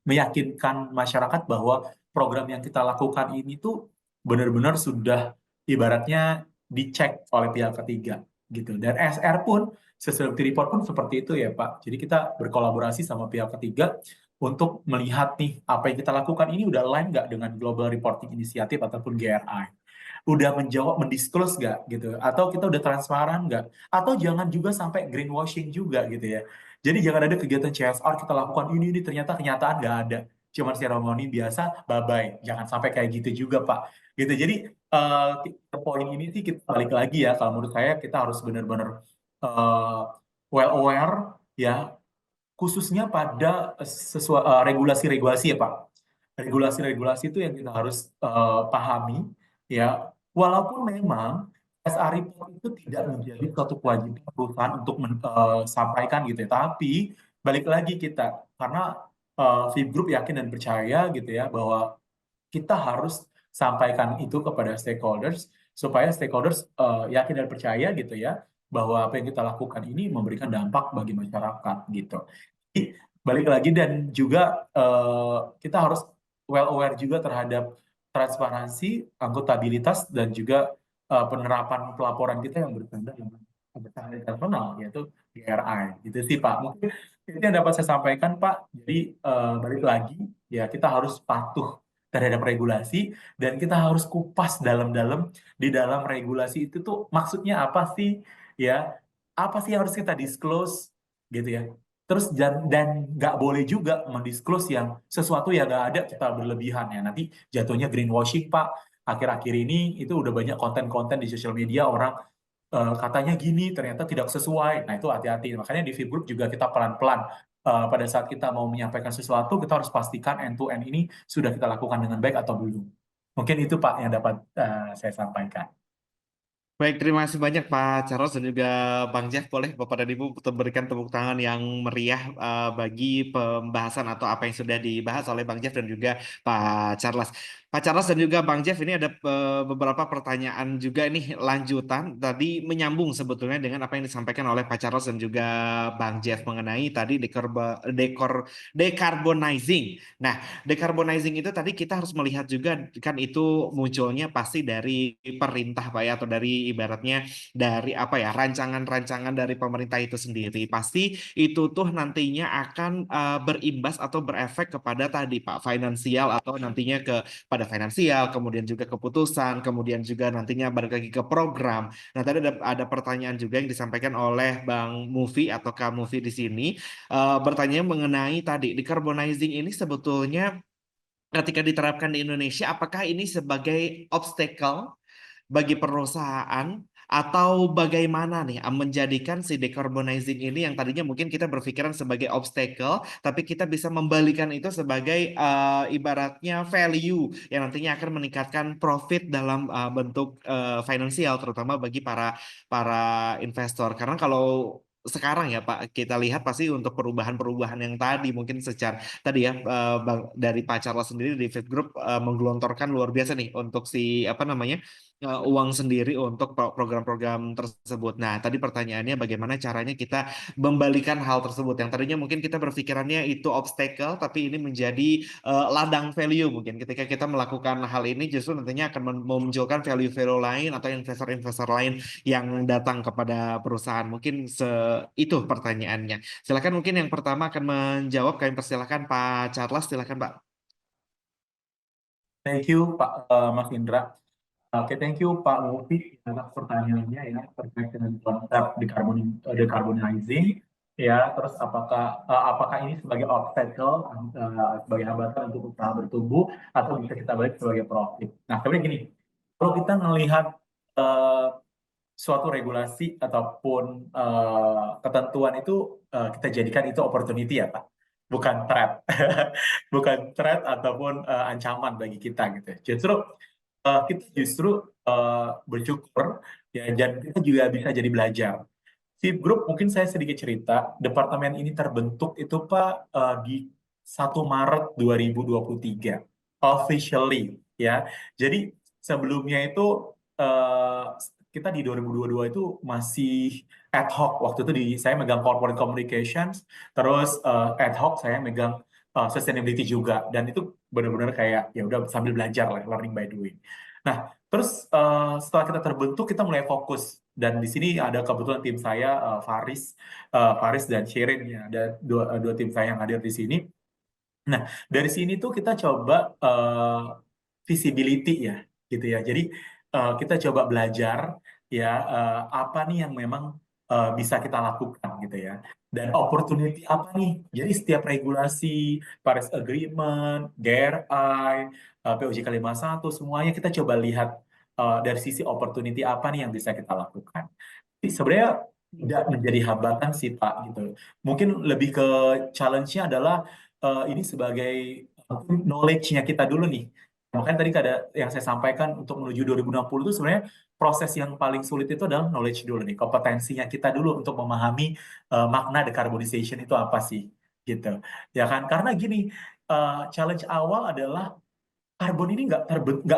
meyakinkan masyarakat bahwa program yang kita lakukan ini tuh benar-benar sudah ibaratnya dicek oleh pihak ketiga gitu. Dan SR pun, sustainability report pun seperti itu ya Pak. Jadi kita berkolaborasi sama pihak ketiga untuk melihat nih apa yang kita lakukan ini udah align nggak dengan Global Reporting Initiative ataupun GRI. Udah menjawab, mendisclose nggak gitu. Atau kita udah transparan nggak. Atau jangan juga sampai greenwashing juga gitu ya. Jadi jangan ada kegiatan CSR kita lakukan ini ternyata kenyataan nggak ada. Cuma seremoni biasa, bye-bye. Jangan sampai kayak gitu juga Pak. Gitu. Jadi ke poin ini sih kita balik lagi ya. Kalau menurut saya kita harus benar-benar well aware ya, khususnya pada regulasi-regulasi ya Pak. Regulasi-regulasi itu yang kita harus pahami ya. Walaupun memang SR report itu tidak menjadi suatu kewajiban perusahaan untuk sampaikan gitu ya. Tapi balik lagi kita, karena VIP Group yakin dan percaya gitu ya bahwa kita harus sampaikan itu kepada stakeholders supaya stakeholders yakin dan percaya gitu ya bahwa apa yang kita lakukan ini memberikan dampak bagi masyarakat gitu. Jadi, balik lagi dan juga kita harus well aware juga terhadap transparansi, akuntabilitas dan juga penerapan pelaporan kita yang bertanda dengan standar internasional yaitu GRI gitu sih Pak. Mungkin itu yang dapat saya sampaikan Pak. Jadi balik lagi ya kita harus patuh terhadap regulasi dan kita harus kupas dalam-dalam di dalam regulasi itu tuh maksudnya apa sih ya, apa sih yang harus kita disclose gitu ya. Terus dan nggak boleh juga mendisclose yang sesuatu yang nggak ada kita berlebihan ya, nanti jatuhnya greenwashing Pak. Akhir-akhir ini itu udah banyak konten-konten di sosial media orang katanya gini ternyata tidak sesuai. Nah itu hati-hati, makanya di VIP Group juga kita pelan-pelan pada saat kita mau menyampaikan sesuatu, kita harus pastikan end-to-end ini sudah kita lakukan dengan baik atau belum. Mungkin itu Pak yang dapat saya sampaikan. Baik, terima kasih banyak Pak Charles dan juga Bang Jeff. Boleh Bapak dan Ibu berikan tepuk tangan yang meriah bagi pembahasan atau apa yang sudah dibahas oleh Bang Jeff dan juga Pak Charles. Pak Charles dan juga Bang Jeff, ini ada beberapa pertanyaan juga nih lanjutan. Tadi menyambung sebetulnya dengan apa yang disampaikan oleh Pak Charles dan juga Bang Jeff mengenai tadi decarbonizing. Nah, decarbonizing itu tadi kita harus melihat juga kan itu munculnya pasti dari perintah Pak ya, atau dari ibaratnya dari apa ya, rancangan-rancangan dari pemerintah itu sendiri. Pasti itu tuh nantinya akan berimbas atau berefek kepada tadi Pak finansial, atau nantinya pada finansial, kemudian juga keputusan, kemudian juga nantinya balik lagi ke program. Nah, tadi ada pertanyaan juga yang disampaikan oleh Bang Mufi atau Kak Mufi di sini, bertanya mengenai tadi decarbonizing ini sebetulnya ketika diterapkan di Indonesia, apakah ini sebagai obstacle bagi perusahaan atau bagaimana nih menjadikan si decarbonizing ini yang tadinya mungkin kita berpikiran sebagai obstacle, tapi kita bisa membalikan itu sebagai ibaratnya value yang nantinya akan meningkatkan profit dalam bentuk finansial, terutama bagi para investor. Karena kalau sekarang ya Pak, kita lihat pasti untuk perubahan-perubahan yang tadi mungkin secara tadi ya dari Pak Charles sendiri di Fit Group menggelontorkan luar biasa nih untuk si apa namanya uang sendiri untuk program-program tersebut. Nah, tadi pertanyaannya bagaimana caranya kita membalikan hal tersebut yang tadinya mungkin kita berpikirannya itu obstacle, tapi ini menjadi ladang value mungkin ketika kita melakukan hal ini justru nantinya akan memunculkan value-value lain atau investor-investor lain yang datang kepada perusahaan. Mungkin itu pertanyaannya. Silakan mungkin yang pertama akan menjawab, kami persilakan Pak Charles, silakan Pak. Thank you Pak Mas Indra. Oke, thank you Pak Mufi atas pertanyaannya ya terkait dengan konsep decarbonizing ya. Terus apakah ini sebagai obstacle, sebagai hambatan untuk usaha bertumbuh atau bisa kita balik sebagai profit? Nah, sebenarnya gini, kalau kita melihat suatu regulasi ataupun ketentuan itu kita jadikan itu opportunity ya Pak, bukan threat, bukan threat ataupun ancaman bagi kita gitu. Kita justru bersyukur ya, dan kita juga bisa jadi belajar. VIP Group mungkin saya sedikit cerita, departemen ini terbentuk itu Pak di 1 Maret 2023 officially ya. Jadi sebelumnya itu kita di 2022 itu masih ad hoc. Waktu itu saya megang corporate communications, terus ad hoc saya megang sustainability juga, dan itu benar-benar kayak ya udah sambil belajar lah, learning by doing. Nah, Terus setelah kita terbentuk, kita mulai fokus. Dan di sini ada kebetulan tim saya, Faris dan Sherin ya, ada dua tim saya yang hadir di sini. Nah, dari sini tuh kita coba visibility ya, gitu ya. Jadi kita coba belajar ya apa nih yang memang bisa kita lakukan gitu ya. Dan opportunity apa nih? Jadi setiap regulasi, Paris Agreement, GRI, POJK 51, semuanya kita coba lihat dari sisi opportunity apa nih yang bisa kita lakukan. Jadi sebenarnya tidak menjadi hambatan sih Pak gitu. Mungkin lebih ke challenge-nya adalah ini sebagai knowledge-nya kita dulu nih. Makanya tadi ada yang saya sampaikan untuk menuju 2060 itu sebenarnya proses yang paling sulit itu adalah knowledge dulu nih, kompetensinya kita dulu untuk memahami makna decarbonization itu apa sih, gitu. Ya kan? Karena gini, challenge awal adalah karbon ini nggak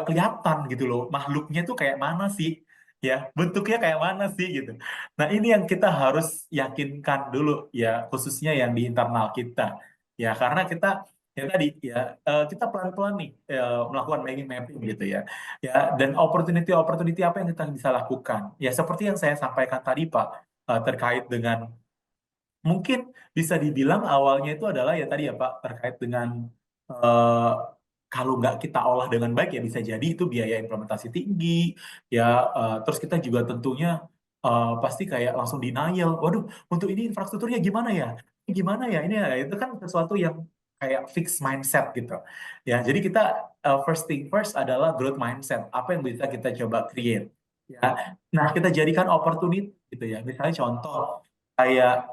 kelihatan gitu loh, makhluknya tuh kayak mana sih, ya bentuknya kayak mana sih gitu. Nah ini yang kita harus yakinkan dulu ya, khususnya yang di internal kita, ya karena kita ya tadi ya kita pelan-pelan nih melakukan mapping gitu ya, dan opportunity apa yang kita bisa lakukan, ya seperti yang saya sampaikan tadi Pak, terkait dengan mungkin bisa dibilang awalnya itu adalah ya tadi ya Pak terkait dengan eh, kalau nggak kita olah dengan baik ya bisa jadi itu biaya implementasi tinggi ya, terus kita juga tentunya pasti kayak langsung denial, waduh untuk ini infrastrukturnya gimana ya, ini ya itu kan sesuatu yang kayak fixed mindset gitu ya. Jadi kita first thing first adalah growth mindset, apa yang bisa kita coba create ya. Nah kita jadikan opportunity gitu ya, misalnya contoh kayak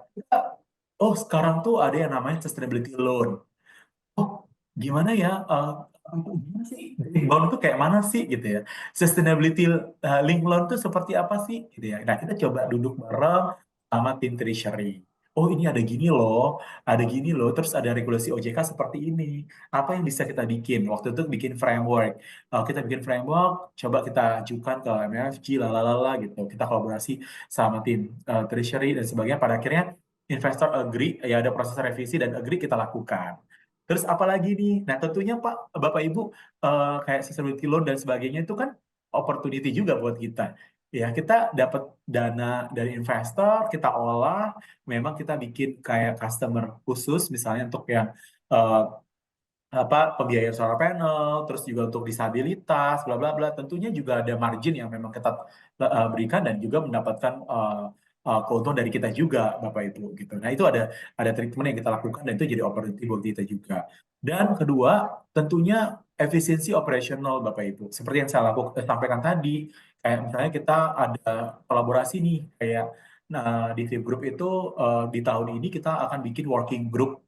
oh sekarang tuh ada yang namanya sustainability loan. Oh gimana ya? Gimana sih? Green bond tuh kayak mana sih gitu ya? Sustainability link loan tuh seperti apa sih gitu ya? Nah kita coba duduk bareng sama tim treasury. Oh ini ada gini loh, terus ada regulasi OJK seperti ini. Apa yang bisa kita bikin? Waktu itu bikin framework. Kita bikin framework, coba kita ajukan ke MFG, lalalala gitu. Kita kolaborasi sama tim treasury dan sebagainya. Pada akhirnya investor agree, ya ada proses revisi dan agree kita lakukan. Terus apalagi nih? Nah tentunya Pak, Bapak Ibu kayak sustainability loan dan sebagainya itu kan opportunity juga buat kita. Ya kita dapat dana dari investor, kita olah, memang kita bikin kayak customer khusus misalnya untuk yang eh, pembiayaan solar panel, terus juga untuk disabilitas, bla bla bla. Tentunya juga ada margin yang memang kita berikan dan juga mendapatkan keuntungan dari kita juga, Bapak Ibu gitu. Nah itu ada treatment yang kita lakukan dan itu jadi opportunity buat kita juga. Dan kedua, tentunya efisiensi operasional, Bapak Ibu. Seperti yang saya sampaikan tadi, kayak misalnya kita ada kolaborasi nih, kayak nah, di Vip Group itu di tahun ini kita akan bikin working group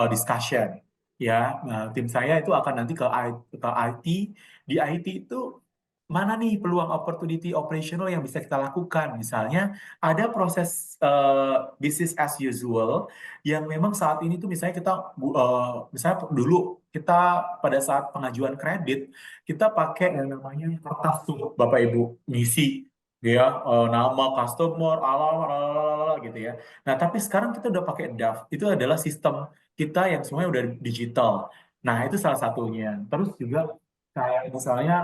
discussion ya. Nah, tim saya itu akan nanti ke IT. Di IT itu mana nih peluang opportunity operational yang bisa kita lakukan. Misalnya ada proses business as usual yang memang saat ini tuh misalnya kita misalnya dulu kita pada saat pengajuan kredit kita pakai yang namanya kertas tuh Bapak Ibu ngisi ya, nama customer ala gitu ya. Nah, tapi sekarang kita udah pakai DAF. Itu adalah sistem kita yang semuanya udah digital. Nah, itu salah satunya. Terus juga kayak misalnya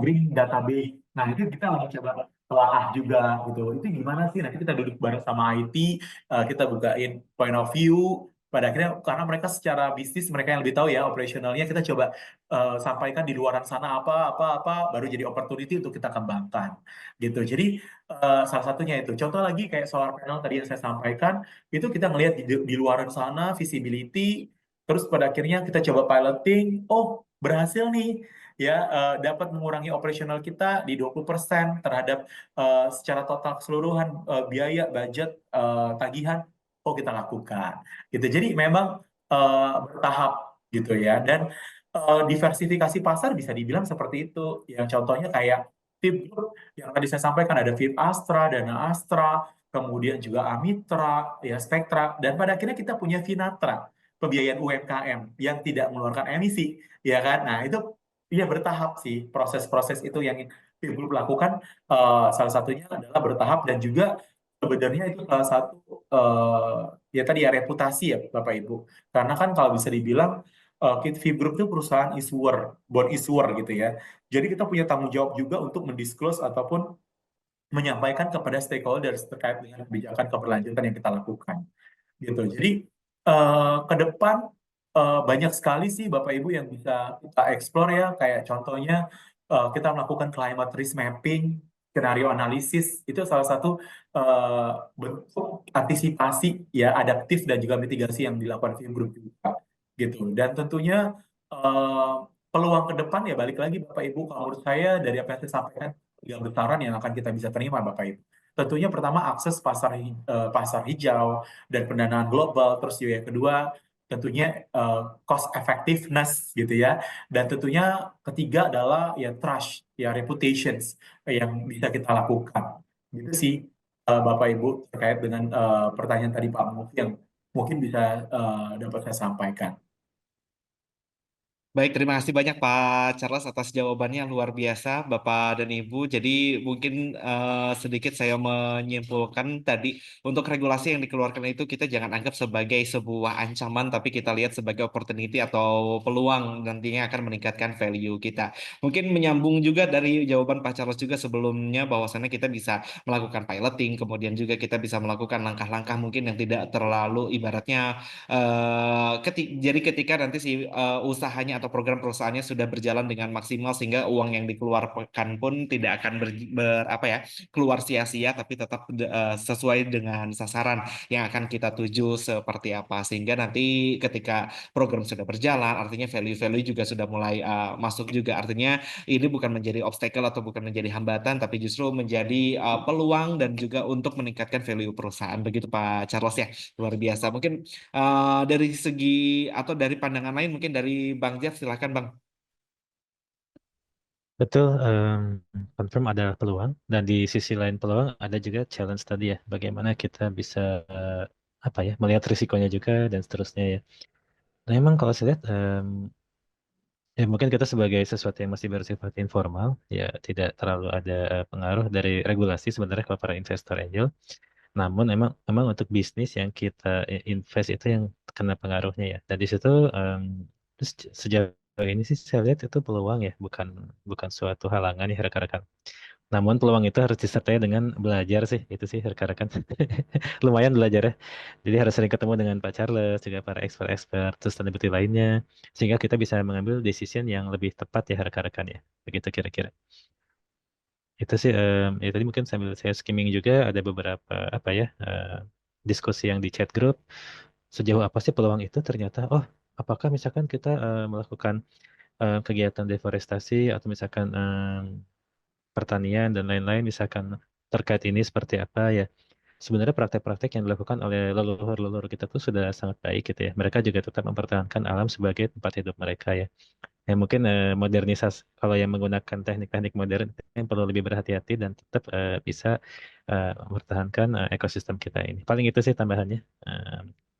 green database. Nah, itu kita lagi coba telaah juga gitu. Itu gimana sih? Nanti kita duduk bareng sama IT, kita bukain point of view. Pada akhirnya karena mereka secara bisnis mereka yang lebih tahu ya operasionalnya, kita coba sampaikan di luaran sana apa baru jadi opportunity untuk kita kembangkan gitu. Jadi salah satunya itu. Contoh lagi kayak solar panel tadi yang saya sampaikan, itu kita ngelihat di luaran sana visibility, terus pada akhirnya kita coba piloting, oh berhasil nih ya, dapat mengurangi operasional kita di 20% terhadap secara total keseluruhan biaya, budget, tagihan, oh kita lakukan gitu. Jadi memang bertahap gitu ya, dan diversifikasi pasar bisa dibilang seperti itu. Yang contohnya kayak VIP Group yang tadi saya sampaikan, ada VIP Astra, Dana Astra, kemudian juga Amitra, ya Spektra, dan pada akhirnya kita punya Finatra, pembiayaan UMKM yang tidak mengeluarkan emisi, ya kan? Nah itu iya bertahap sih, proses-proses itu yang Vip Group lakukan, salah satunya adalah bertahap dan juga sebenarnya itu salah satu ya tadi ya reputasi ya Bapak Ibu. Karena kan kalau bisa dibilang Fit Group itu perusahaan issuer, bond issuer gitu ya. Jadi kita punya tanggung jawab juga untuk mendisclose ataupun menyampaikan kepada stakeholders terkait dengan kebijakan keberlanjutan yang kita lakukan gitu. Jadi ke depan banyak sekali sih Bapak Ibu yang bisa kita explore ya, kayak contohnya kita melakukan climate risk mapping, skenario analisis, itu salah satu bentuk antisipasi ya adaptif dan juga mitigasi yang dilakukan Film Group juga gitu. Dan tentunya eh, peluang ke depan ya balik lagi Bapak Ibu, kalau menurut saya dari apa yang saya sampaikan, tiga besaran yang akan kita bisa terima Bapak Ibu. Tentunya pertama akses pasar hijau dan pendanaan global, terus juga yang kedua tentunya cost effectiveness gitu ya, dan tentunya ketiga adalah ya trust ya reputations yang bisa kita lakukan gitu sih Bapak Ibu terkait dengan pertanyaan tadi Pak Mufti yang mungkin bisa dapat saya sampaikan. Baik, terima kasih banyak Pak Charles atas jawabannya yang luar biasa, Bapak dan Ibu. Jadi mungkin sedikit saya menyimpulkan tadi, untuk regulasi yang dikeluarkan itu kita jangan anggap sebagai sebuah ancaman, tapi kita lihat sebagai opportunity atau peluang nantinya akan meningkatkan value kita. Mungkin menyambung juga dari jawaban Pak Charles juga sebelumnya, bahwasannya kita bisa melakukan piloting, kemudian juga kita bisa melakukan langkah-langkah mungkin yang tidak terlalu ibaratnya jadi ketika nanti si usahanya atau program perusahaannya sudah berjalan dengan maksimal, sehingga uang yang dikeluarkan pun tidak akan apa ya, keluar sia-sia, tapi tetap sesuai dengan sasaran yang akan kita tuju seperti apa, sehingga nanti ketika program sudah berjalan artinya value-value juga sudah mulai masuk juga, artinya ini bukan menjadi obstacle atau bukan menjadi hambatan, tapi justru menjadi peluang dan juga untuk meningkatkan value perusahaan. Begitu Pak Charles ya, luar biasa. Mungkin dari segi atau dari pandangan lain, mungkin dari Bang Jeff, silakan Bang. Betul, confirm ada peluang, dan di sisi lain peluang ada juga challenge tadi ya, bagaimana kita bisa apa ya, melihat risikonya juga dan seterusnya ya. Nah, memang kalau saya lihat ya mungkin kita sebagai sesuatu yang masih bersifat informal ya, tidak terlalu ada pengaruh dari regulasi sebenarnya kalau para investor angel. Namun memang untuk bisnis yang kita invest itu yang kena pengaruhnya ya. Dan di situ terus sejauh ini sih saya lihat itu peluang ya, bukan bukan suatu halangan ya rekan-rekan. Namun peluang itu harus disertai dengan belajar sih, itu sih rekan-rekan. Lumayan belajar ya. Jadi harus sering ketemu dengan Pak Charles, juga para expert-expert, sustainability lainnya, sehingga kita bisa mengambil decision yang lebih tepat ya rekan-rekan ya. Begitu kira-kira. Itu sih, ya tadi mungkin sambil saya skimming juga ada beberapa apa ya, diskusi yang di chat group. Sejauh apa sih peluang itu ternyata, oh apakah misalkan kita melakukan kegiatan deforestasi atau misalkan pertanian dan lain-lain misalkan terkait ini seperti apa ya. Sebenarnya praktek-praktek yang dilakukan oleh leluhur-leluhur kita tuh sudah sangat baik gitu ya. Mereka juga tetap mempertahankan alam sebagai tempat hidup mereka ya. Ya mungkin modernisasi, kalau yang menggunakan teknik-teknik modern yang perlu lebih berhati-hati dan tetap bisa mempertahankan ekosistem kita ini. Paling itu sih tambahannya,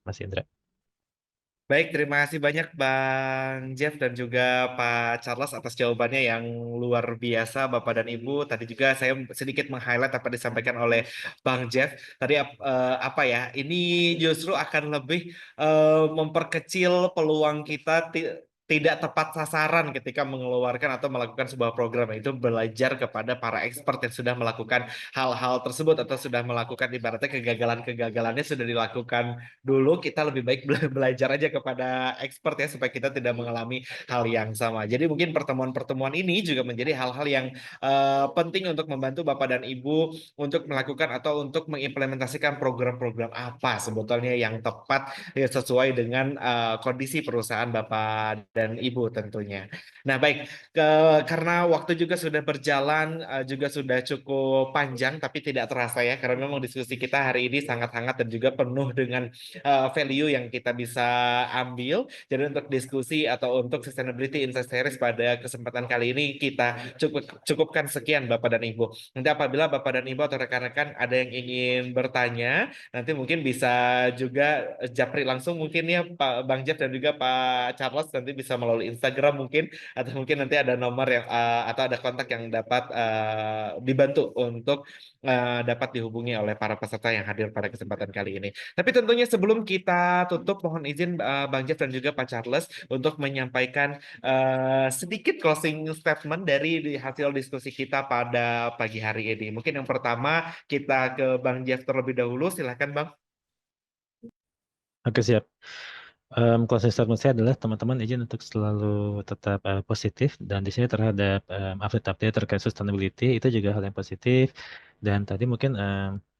Mas Indra. Baik, terima kasih banyak Bang Jeff dan juga Pak Charles atas jawabannya yang luar biasa, Bapak dan Ibu. Tadi juga saya sedikit meng-highlight apa disampaikan oleh Bang Jeff. Tadi apa ya? Ini justru akan lebih memperkecil peluang kita tidak tepat sasaran ketika mengeluarkan atau melakukan sebuah program. Itu belajar kepada para expert yang sudah melakukan hal-hal tersebut atau sudah melakukan ibaratnya kegagalan-kegagalannya sudah dilakukan dulu. Kita lebih baik belajar aja kepada expert ya, supaya kita tidak mengalami hal yang sama. Jadi mungkin pertemuan-pertemuan ini juga menjadi hal-hal yang penting untuk membantu Bapak dan Ibu untuk melakukan atau untuk mengimplementasikan program-program apa sebetulnya yang tepat ya, sesuai dengan kondisi perusahaan Bapak dan Ibu tentunya. Nah, baik, karena waktu juga sudah berjalan, juga sudah cukup panjang, tapi tidak terasa ya, karena memang diskusi kita hari ini sangat hangat dan juga penuh dengan value yang kita bisa ambil. Jadi untuk diskusi atau untuk Sustainability Insight Series pada kesempatan kali ini kita cukupkan sekian Bapak dan Ibu. Nanti apabila Bapak dan Ibu atau rekan-rekan ada yang ingin bertanya, nanti mungkin bisa juga japri langsung mungkin ya Pak Bang Jeff dan juga Pak Charles, nanti bisa bisa melalui Instagram mungkin, atau mungkin nanti ada nomor yang atau ada kontak yang dapat dibantu untuk dapat dihubungi oleh para peserta yang hadir pada kesempatan kali ini. Tapi tentunya sebelum kita tutup, mohon izin Bang Jeff dan juga Pak Charles untuk menyampaikan sedikit closing statement dari hasil diskusi kita pada pagi hari ini. Mungkin yang pertama kita ke Bang Jeff terlebih dahulu. Silakan Bang. Oke, siap. Closing statement saya adalah teman-teman izin untuk selalu tetap positif dan di sini terhadap update-update terkait sustainability itu juga hal yang positif. Dan tadi mungkin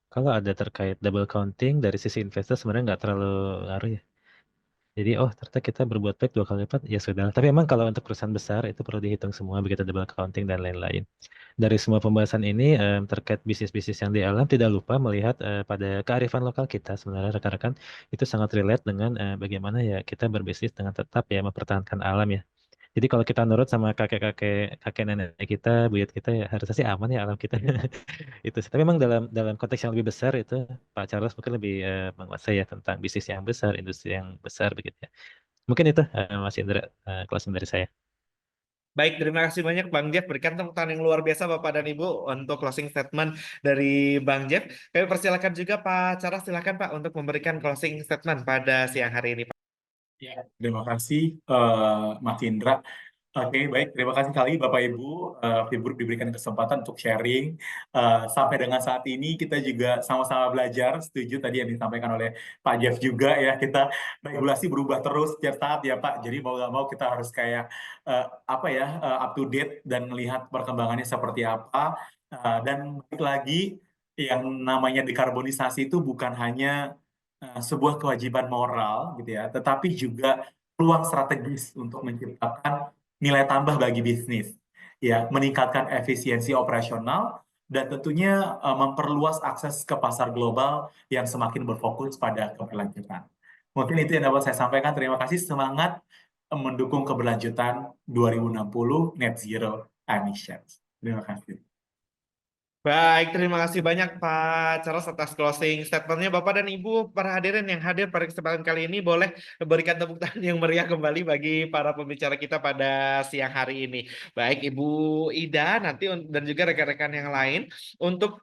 kalau ada terkait double counting dari sisi investor sebenarnya nggak terlalu ngaruh ya. Jadi ternyata kita berbuat baik 2 kali lipat ya sudah. Tapi memang kalau untuk perusahaan besar itu perlu dihitung semua begitu double counting dan lain-lain. Dari semua pembahasan ini terkait bisnis-bisnis yang di alam tidak lupa melihat pada kearifan lokal kita sebenarnya rekan-rekan itu sangat relate dengan bagaimana ya kita berbisnis dengan tetap ya mempertahankan alam ya. Jadi kalau kita nurut sama kakek nenek kita, buyut kita ya harusnya sih aman ya alam kita. Itu sih. Tapi memang dalam konteks yang lebih besar itu Pak Charles mungkin lebih menguasai ya tentang bisnis yang besar, industri yang besar begitu ya. Mungkin itu Mas Indra closing dari saya. Baik, terima kasih banyak Bang Jeff. Berikan tepuk tangan yang luar biasa Bapak dan Ibu untuk closing statement dari Bang Jeff. Kami persilakan juga Pak Charles, silakan Pak untuk memberikan closing statement pada siang hari ini Pak. Ya, terima kasih Mas Indra. Oke, baik. Terima kasih sekali Bapak Ibu. Field Group diberikan kesempatan untuk sharing. Sampai dengan saat ini kita juga sama-sama belajar. Setuju tadi yang disampaikan oleh Pak Jeff juga ya. Kita regulasi berubah terus setiap saat ya Pak. Jadi mau nggak mau kita harus kayak up to date dan melihat perkembangannya seperti apa. Dan balik lagi yang namanya dekarbonisasi itu bukan hanya sebuah kewajiban moral gitu ya, tetapi juga peluang strategis untuk menciptakan nilai tambah bagi bisnis, ya, meningkatkan efisiensi operasional dan tentunya memperluas akses ke pasar global yang semakin berfokus pada keberlanjutan. Mungkin itu yang dapat saya sampaikan. Terima kasih, semangat mendukung keberlanjutan 2060 net zero emissions. Terima kasih. Baik, terima kasih banyak Pak Charles atas closing statementnya. Bapak dan Ibu para hadirin yang hadir pada kesempatan kali ini boleh berikan tepuk tangan yang meriah kembali bagi para pembicara kita pada siang hari ini. Baik Ibu Ida nanti dan juga rekan-rekan yang lain untuk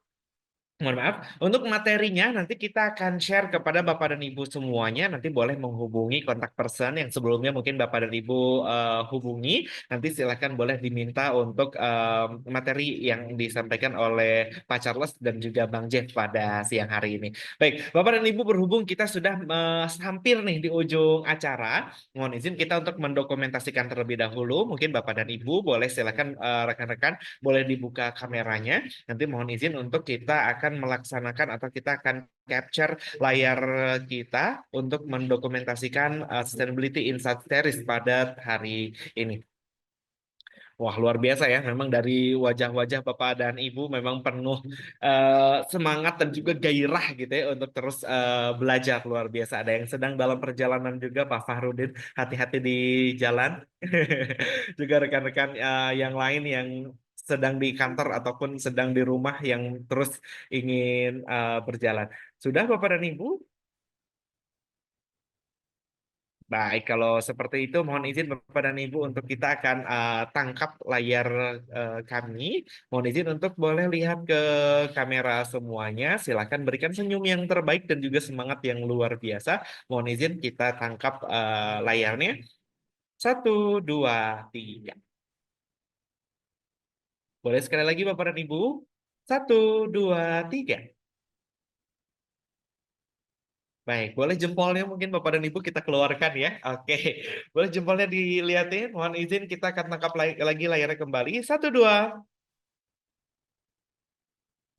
untuk materinya nanti kita akan share kepada Bapak dan Ibu semuanya. Nanti boleh menghubungi kontak person yang sebelumnya mungkin Bapak dan Ibu hubungi. Nanti silakan boleh diminta untuk materi yang disampaikan oleh Pak Charles dan juga Bang Jeff pada siang hari ini. Baik, Bapak dan Ibu berhubung kita sudah hampir nih di ujung acara. Mohon izin kita untuk mendokumentasikan terlebih dahulu. Mungkin Bapak dan Ibu boleh silakan rekan-rekan boleh dibuka kameranya. Nanti mohon izin untuk kita akan melaksanakan atau kita akan capture layar kita untuk mendokumentasikan Sustainability Insight Series pada hari ini. Wah, luar biasa ya. Memang dari wajah-wajah Bapak dan Ibu memang penuh semangat dan juga gairah gitu ya untuk terus belajar. Luar biasa. Ada yang sedang dalam perjalanan juga Pak Fahrudin. Hati-hati di jalan. Juga rekan-rekan yang lain yang sedang di kantor ataupun sedang di rumah yang terus ingin berjalan. Sudah Bapak dan Ibu? Baik, kalau seperti itu mohon izin Bapak dan Ibu untuk kita akan tangkap layar kami. Mohon izin untuk boleh lihat ke kamera semuanya. Silakan berikan senyum yang terbaik dan juga semangat yang luar biasa. Mohon izin kita tangkap layarnya. 1, 2, 3. Boleh sekali lagi Bapak dan Ibu? 1, 2, 3. Baik, boleh jempolnya mungkin Bapak dan Ibu kita keluarkan ya. Oke, boleh jempolnya dilihatin. Mohon izin kita akan tangkap lagi layarnya kembali. 1, 2.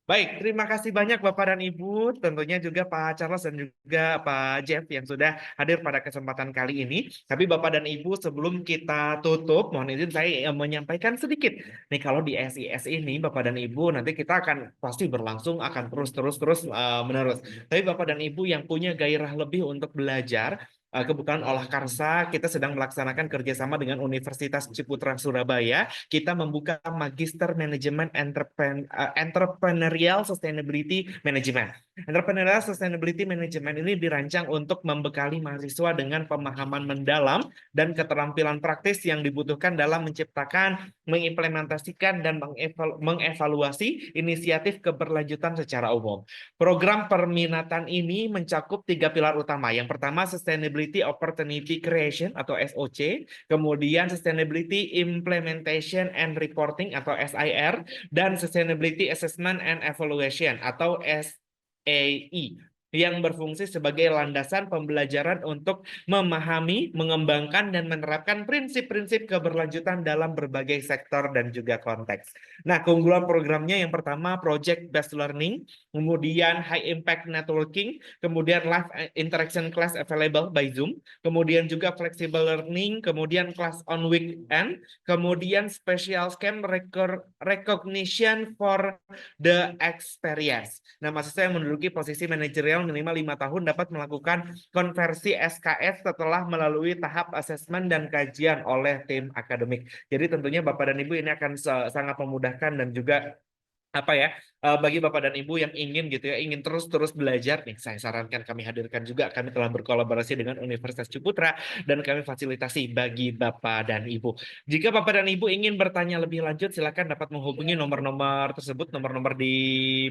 Baik, terima kasih banyak Bapak dan Ibu, tentunya juga Pak Charles dan juga Pak Jeff yang sudah hadir pada kesempatan kali ini. Tapi Bapak dan Ibu, sebelum kita tutup, mohon izin saya menyampaikan sedikit. Nih kalau di SIS ini Bapak dan Ibu, nanti kita akan pasti berlangsung akan terus menerus. Tapi Bapak dan Ibu yang punya gairah lebih untuk belajar, kebetulan Olah Karsa kita sedang melaksanakan kerjasama dengan Universitas Ciputra Surabaya. Kita membuka Magister Manajemen Entrepreneurial Sustainability Management. Entrepreneurial Sustainability Management ini dirancang untuk membekali mahasiswa dengan pemahaman mendalam dan keterampilan praktis yang dibutuhkan dalam menciptakan, mengimplementasikan, dan mengevaluasi inisiatif keberlanjutan secara umum. Program perminatan ini mencakup 3 pilar utama. Yang pertama, Sustainability Opportunity Creation atau SOC, kemudian Sustainability Implementation and Reporting atau SIR, dan Sustainability Assessment and Evaluation atau SAE yang berfungsi sebagai landasan pembelajaran untuk memahami, mengembangkan, dan menerapkan prinsip-prinsip keberlanjutan dalam berbagai sektor dan juga konteks. Nah, keunggulan programnya yang pertama Project Based Learning, kemudian High Impact Networking, kemudian Live Interaction Class available by Zoom, kemudian juga Flexible Learning, kemudian Class on Weekend, kemudian Special Scam Recognition for the Experience. Nah, mahasiswa yang menduduki posisi manajerial minimal 5 tahun dapat melakukan konversi SKS setelah melalui tahap asesmen dan kajian oleh tim akademik. Jadi tentunya Bapak dan Ibu ini akan sangat memudahkan dan juga bagi Bapak dan Ibu yang ingin gitu ya, ingin terus belajar nih, saya sarankan kami hadirkan juga, kami telah berkolaborasi dengan Universitas Ciputra dan kami fasilitasi bagi Bapak dan Ibu. Jika Bapak dan Ibu ingin bertanya lebih lanjut, silakan dapat menghubungi nomor-nomor tersebut, nomor-nomor di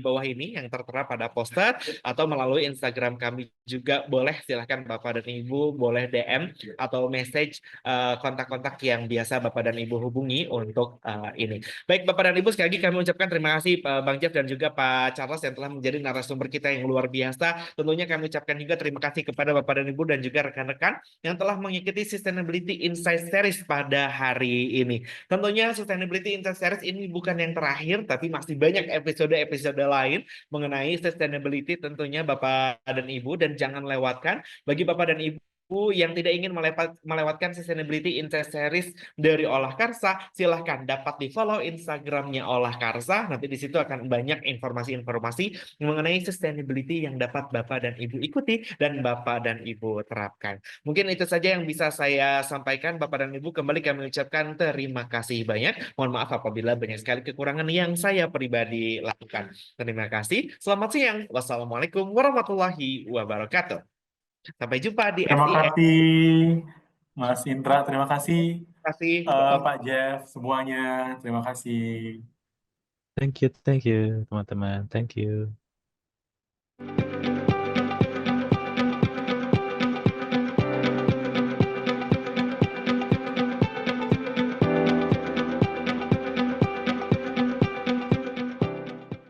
bawah ini yang tertera pada poster, atau melalui Instagram kami juga boleh, silakan Bapak dan Ibu boleh DM atau message kontak-kontak yang biasa Bapak dan Ibu hubungi untuk ini. Baik Bapak dan Ibu, sekali lagi kami ucapkan terima kasih Bang Jeff dan juga Pak Charles yang telah menjadi narasumber kita yang luar biasa. Tentunya kami ucapkan juga terima kasih kepada Bapak dan Ibu dan juga rekan-rekan yang telah mengikuti Sustainability Insight Series pada hari ini. Tentunya Sustainability Insight Series ini bukan yang terakhir, tapi masih banyak episode-episode lain mengenai sustainability tentunya Bapak dan Ibu, dan jangan lewatkan bagi Bapak dan Ibu yang tidak ingin melewatkan Sustainability Insight Series dari Olah Karsa, silahkan dapat di follow Instagramnya Olah Karsa. Nanti di situ akan banyak informasi-informasi mengenai sustainability yang dapat Bapak dan Ibu ikuti dan Bapak dan Ibu terapkan. Mungkin itu saja yang bisa saya sampaikan Bapak dan Ibu. Kembali kami ucapkan terima kasih banyak. Mohon maaf apabila banyak sekali kekurangan yang saya pribadi lakukan. Terima kasih. Selamat siang. Wassalamualaikum warahmatullahi wabarakatuh. Sampai jumpa di Terima SIM. kasih Mas Indra, terima kasih Terima kasih Pak Jeff semuanya, terima kasih. Thank you teman-teman. Thank you.